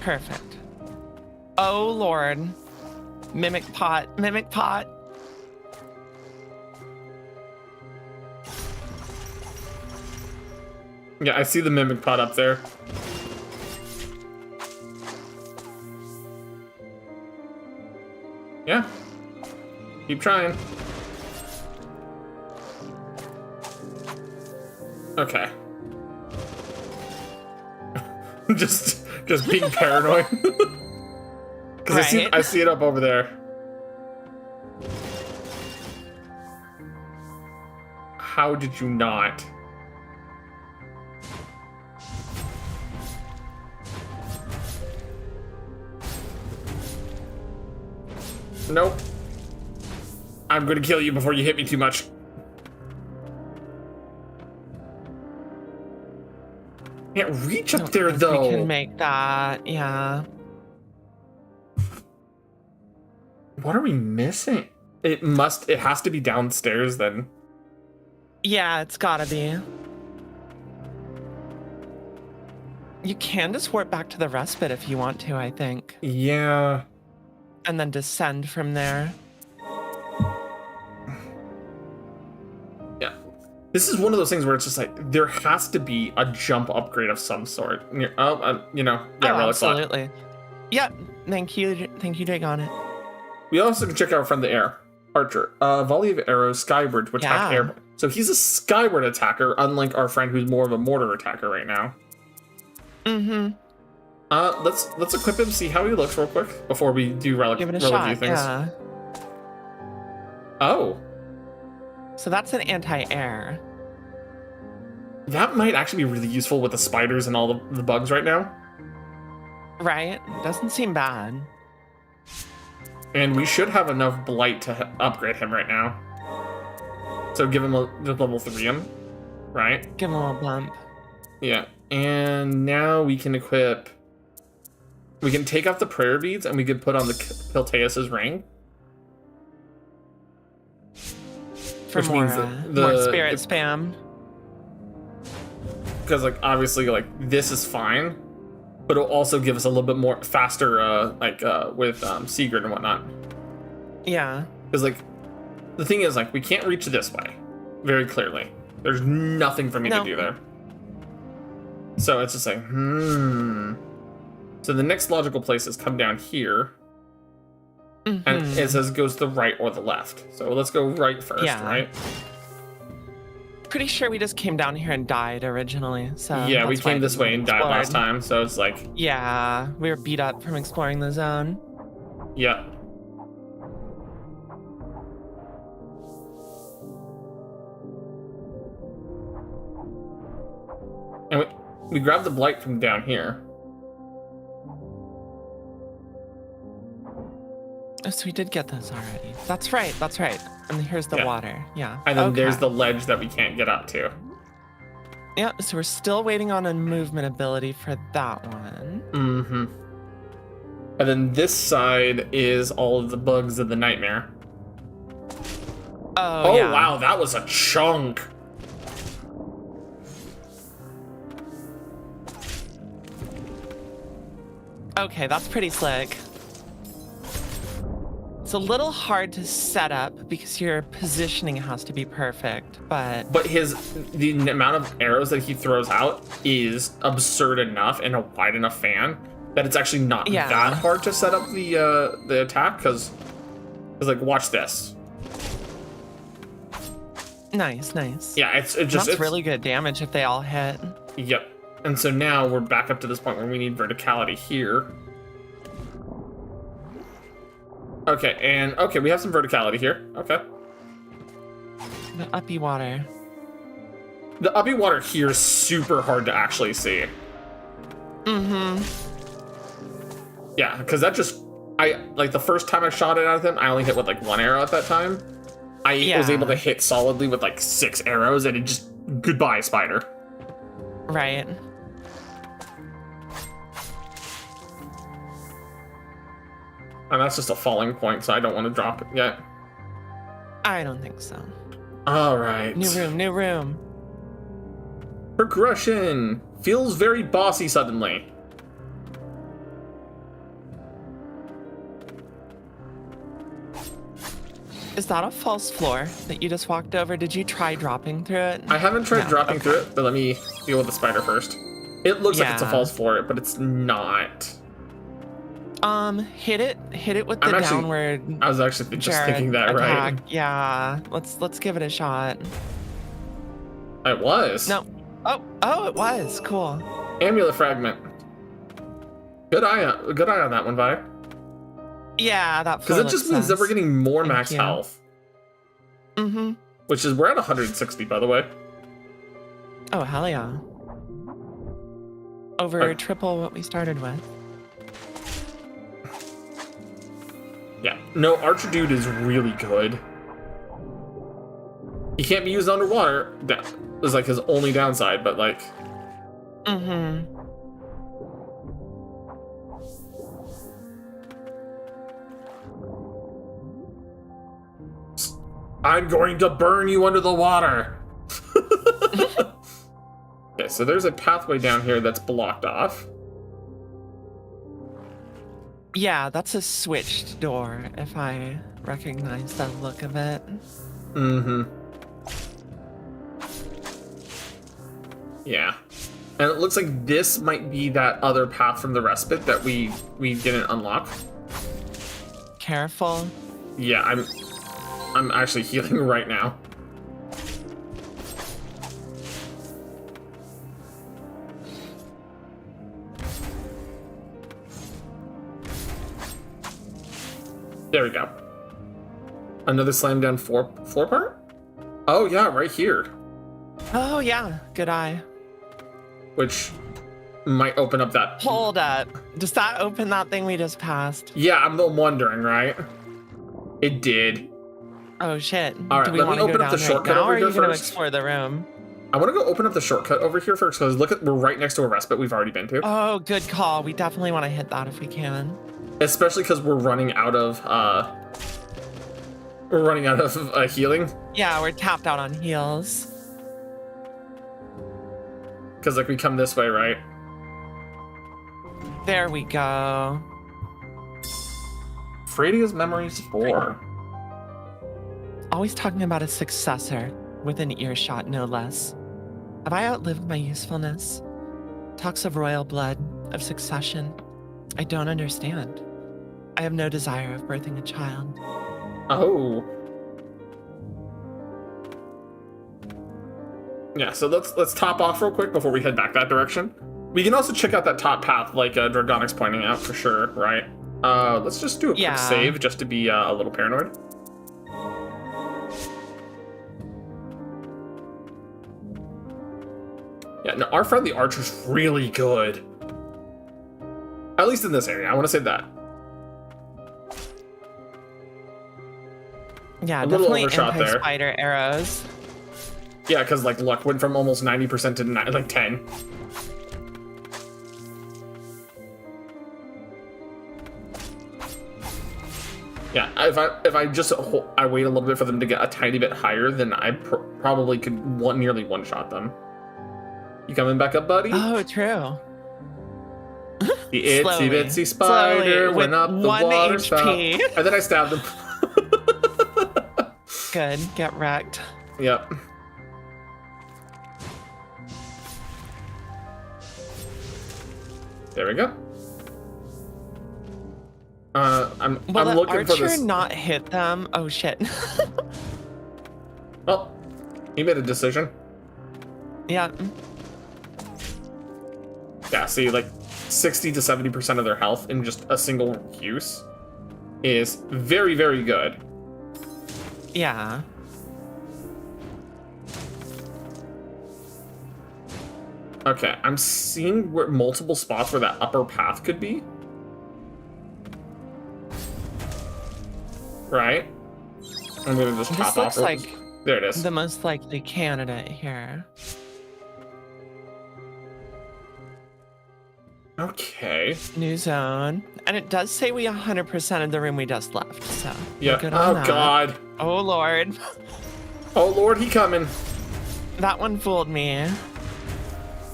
Perfect. Oh, Lord. Mimic pot. Mimic pot. Yeah, I see the mimic pot up there. Yeah. Keep trying. Okay. just being paranoid. Because Right. I see it up over there. How did you not? Nope. I'm gonna kill you before you hit me too much. Can't reach up there Think though. We can make that. Yeah. What are we missing? It has to be downstairs then. Yeah, it's gotta be. You can just warp back to the respite if you want to, I think. Yeah. And then descend from there. Yeah. This is one of those things where it's just like, there has to be a jump upgrade of some sort. And yeah, Oh, relic slot. absolutely. Yep. Thank you, Jake, on it. We also can check out from the air. Archer. Volley of arrows skyward to attack Yeah. air. So he's a skyward attacker, unlike our friend who's more of a mortar attacker right now. Mm-hmm. Let's equip him, see how he looks real quick before we do relic Give it a relic shot. things. Yeah. Oh, So that's an anti-air. that might actually be really useful with the spiders and all the bugs right now. Right? Doesn't seem bad. And we should have enough blight to upgrade him right now. So give him the level 3 him, right? Give him a little bump. Yeah. And now we can equip... We can take off the prayer beads and we could put on the Pilteus's ring. For Which more, means more spirit spam. Because, like, obviously, like, this is fine. But it'll also give us a little bit more faster, with Sigurd and whatnot. Yeah. Because, like, the thing is, like, we can't reach this way. Very clearly. There's nothing for me to do there. So it's just like, So the next logical place is come down here. Mm-hmm. And it says goes to the right or the left. So let's go right first, right? Pretty sure we just came down here and died originally. So yeah, we came this way and died last time. So it's like... Yeah, we were beat up from exploring the zone. Yeah. And we grabbed the blight from down here. Oh, so we did get those already. That's right. That's right. And here's the water. Yeah. And then there's the ledge that we can't get up to. Yeah. So we're still waiting on a movement ability for that one. Mm-hmm. And then this side is all of the bugs of the nightmare. Oh yeah. Wow, that was a chunk. Okay, that's pretty slick. It's a little hard to set up because your positioning has to be perfect, but the amount of arrows that he throws out is absurd enough and a wide enough fan that it's actually not that hard to set up the attack, because like, watch this. Nice. Yeah, it's really good damage if they all hit. Yep. And so now we're back up to this point where we need verticality here. Okay, we have some verticality here. Okay. The uppy water. The uppy water here is super hard to actually see. Mm-hmm. Yeah, because that just... the first time I shot it at him, I only hit with, like, 1 arrow at that time. I was able to hit solidly with, like, 6 arrows, and it just... Goodbye, spider. Right. And that's just a falling point, so I don't want to drop it yet. I don't think so. All right. New room. Progression. Feels very bossy suddenly. Is that a false floor that you just walked over? Did you try dropping through it? I haven't tried dropping through it, but let me deal with the spider first. It looks like it's a false floor, but it's not. Hit it with the downward. I was actually just thinking that, attack. right? Yeah, let's give it a shot. It was. No. Oh, it was cool. Amulet fragment. Good eye on that one, Vi. Yeah, that. Because it just means that we're getting more max health. Mm-hmm. Which is we're at 160, by the way. Oh hell yeah! Over triple what we started with. Yeah. No, Archer Dude is really good. He can't be used underwater. That was like his only downside, but like... Mm-hmm. I'm going to burn you under the water! Okay, so there's a pathway down here that's blocked off. Yeah, that's a switched door, if I recognize the look of it. Mm-hmm. Yeah. And it looks like this might be that other path from the respite that we didn't unlock. Careful. Yeah, I'm actually healing right now. There we go. Another slam down floor part? Oh yeah, right here. Oh, yeah. Good eye. Which might open up that. Hold up. Does that open that thing we just passed? Yeah, I'm wondering, right? It did. Oh, shit. All right, Do we let me want to open go up down the right shortcut now, over or are here you going to first. explore the room? I want to go open up the shortcut over here first because we're right next to a respite we've already been to. Oh, good call. We definitely want to hit that if we can. Especially because we're running out of healing. Yeah, we're tapped out on heals. Because like we come this way, right? There we go. Fradia's Memories 4. Always talking about a successor, within earshot no less. Have I outlived my usefulness? Talks of royal blood, of succession. I don't understand. I have no desire of birthing a child. Oh. Yeah, so let's top off real quick before we head back that direction. We can also check out that top path, like Dragonic's pointing out for sure, right? Let's just do a quick save just to be a little paranoid. Yeah, no, our friendly archer's really good. At least in this area, I want to say that. Yeah, A little definitely overshot there. anti-spider arrows. Yeah, because like luck went from almost 90% to like 10. Yeah, if I just I wait a little bit for them to get a tiny bit higher, then I probably could nearly one-shot them. You coming back up, buddy? Oh, true. The itsy Slowly. bitsy spider Slowly, went with up the 1 water HP. spout, and then I stabbed him. Good, get wrecked. Yep. There we go. I'm Will looking the for archer this. not hit them? Oh shit. Well, he made a decision. Yeah. Yeah, see, like 60 to 70% of their health in just a single use is very, very good. Yeah. Okay, I'm seeing where multiple spots where that upper path could be. Right? I'm gonna just This top looks off. like There it is. the most likely candidate here. Okay. New zone. And it does say we 100% of the room we just left, so we're Yeah. good on Oh that. God. Oh lord. Oh Lord, he coming. That one fooled me.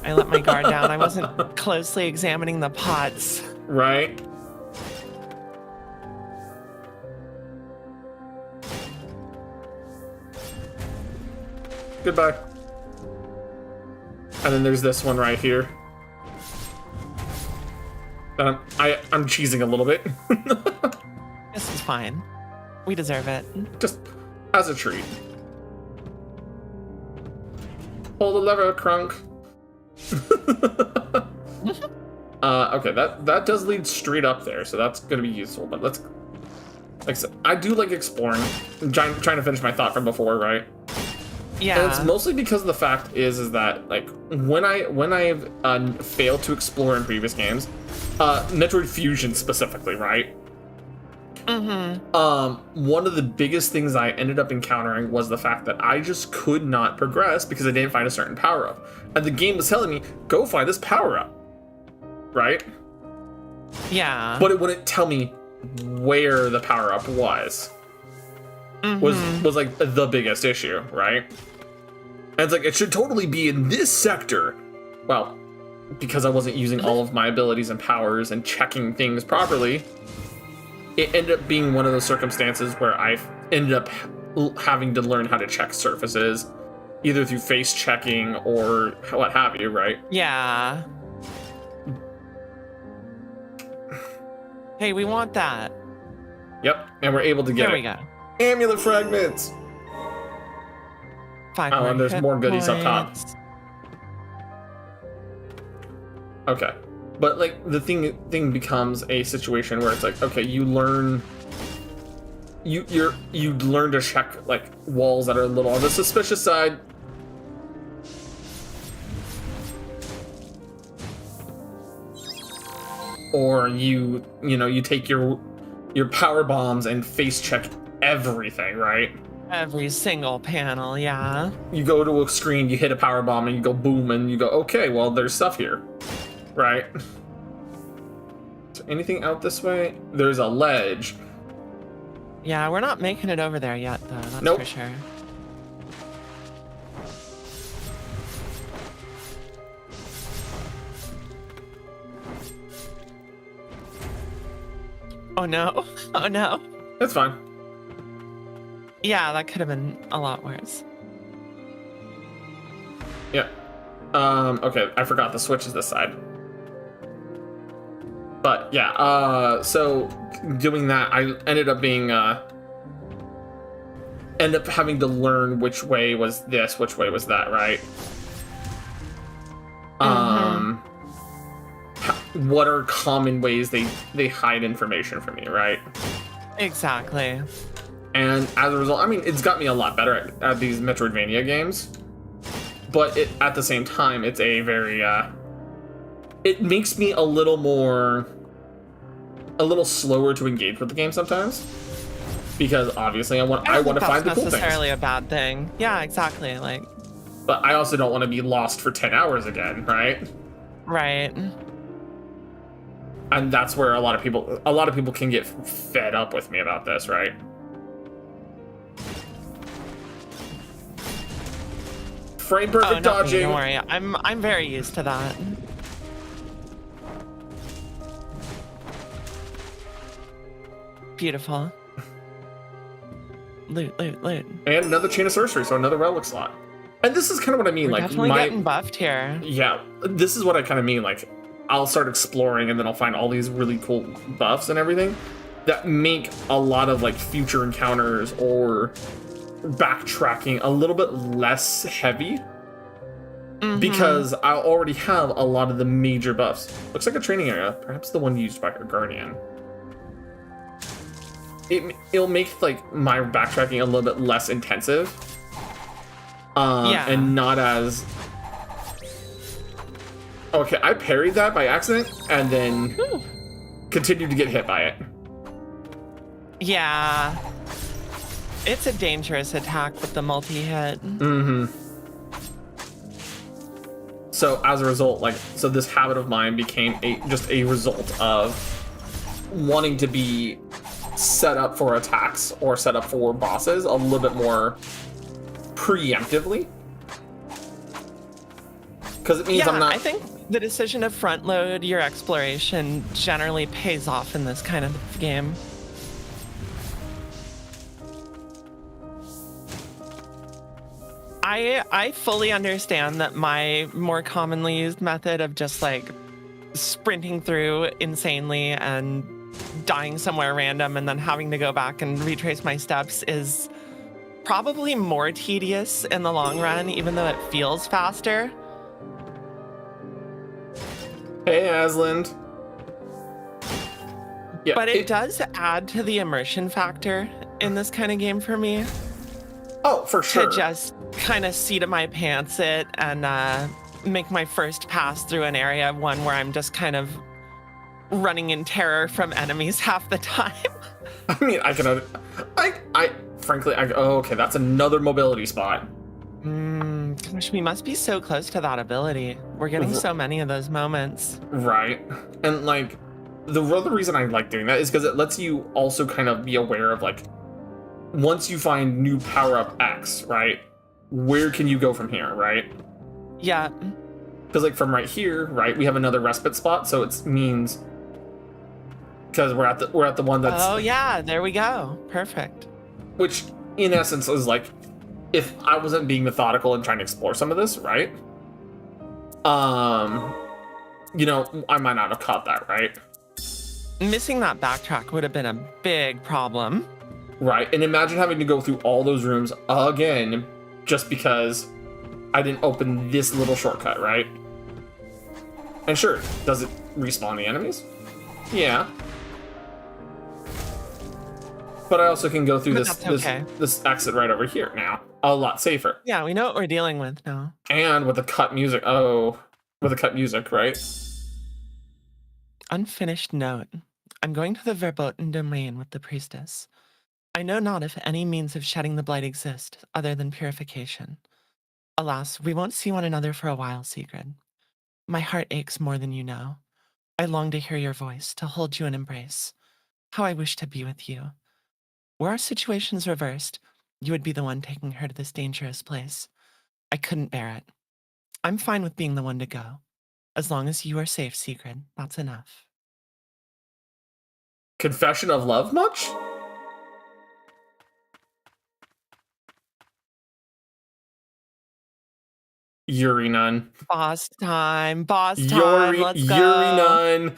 I let my guard down. I wasn't closely examining the pots. Right. Goodbye. And then there's this one right here. And I'm cheesing a little bit. This is fine. We deserve it. Just as a treat. Pull the lever, Crunk. Okay, that does lead straight up there, so that's gonna be useful. But let's, like I said, I do like exploring. I'm trying to finish my thought from before, right? Yeah. And it's mostly because the fact is that like when I've failed to explore in previous games, Metroid Fusion specifically, right? Mm-hmm. One of the biggest things I ended up encountering was the fact that I just could not progress because I didn't find a certain power up, and the game was telling me go find this power up, right? Yeah. But it wouldn't tell me where the power up was. Was like the biggest issue, right? And it's like it should totally be in this sector. Well, because I wasn't using all of my abilities and powers and checking things properly, it ended up being one of those circumstances where I ended up having to learn how to check surfaces, either through face checking or what have you, right? Yeah. Hey, we want that. Yep, and we're able to get There it. we go. Amulet fragments! 5 Oh, and there's hit more goodies up top. points. Okay. But like the thing becomes a situation where it's like, okay, you learn you learn to check like walls that are a little on the suspicious side. Or you take your power bombs and face check everything, right? Every single panel, yeah. You go to a screen, you hit a power bomb, and you go boom, and you go, okay, well, there's stuff here, right? Is there anything out this way? There's a ledge. Yeah, we're not making it over there yet, though. That's Nope. for sure. Oh no! Oh no! That's fine. Yeah, that could have been a lot worse. Yeah. Okay, I forgot the switch is this side. But yeah, so doing that, I ended up having to learn which way was this, which way was that, right? What are common ways they hide information from you, right? Exactly. And as a result, I mean, it's got me a lot better at these Metroidvania games. But at the same time, it's a very, it makes me a little slower to engage with the game sometimes. Because obviously I want to find the cool That's things. necessarily a bad thing. Yeah, exactly. Like, but I also don't want to be lost for 10 hours again, right? right. And that's where a lot of people can get fed up with me about this, right? Frame perfect Not me, dodging. don't worry. I'm very used to that. Beautiful. Loot, loot, loot. And another chain of sorcery, so another relic slot. And this is kind of what I mean, We're like definitely getting buffed here. yeah, this is what I kind of mean. Like, I'll start exploring, and then I'll find all these really cool buffs and everything that make a lot of like future encounters or backtracking a little bit less heavy. Because I already have a lot of the major buffs. Looks like a training area, perhaps the one used by a guardian. It'll make like my backtracking a little bit less intensive. And not as... Okay, I parried that by accident and then continued to get hit by it. Yeah. It's a dangerous attack with the multi-hit. So as a result, so this habit of mine became just a result of wanting to be set up for attacks or set up for bosses a little bit more preemptively. Because it means I'm not... I think the decision to front load your exploration generally pays off in this kind of game. I fully understand that my more commonly used method of just like sprinting through insanely and dying somewhere random and then having to go back and retrace my steps is probably more tedious in the long run, even though it feels faster. Hey, Asland. Yeah, But it does add to the immersion factor in this kind of game for me. Oh, for sure. To just kind of seat of my pants it and make my first pass through an area, one where I'm just kind of running in terror from enemies half the time. I mean, frankly, oh, okay, that's another mobility spot. Gosh, we must be so close to that ability. We're getting so many of those moments. Right. And like, the other reason I like doing that is because it lets you also kind of be aware of like, once you find new power-up X, right? Where can you go from here, right? Yeah. Because like from right here, right, we have another respite spot, so it means because we're at the one that's... Oh yeah, there we go. Perfect. Which in essence is like, if I wasn't being methodical and trying to explore some of this, right? I might not have caught that, right? Missing that backtrack would have been a big problem. Right, and imagine having to go through all those rooms again just because I didn't open this little shortcut, right? And sure, does it respawn the enemies? Yeah. But I also can go through But this that's okay. this exit right over here now. A lot safer. Yeah, we know what we're dealing with now. And with the cut music. Oh, with the cut music, right? Unfinished note. I'm going to the verboten domain with the priestess. I know not if any means of shedding the blight exist other than purification. Alas, we won't see one another for a while, Sigrid. My heart aches more than you know. I long to hear your voice, to hold you in embrace. How I wish to be with you. Were our situations reversed, you would be the one taking her to this dangerous place. I couldn't bear it. I'm fine with being the one to go. As long as you are safe, Sigrid, that's enough. Confession of love much? Yuri nun. Boss time, let's go. Yuri nun.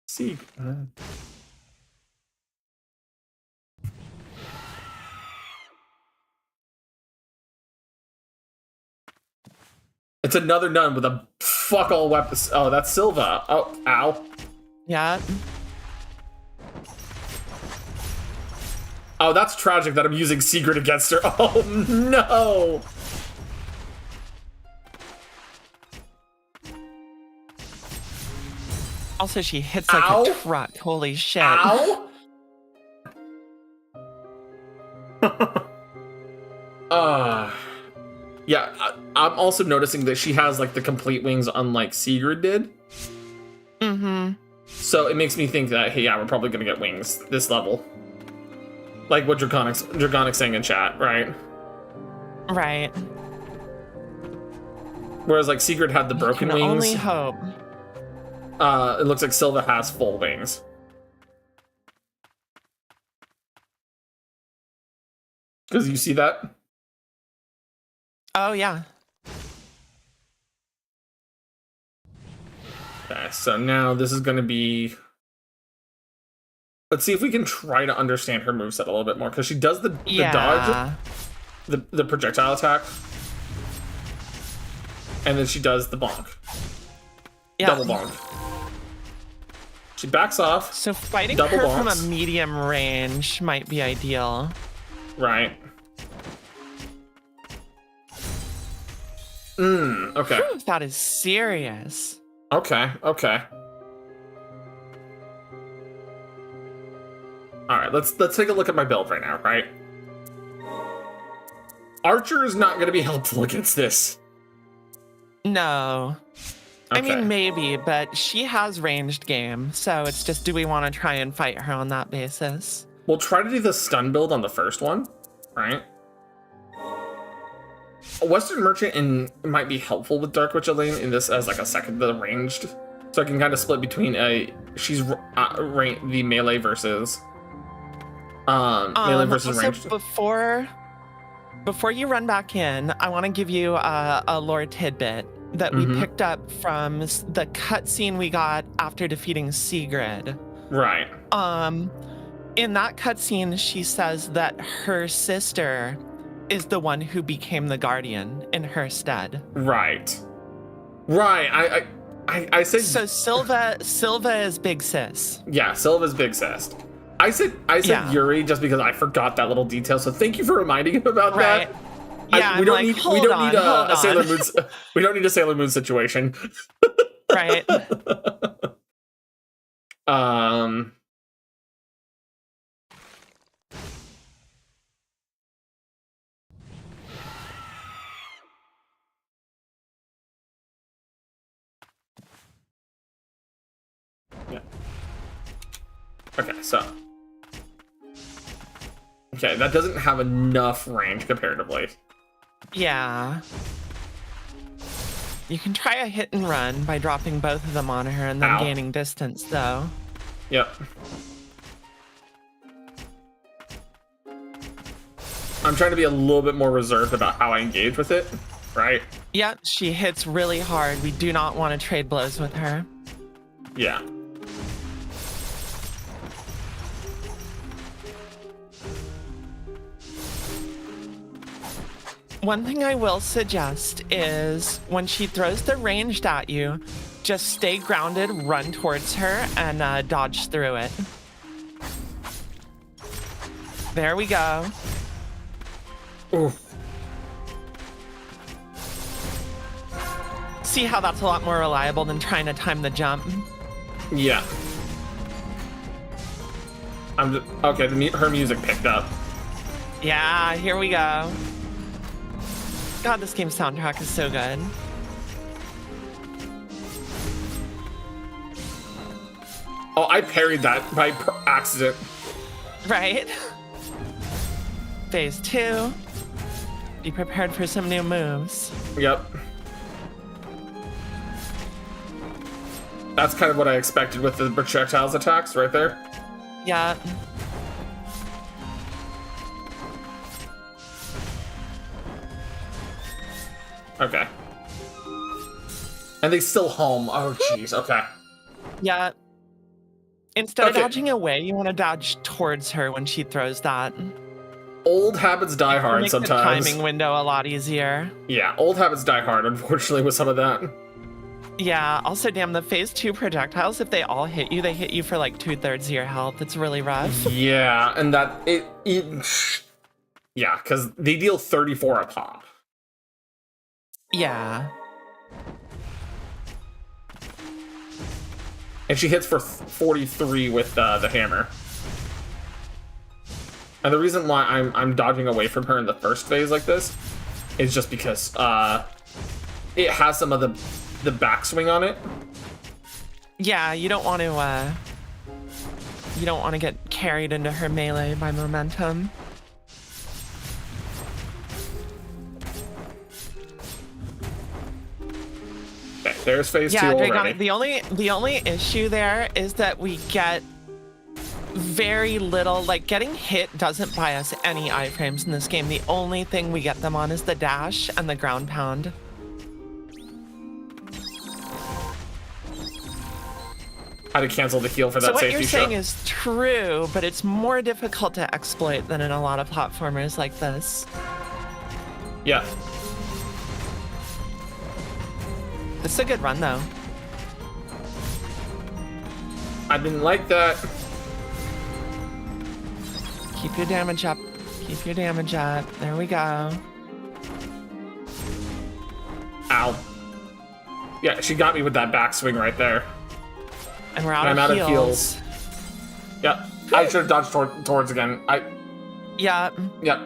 See. It's another nun with a fuck all weapons. Oh, that's Silva. Oh, ow. Yeah. Oh, that's tragic that I'm using Sigrid against her. Oh, no. Also, she hits like Ow. a truck. Holy shit. Ow. Yeah, I'm also noticing that she has like the complete wings unlike Sigrid did. Mm-hmm. So it makes me think that, hey, yeah, we're probably gonna get wings this level. Like what Dragonic's saying in chat, right? Right. Whereas like Sigrid had the broken Can wings. only hope. It looks like Silva has full wings. Because you see that? Oh, yeah. Okay, so now this is going to be... Let's see if we can try to understand her moveset a little bit more. Because she does the dodge, the projectile attack. And then she does the bonk. Yeah. Double bonk. She backs off. So fighting double her bonks. from a medium range might be ideal. Right. Okay. Whew, that is serious. Okay. All right, let's take a look at my build right now, right? Archer is not going to be helpful against this. No. I Okay. mean, maybe, but she has ranged game, so it's just, do we want to try and fight her on that basis? We'll try to do the stun build on the first one, right? A Western Merchant might be helpful with Dark Witch Elaine in this as like a second the ranged, so I can kind of split between the melee versus Also, ranged. Before you run back in, I want to give you a lore tidbit that we picked up from the cutscene we got after defeating Sigrid. Right. In that cutscene, she says that her sister is the one who became the guardian in her stead. Right. I said so. Silva is big sis. Yeah, Silva's big sis. I said Yeah. Yuri just because I forgot that little detail. So thank you for reminding him about Right. that. Yeah, we don't I'm need like, we don't hold need on. a Sailor Moon. We don't need a Sailor Moon situation. Right. Yeah. Okay, so. Okay, that doesn't have enough range comparatively. Yeah. You can try a hit and run by dropping both of them on her and then Ow. gaining distance, though. Yep. I'm trying to be a little bit more reserved about how I engage with it, right? Yep, she hits really hard. We do not want to trade blows with her. Yeah. One thing I will suggest is when she throws the ranged at you, Just stay grounded, run towards her, and dodge through it. There we go. Ooh. See how that's a lot more reliable than trying to time the jump? Yeah. Okay, her music picked up. Yeah, here we go. God, this game's soundtrack is so good. Oh, I parried that by accident. Right? Phase 2. Be prepared for some new moves. Yep. That's kind of what I expected with the projectiles attacks right there. Yeah. Okay. And they still home. Oh, jeez. Okay. Yeah. Instead of Okay. dodging away, you want to dodge towards her when she throws that. Old habits die hard Make sometimes. the timing window a lot easier. Yeah, old habits die hard, unfortunately, with some of that. Yeah, also, damn, the phase 2 projectiles, if they all hit you, they hit you for like 2/3 of your health. It's really rough. Yeah, and that yeah, because they deal 34 a pop. Yeah. And she hits for 43 with the hammer. And the reason why I'm dodging away from her in the first phase like this is just because it has some of the backswing on it. Yeah, you don't want to get carried into her melee by momentum. Okay, there's phase 2 Yeah, already. Dragonic, the only issue there is that we get very little, like getting hit doesn't buy us any iframes in this game. The only thing we get them on is the dash and the ground pound. How to cancel the heal for that So what safety you're shot. saying is true, but it's more difficult to exploit than in a lot of platformers like this. Yeah. This is a good run though. I didn't like that. Keep your damage up. Keep your damage up. There we go. Ow. Yeah, she got me with that backswing right there. And we're out, I'm of, out heals. of heals. Yep. I should have dodged towards again. Yeah. Yep.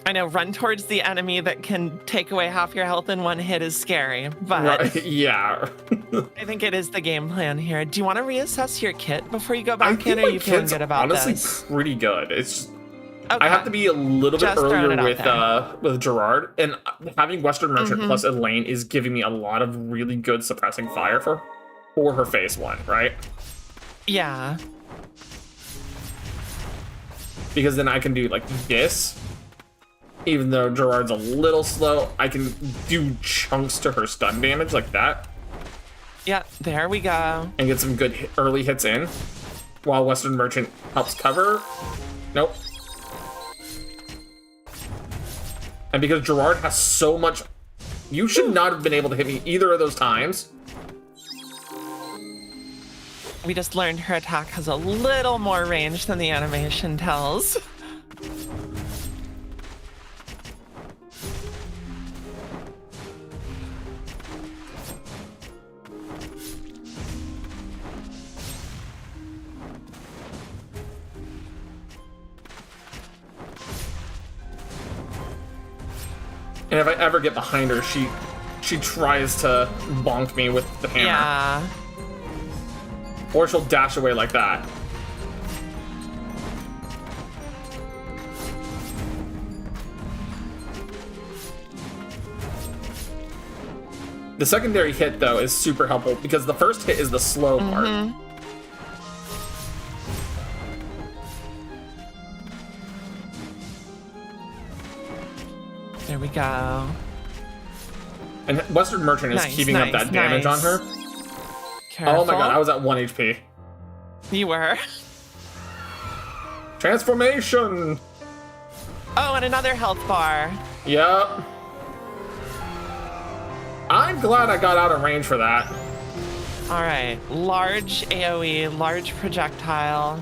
I know, run towards the enemy that can take away half your health in one hit is scary, but Right, yeah. I think it is the game plan here. Do you want to reassess your kit before you go I back think in, or are my you feeling kit's good about honestly this? pretty good. It's Okay. I have to be a little bit Just throwing earlier it out with Gerard, and having Western Merchant Mm-hmm. plus Elaine is giving me a lot of really good suppressing fire for her phase 1, right? Yeah. Because then I can do like this. Even though Gerard's a little slow, I can do chunks to her stun damage like that Yeah, there we go. and get some good early hits in, while Western Merchant helps cover. Nope. And because Gerard has so much, you should not have been able to hit me either of those times. We just learned her attack has a little more range than the animation tells. And if I ever get behind her, she tries to bonk me with the hammer. Yeah. Or she'll dash away like that. The secondary hit, though, is super helpful because the first hit is the slow part. There we go. And Western Merchant is Nice, keeping up that damage on her. Careful. Oh my god, I was at 1 HP. You were. Transformation! Oh, and another health bar. Yep. I I'm glad I got out of range for that. All right, large AoE, large projectile,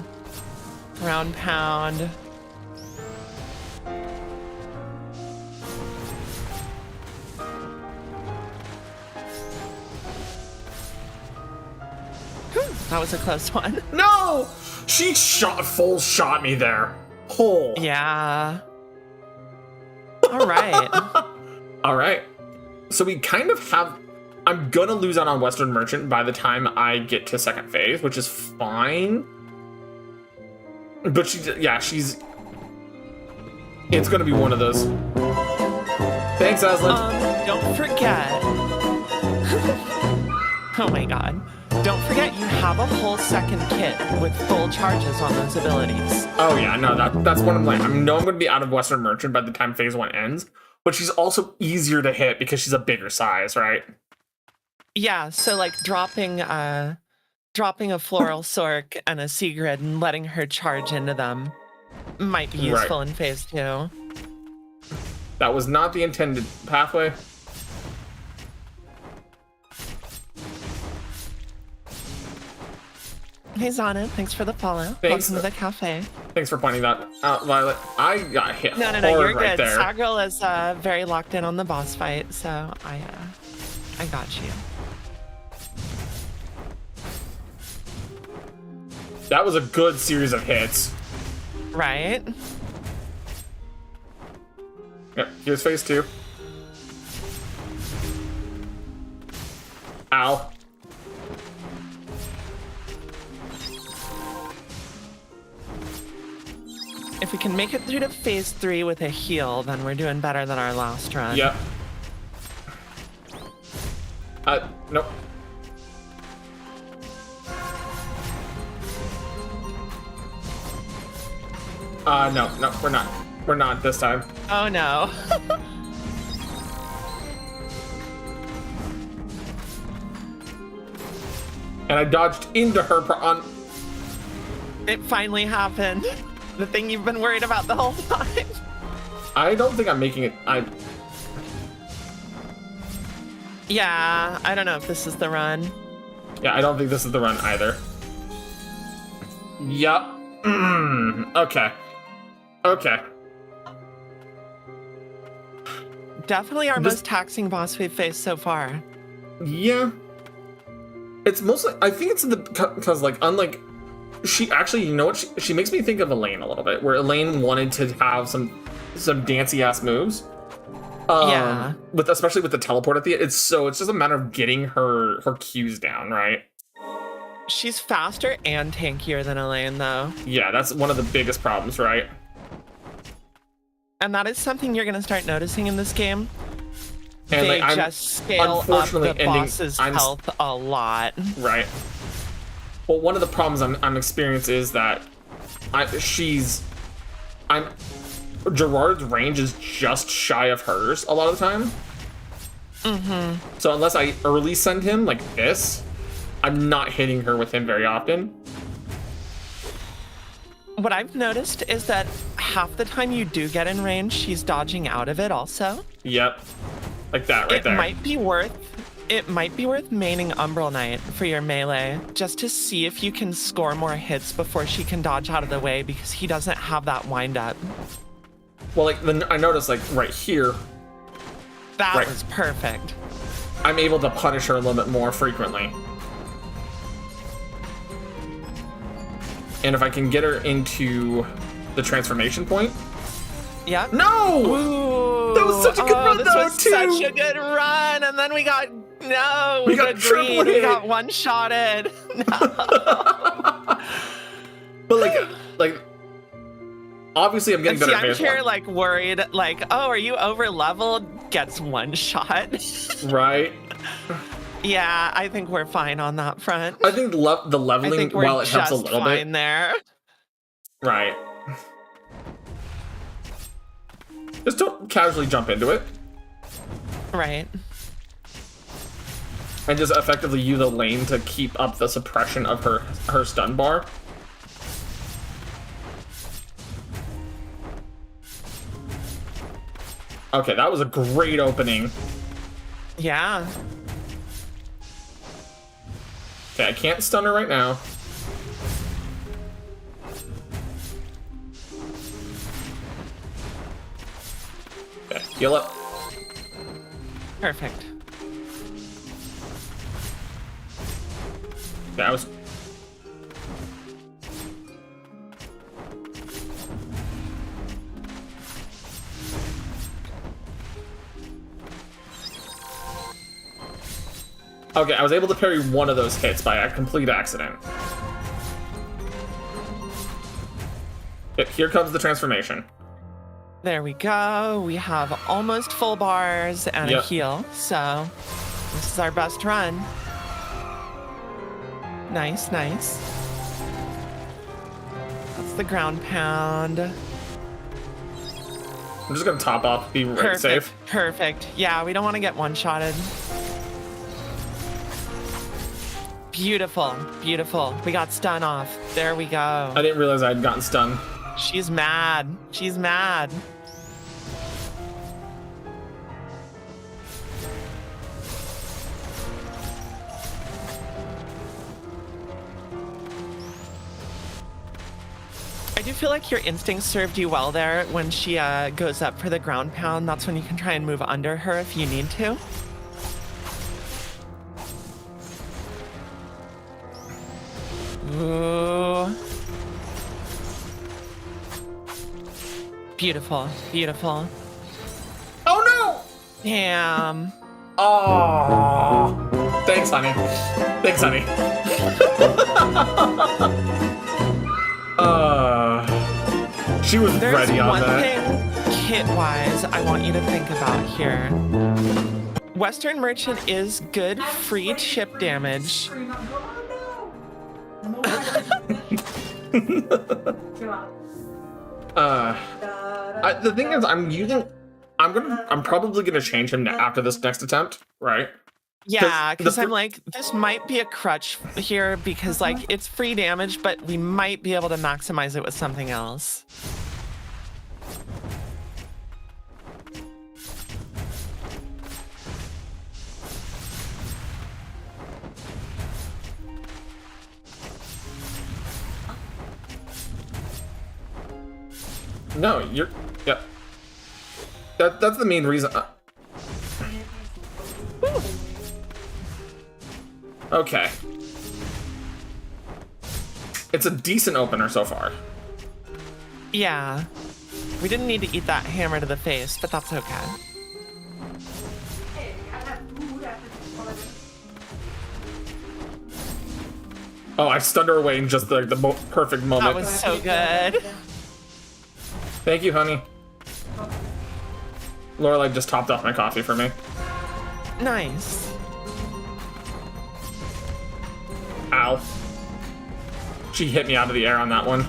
ground pound. Whew, that was a close one. No! She full shot me there. Oh. Yeah. All right. All right. So we kind of have... I'm gonna lose out on Western Merchant by the time I get to second phase, which is fine. But she's... It's gonna be one of those. Thanks, Aslan. Don't forget. Oh my god. Don't forget you have a whole second kit with full charges on those abilities. Oh yeah, no, that's what I'm like. I know I'm gonna be out of Western Merchant by the time phase 1 ends, but she's also easier to hit because she's a bigger size, right? Yeah, so like dropping a floral sork and a Sigrid and letting her charge into them might be useful in phase 2. That was not the intended pathway. Hey Zana, thanks for the follow. Thanks. Welcome to the cafe. Thanks for pointing that out, Violet. I got hit No, hard you're right good. there. Sagrell is very locked in on the boss fight, so I got you. That was a good series of hits. Right? Yep, here's phase 2. Ow. If we can make it through to phase 3 with a heal, then we're doing better than our last run. Yep. Nope. No, we're not. We're not this time. Oh no. And I dodged into her on... It finally happened. The thing you've been worried about the whole time. I don't think I'm making it... Yeah, I don't know if this is the run. Yeah, I don't think this is the run either. Yup. Okay. Okay. Definitely our most taxing boss we've faced so far. Yeah. It's mostly... I think it's because, like, unlike... She actually, you know what? She makes me think of Elaine a little bit, where Elaine wanted to have some dancy-ass moves. Yeah. Especially with the teleport at the end. It's just a matter of getting her Qs down, right? She's faster and tankier than Elaine, though. Yeah, that's one of the biggest problems, right? And that is something you're going to start noticing in this game. And they like, just scale up the boss's health a lot. Right. Well, one of the problems I'm experiencing is that Gerard's range is just shy of hers a lot of the time. Mm-hmm. So unless I early send him like this, I'm not hitting her with him very often. What I've noticed is that half the time you do get in range, she's dodging out of it also. Yep. Like that right there. It might be worth maining Umbral Knight for your melee, just to see if you can score more hits before she can dodge out of the way, because he doesn't have that wind up. Well, like, I noticed, like, right here. That was perfect. I'm able to punish her a little bit more frequently. And if I can get her into the transformation point. Yep. No! Ooh. That was such a good run, this though, was too! Such a good run, and then we got triple hit. We got one-shotted. No. But like, obviously I'm getting better at I'm phase here 1. like worried, like, oh, are you over leveled? Gets one shot. Right. Yeah, I think we're fine on that front. I think the leveling, while it helps a little bit, fine there. Right. Just don't casually jump into it. Right. And just effectively use the lane to keep up the suppression of her stun bar. Okay, that was a great opening. Yeah. Okay, I can't stun her right now. Okay, heal up. Perfect. That was... Okay, I was able to parry one of those hits by a complete accident. Okay, here comes the transformation. There we go. We have almost full bars and a heal. So this is our best run. Nice, nice. That's the ground pound. I'm just gonna top off, be right Perfect, safe. perfect. Yeah, we don't want to get one-shotted. Beautiful, beautiful. We got stun off. There we go. I didn't realize I had gotten stunned. She's mad. She's mad. I do feel like your instincts served you well there when she goes up for the ground pound. That's when you can try and move under her if you need to. Ooh. Beautiful, beautiful. Oh no! Damn. Oh, thanks, honey. Thanks, honey. She was There's ready on one that. thing, kit-wise, I want you to think about here. Western Merchant is good free ship damage. Scream out and go, oh no! Come on. The thing is, I'm probably gonna change him after this next attempt, right? Yeah, because the I'm like, this might be a crutch here because like it's free damage, but we might be able to maximize it with something else. No, yeah. That's the main reason. Okay. It's a decent opener so far. Yeah. We didn't need to eat that hammer to the face, but that's okay. Hey, I have food after Oh, I stunned her away in just the perfect moment. That was so good. Thank you, honey. Lorelai just topped off my coffee for me. Nice. Ow. She hit me out of the air on that one.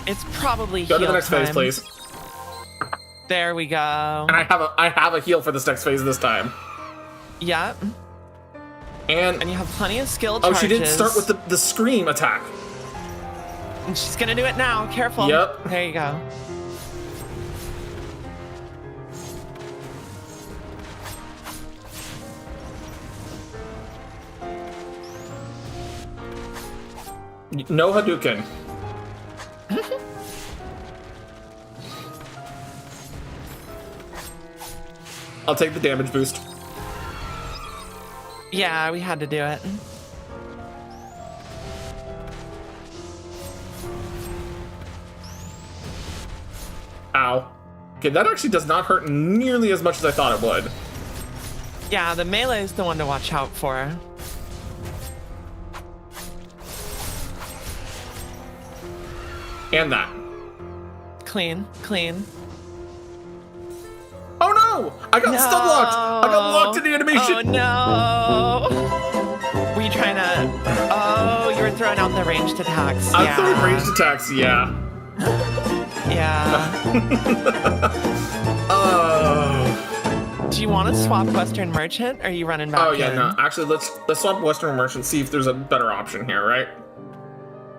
It's probably Go to the heal next phase, time. please. There we go. And I have a heal for this next phase this time. Yep. And And you have plenty of skill oh, charges. she didn't start with the scream attack. And she's gonna do it now. Careful. Yep. There you go. No Hadouken. I'll take the damage boost. Yeah, we had to do it. Ow. Okay, that actually does not hurt nearly as much as I thought it would. Yeah, the melee is the one to watch out for. And that. Clean, clean. Oh no! I got stun locked! I got locked in the animation! Oh no! Were you trying to... Oh, you were throwing out the ranged attacks. I'm Yeah. throwing ranged attacks, yeah. Yeah. Oh. Do you want to swap Western Merchant, or are you running back Oh yeah, in? no. Actually, let's swap Western Merchant. See if there's a better option here, right?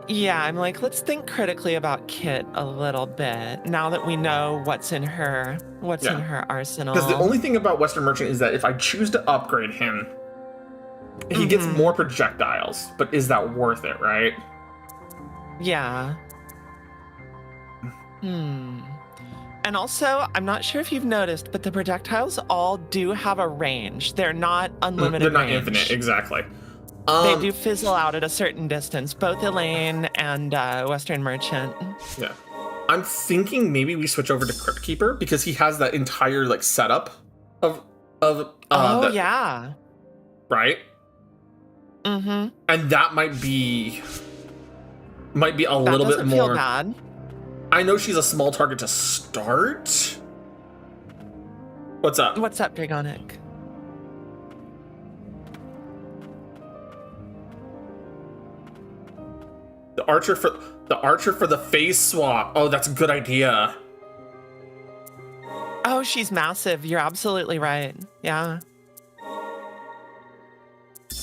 Yeah, I'm like, let's think critically about Kit a little bit now that we know what's in her arsenal. Because the only thing about Western Merchant is that if I choose to upgrade him, he gets more projectiles. But is that worth it, right? Yeah. And also, I'm not sure if you've noticed, but the projectiles all do have a range. They're not unlimited. They're not range. infinite, exactly. They do fizzle out at a certain distance, both Elaine and Western Merchant. Yeah. I'm thinking maybe we switch over to Crypt Keeper because he has that entire like setup of yeah. Right? Mm-hmm. And that might be a little bit Doesn't more feel bad. I know she's a small target to start. What's up? What's up, Dragonic? The archer for the phase swap. Oh, that's a good idea. Oh, she's massive. You're absolutely right. Yeah.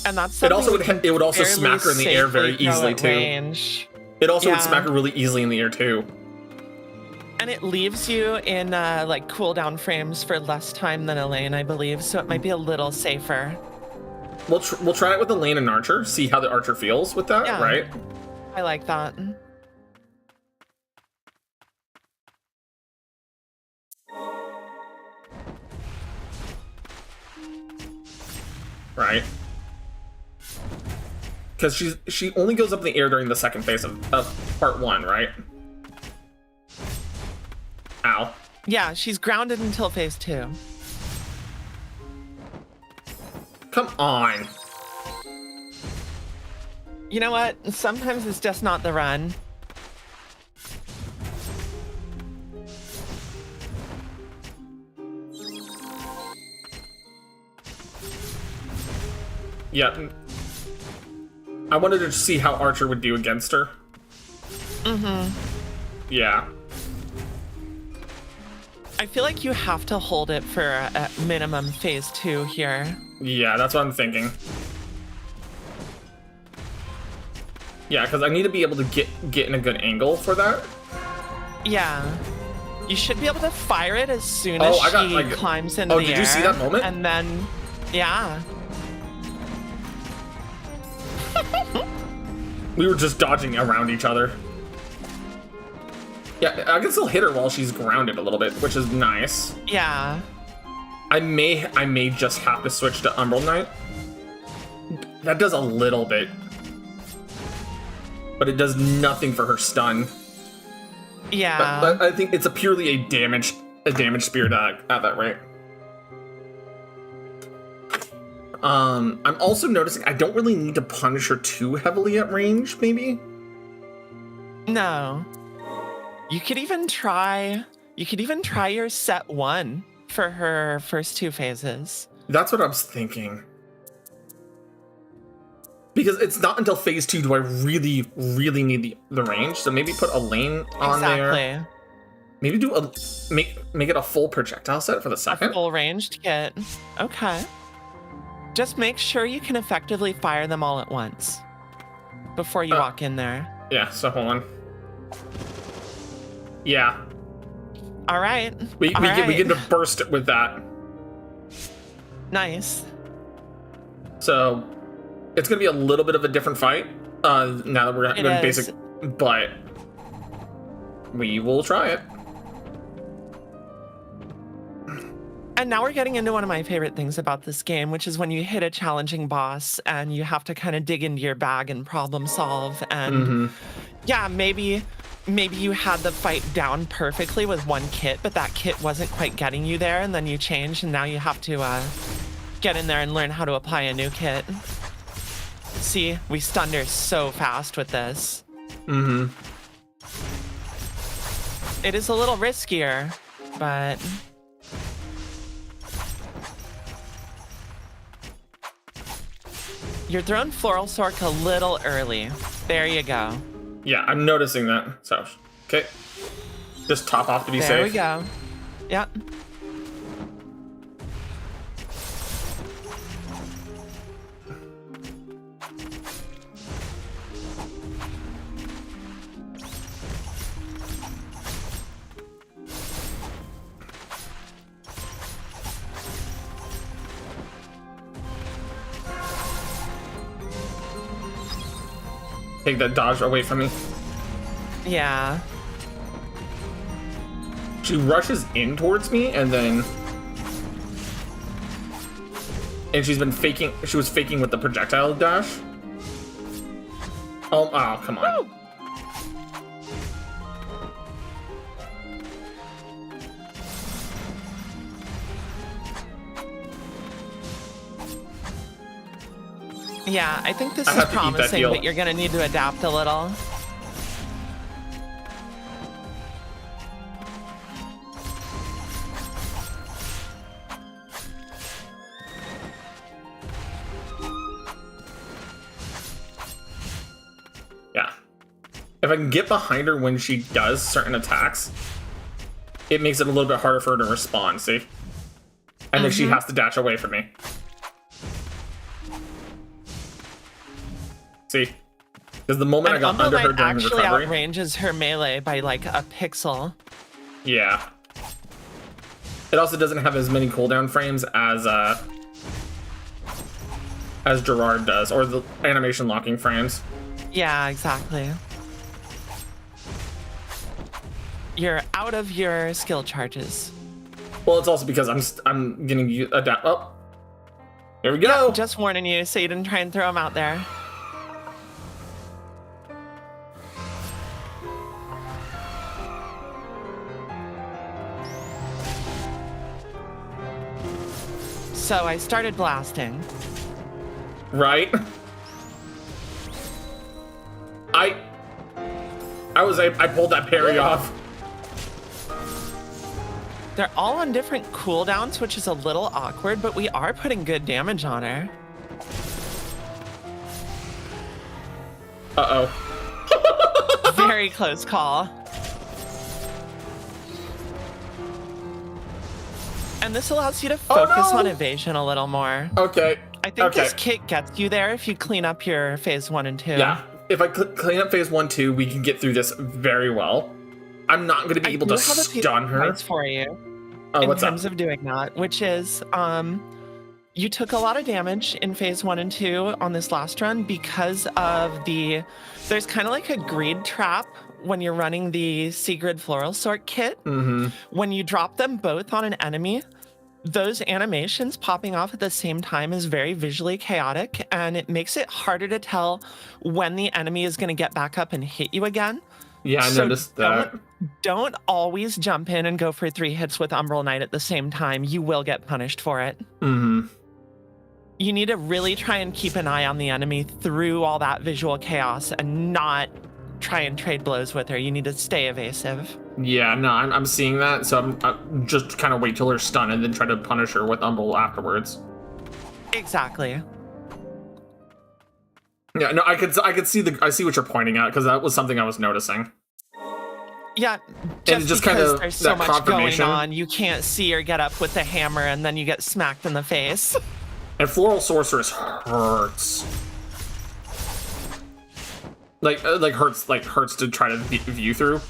And that's It also something would also fairly smack her in the air very safely throw easily at too. range. It also would Yeah. smack her really easily in the air too. And it leaves you in like cooldown frames for less time than Elaine, I believe. So it might be a little safer. We'll try it with Elaine and Archer. See how the Archer feels with that, Yeah. right? I like that. Right. Because she only goes up in the air during the second phase of part 1, right? Ow. Yeah, she's grounded until phase 2. Come on. You know what? Sometimes it's just not the run. Yeah. I wanted to see how Archer would do against her. Yeah. I feel like you have to hold it for at minimum phase 2 here. Yeah, that's what I'm thinking. Yeah, because I need to be able to get in a good angle for that. Yeah. You should be able to fire it as soon as she climbs into the air. Oh, did you see that moment? And then, yeah. We were just dodging around each other. Yeah, I can still hit her while she's grounded a little bit, which is nice. Yeah. I may just have to switch to Umbral Knight. That does a little bit. But it does nothing for her stun. Yeah. But I think it's purely a damage spirit at that rate. I'm also noticing I don't really need to punish her too heavily at range, maybe? No. You could even try your set 1 for her first 2 phases. That's what I was thinking. Because it's not until phase 2 do I really, really need the range. So maybe put Elaine on there. Exactly. Maybe do make it a full projectile set for the second. Full ranged kit. Okay. Just make sure you can effectively fire them all at once before you walk in there. Yeah, so hold on. Yeah. All right. We get to burst it with that. Nice. So it's gonna be a little bit of a different fight. Now that we're doing basic, but we will try it. And now we're getting into one of my favorite things about this game, which is when you hit a challenging boss and you have to kind of dig into your bag and problem solve. And yeah, maybe you had the fight down perfectly with one kit, but that kit wasn't quite getting you there. And then you change and now you have to get in there and learn how to apply a new kit. See, we stunned her so fast with this. It is a little riskier, but... You're throwing Floral Sork a little early. There you go. Yeah, I'm noticing that. So, okay. Just top off to be safe. There we go. Yep. take that dodge away from me. Yeah. She rushes in towards me and then... And she's been faking... She was faking with the projectile dash. Oh, come on. Woo! Yeah, I think this is promising, but you're gonna need to adapt a little. Yeah. If I can get behind her when she does certain attacks, it makes it a little bit harder for her to respond, see? And then she has to dash away from me. See? Because the moment I got under her during the recovery... actually outranges her melee by like a pixel. Yeah. It also doesn't have as many cooldown frames as Gerard does, or the animation locking frames. Yeah, exactly. You're out of your skill charges. Well, it's also because I'm getting you adapt. Oh, here we go. Yeah, just warning you so you didn't try and throw them out there. So I started blasting. Right. I pulled that parry off. They're all on different cooldowns, which is a little awkward, but we are putting good damage on her. Uh-oh. Very close call. And this allows you to focus on evasion a little more. Okay. I think this kit gets you there if you clean up your phase 1 and 2. Yeah. If I clean up phase 1, 2, we can get through this very well. I'm not going to be able to stun her. For you in what's terms of doing that, which is you took a lot of damage in phase 1 and 2 on this last run because of there's kind of like a greed trap when you're running the Sigrid Floral Sort kit. When you drop them both on an enemy, those animations popping off at the same time is very visually chaotic, and it makes it harder to tell when the enemy is going to get back up and hit you again. Yeah, I noticed that. Don't always jump in and go for 3 hits with Umbral Knight at the same time. You will get punished for it. You need to really try and keep an eye on the enemy through all that visual chaos and not try and trade blows with her. You need to stay evasive. Yeah, no, I'm seeing that, so I'm just kind of wait till her stunned and then try to punish her with Umbral afterwards. Exactly. Yeah, no, I could see what you're pointing at, because that was something I was noticing. Yeah, just kind of there's so much going on, you can't see or get up with the hammer, and then you get smacked in the face. And Floral Sorceress hurts. Hurts to try to view through.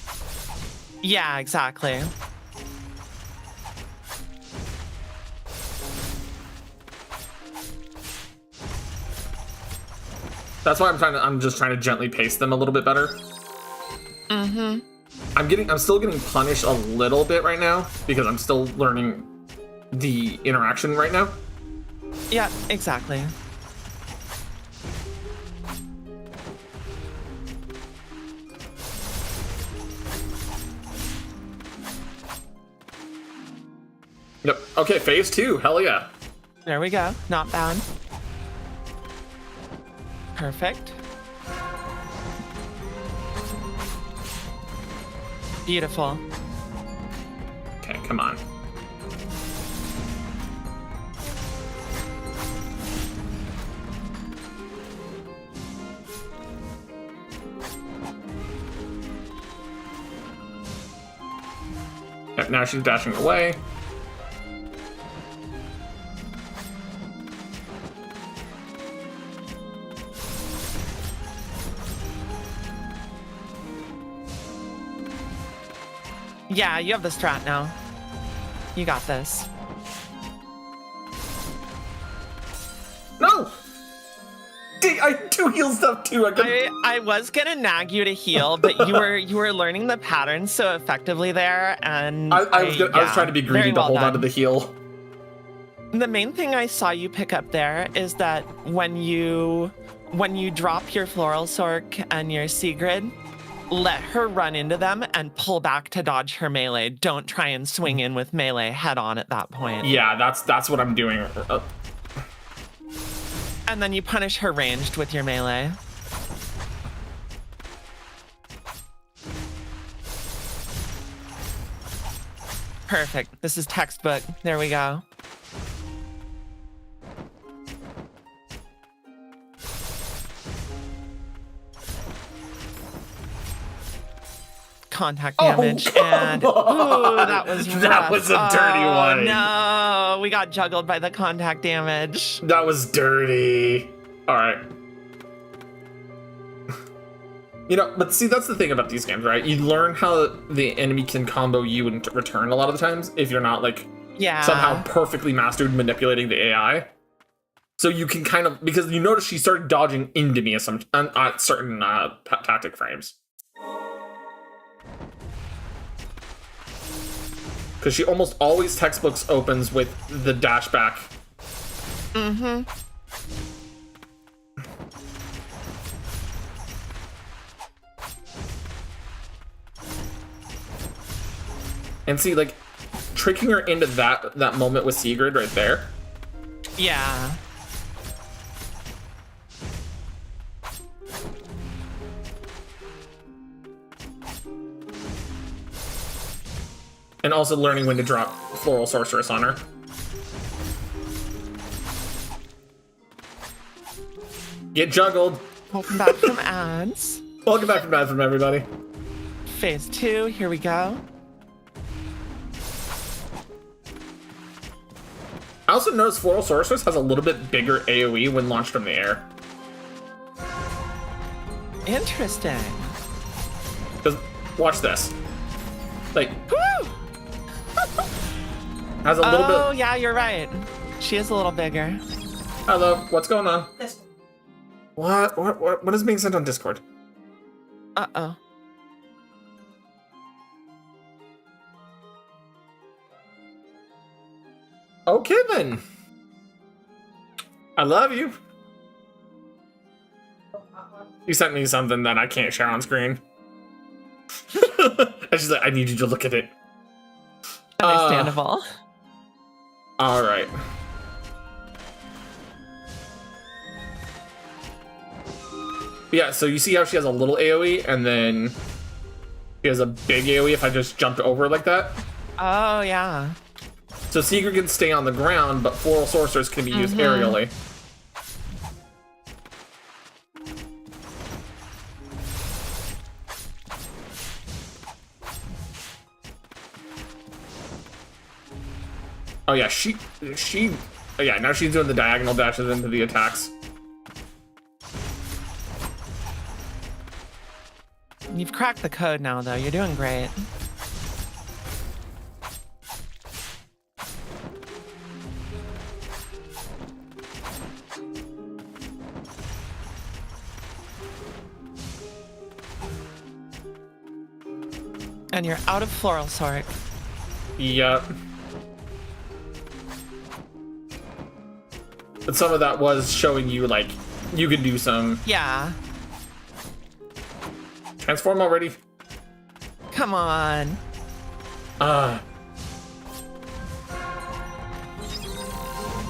Yeah, exactly. That's why I'm just trying to gently pace them a little bit better. I'm still getting punished a little bit right now because I'm still learning the interaction right now. Yeah, exactly. Yep. Okay, phase 2. Hell yeah. There we go. Not bad. Perfect. Beautiful. Okay, come on. Yep, now she's dashing away. Yeah, you have the strat now. You got this. No! I do heal stuff too. I was gonna nag you to heal, but you were learning the patterns so effectively there, and I was trying to be greedy to hold on to the heal. The main thing I saw you pick up there is that when you drop your Floral Sork and your Sigrid, let her run into them and pull back to dodge her melee. Don't try and swing in with melee head on at that point. Yeah, that's what I'm doing. And then you punish her ranged with your melee. Perfect. This is textbook. There we go. Contact damage, and ooh, that was rough. That was a dirty one. No, we got juggled by the contact damage. That was dirty. All right. You know, but see, that's the thing about these games, right? You learn how the enemy can combo you in return a lot of the times if you're not like somehow perfectly mastered manipulating the AI. So you can kind of, because you notice she started dodging into me at certain tactic frames. Because she almost always textbooks opens with the dash back. Mm-hmm. And see, like, tricking her into that moment with Sigrid right there. Yeah. And also learning when to drop Floral Sorceress on her. Get juggled. Welcome back from ads. Welcome back from ads from everybody. Phase 2, here we go. I also noticed Floral Sorceress has a little bit bigger AoE when launched from the air. Interesting. Because, watch this. Like, Woo! has a little bit. Oh, yeah, you're right. She is a little bigger. Hello, what's going on? This What is being sent on Discord? Uh-oh. Okay then. I love you. You sent me something that I can't share on screen. And she's like, I need you to look at it. Understandable. All right. Yeah, so you see how she has a little AoE and then she has a big AoE if I just jumped over like that? Oh, yeah. So Sigrid can stay on the ground, but Floral Sorceress can be used aerially. Oh yeah, yeah, now she's doing the diagonal dashes into the attacks. You've cracked the code now, though. You're doing great. And you're out of Floral Sork. Yep. But some of that was showing you, like, you could do some... Yeah. Transform already? Come on.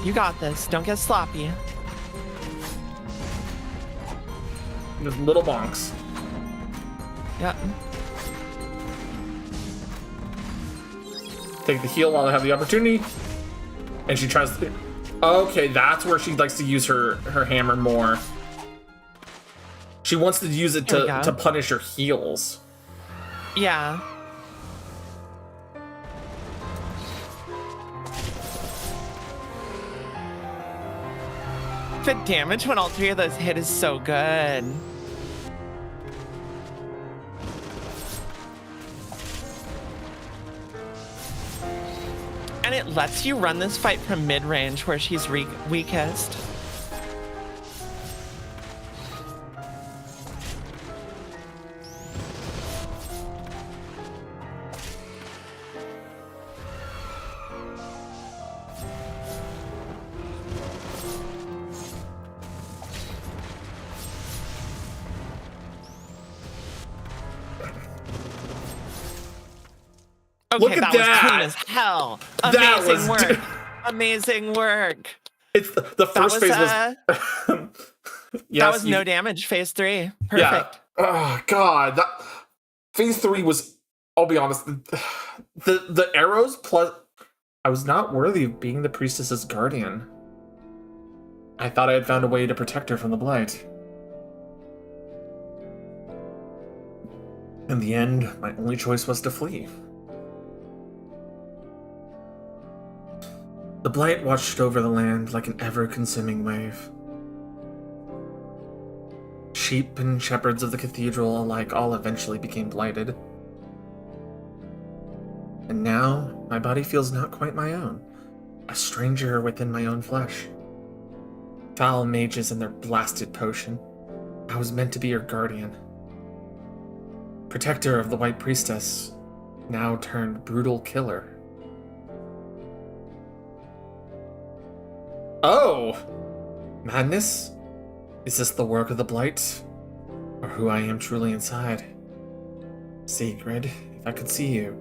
You got this. Don't get sloppy. Just little bonks. Yep. Take the heal while I have the opportunity. And she tries to... Okay, that's where she likes to use her hammer more. She wants to use it to punish her heals. Yeah. The damage when all three of those hit is so good. And it lets you run this fight from mid-range where she's weakest. Okay, Look at that was clean as hell. That Amazing was- work. Amazing work. It's the first phase was. Yes, that was no damage. Phase 3. Perfect. Yeah. Oh God, phase 3 was. I'll be honest. The arrows plus. I was not worthy of being the priestess's guardian. I thought I had found a way to protect her from the blight. In the end, my only choice was to flee. The blight watched over the land like an ever-consuming wave. Sheep and shepherds of the cathedral alike all eventually became blighted. And now, my body feels not quite my own, a stranger within my own flesh. Foul mages and their blasted potion. I was meant to be your guardian. Protector of the White Priestess, now turned brutal killer. Oh! Madness? Is this the work of the Blight? Or who I am truly inside? Sagrell, if I could see you,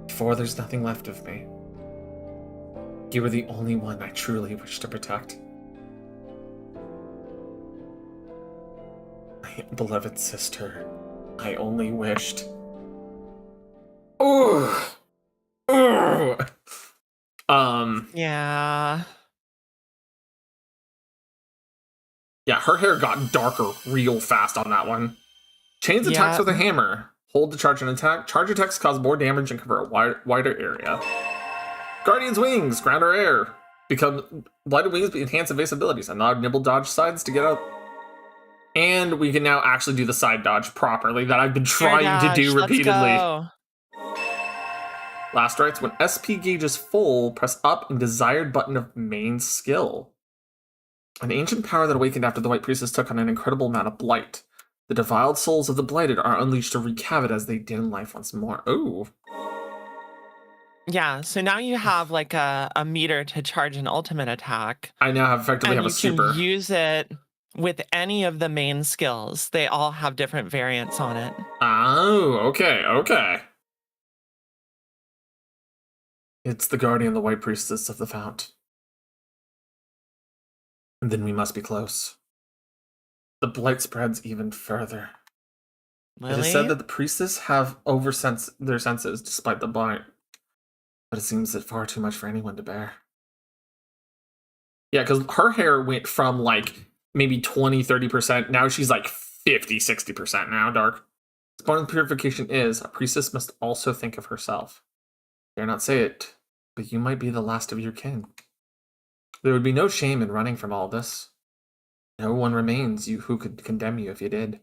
before there's nothing left of me. You were the only one I truly wish to protect. My beloved sister, I only wished. Ooh! Ooh! Yeah. Yeah, her hair got darker real fast on that one. Chains attacks with a hammer. Hold to charge an attack. Charge attacks cause more damage and cover a wider area. Guardian's wings, ground or air. Become blighted wings enhance evasive abilities. And now nibble dodge sides to get out. And we can now actually do the side dodge properly that I've been trying to do repeatedly. Last rites, when SP gauge is full, press up and desired button of main skill. An ancient power that awakened after the White Priestess took on an incredible amount of blight. The defiled souls of the blighted are unleashed to wreak havoc as they dim life once more. Oh. Yeah, so now you have like a meter to charge an ultimate attack. I now effectively have a super. You can use it with any of the main skills. They all have different variants on it. Oh, okay, okay. It's the guardian, the White Priestess of the Fount. And then we must be close. The blight spreads even further. Really? It is said that the priestess have their senses despite the blight. But it seems that far too much for anyone to bear. Yeah, because her hair went from like maybe 20-30%. Now she's like 50-60% now dark. As part of the purification is, a priestess must also think of herself. Dare not say it, but you might be the last of your kin. There would be no shame in running from all this. No one remains you who could condemn you if you did.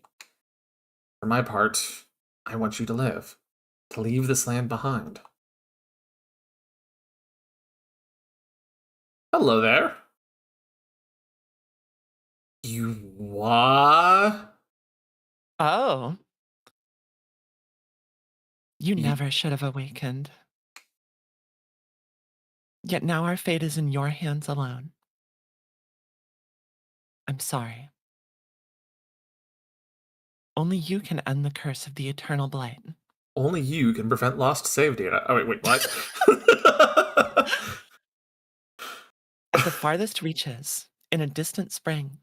For my part, I want you to live, to leave this land behind. Hello there. You what? Oh. You never should have awakened. Yet now our fate is in your hands alone. I'm sorry. Only you can end the curse of the eternal blight. Only you can prevent lost save data. Oh, wait, what? At the farthest reaches, in a distant spring,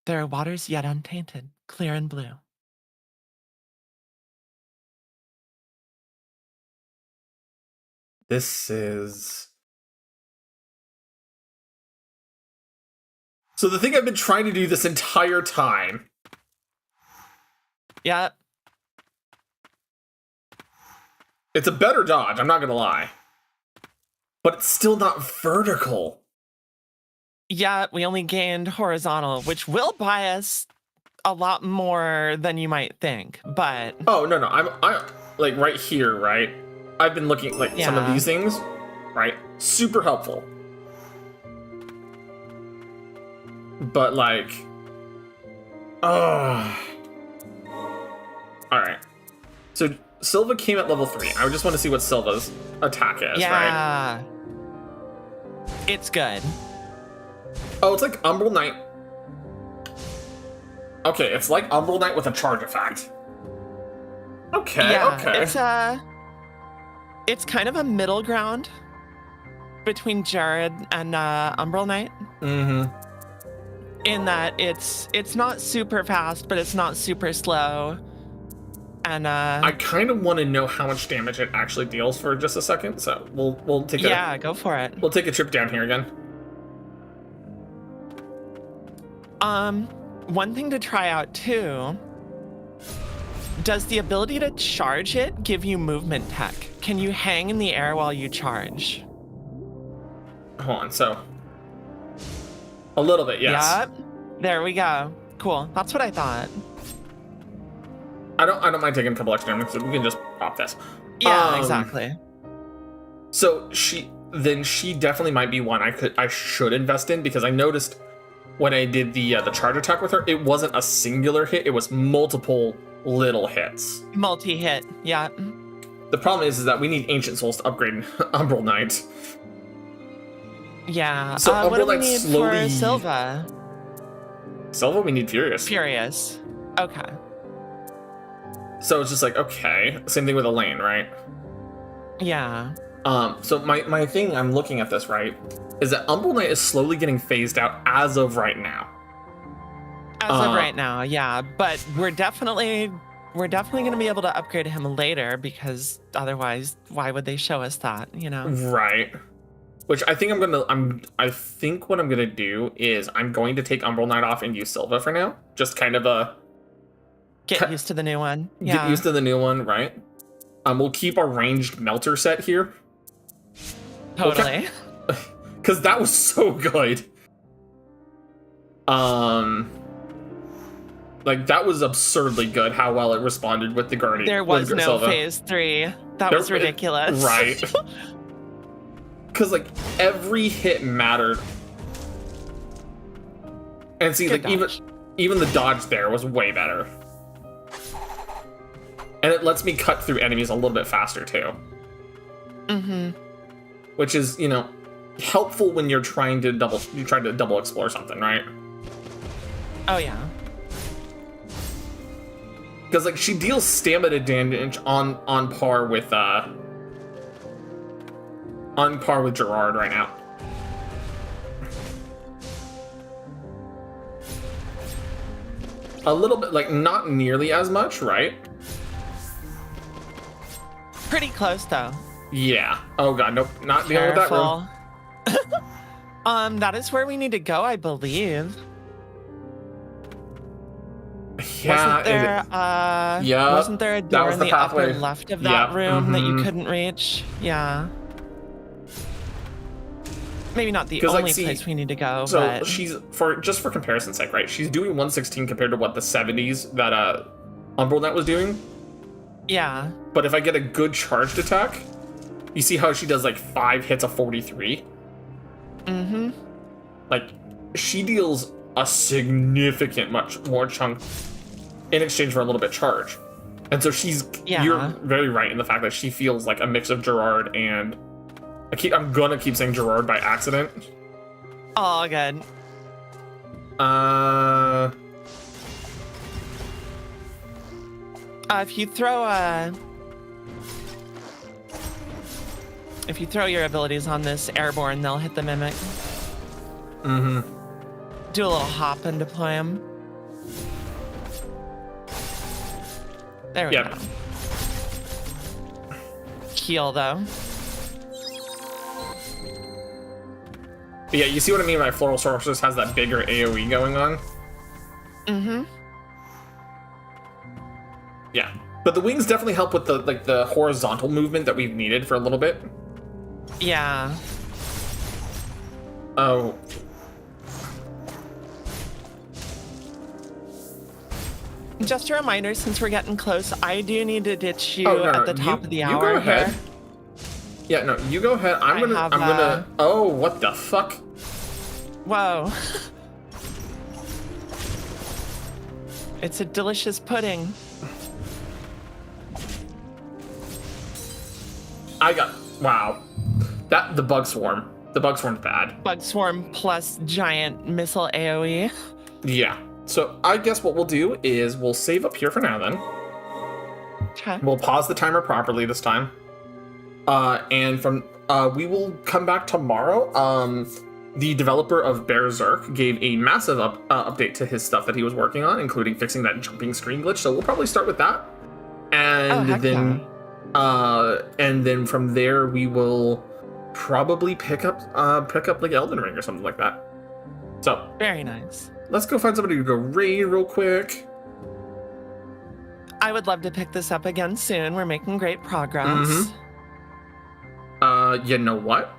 there are waters yet untainted, clear and blue. This is... So the thing I've been trying to do this entire time... Yeah. It's a better dodge, I'm not gonna lie. But it's still not vertical. Yeah, we only gained horizontal, which will buy us a lot more than you might think, but... Oh, no, I'm like right here, right? I've been looking like some of these things, right? Super helpful. But like... Oh... Alright. So Silva came at level 3. I just want to see what Silva's attack is, right? It's good. Oh, it's like Umbral Knight. Okay, it's like Umbral Knight with a charge effect. Okay, Yeah, okay. It's kind of a middle ground between Jared and Umbral Knight. Mm-hmm. In that it's not super fast, but it's not super slow. And I kind of want to know how much damage it actually deals for just a second, so we'll take go for it. We'll take a trip down here again. One thing to try out too. Does the ability to charge it give you movement tech? Can you hang in the air while you charge? Hold on, so a little bit, yes. Yep. There we go. Cool. That's what I thought. I don't mind taking a couple extra damage, so we can just pop this. Yeah, exactly. So she definitely might be one I should invest in, because I noticed when I did the charge attack with her, it wasn't a singular hit, it was multiple little hits. Multi-hit, yeah. The problem is that we need Ancient Souls to upgrade Umbral Knight. Yeah. So What do Umbral we Knight need slowly... for Silva? Silva, we need Furious. Furious. Okay. So it's just like, okay. Same thing with Elaine, right? Yeah. So my thing, I'm looking at this, right, is that Umbral Knight is slowly getting phased out as of right now. As of right now, yeah. But we're definitely going to be able to upgrade him later, because otherwise, why would they show us that, you know? Right. Which I think I think what I'm gonna do is I'm going to take Umbral Knight off and use Silva for now. Just kind of Get used to the new one. Yeah. get used to the new one, right? We'll keep our ranged melter set here. Totally. Because that was so good. Like, that was absurdly good how well it responded with the Guardian. There was no Silva. phase 3. That was ridiculous. Right. Because, like, every hit mattered. And see, Good like, dodge. even the dodge there was way better. And it lets me cut through enemies a little bit faster, too. Mm-hmm. Which is, you know, helpful when you're trying to double explore something, right? Oh, yeah. Because, like, she deals stamina damage on par with Gerard right now. A little bit, like, not nearly as much, right? Pretty close, though. Yeah. Oh god, nope. Not dealing with that room. That is where we need to go, I believe. Yeah. Wasn't there a door in the pathway. upper left of that room that you couldn't reach? Yeah. Maybe not the only place we need to go, so but... she's, for comparison's sake, right? She's doing 116 compared to what, the 70s that Umbral Knight was doing? Yeah. But if I get a good charged attack, you see how she does like 5 hits of 43? Mm-hmm. Like, she deals a significant much more chunk in exchange for a little bit charge. And so you're very right in the fact that she feels like a mix of Gerard and... I'm gonna keep saying Gerard by accident. Oh, good. If you throw your abilities on this airborne, they'll hit the mimic. Mm-hmm. Do a little hop and deploy him. There we go. Heal, though. But yeah, you see what I mean by Floral Sorceress has that bigger AoE going on? Mm-hmm. Yeah. But the wings definitely help with the horizontal movement that we've needed for a little bit. Yeah. Oh. Just a reminder, since we're getting close, I do need to ditch you at the top of the hour. You go ahead. Here. Yeah, no, you go ahead. I'm gonna. Oh, what the fuck? Whoa. It's a delicious pudding. Wow. The bug swarm. The bug swarm's bad. Bug swarm plus giant missile AoE. Yeah. So I guess what we'll do is we'll save up here for now then. Okay. We'll pause the timer properly this time. And from we will come back tomorrow. The developer of Berserk gave a massive update to his stuff that he was working on, including fixing that jumping screen glitch. So we'll probably start with that, and then from there we will probably pick up like Elden Ring or something like that. So Very nice. let's go find somebody to go raid real quick. I would love to pick this up again soon. We're making great progress. You know what?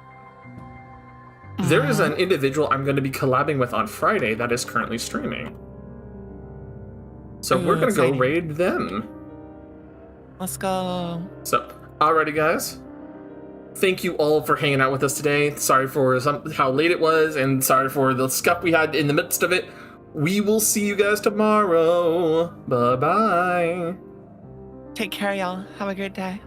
There is an individual I'm going to be collabing with on Friday that is currently streaming. So we're going to go raid them. Let's go. So, alrighty guys. Thank you all for hanging out with us today. Sorry for how late it was, and sorry for the scuff we had in the midst of it. We will see you guys tomorrow. Bye-bye. Take care, y'all. Have a great day.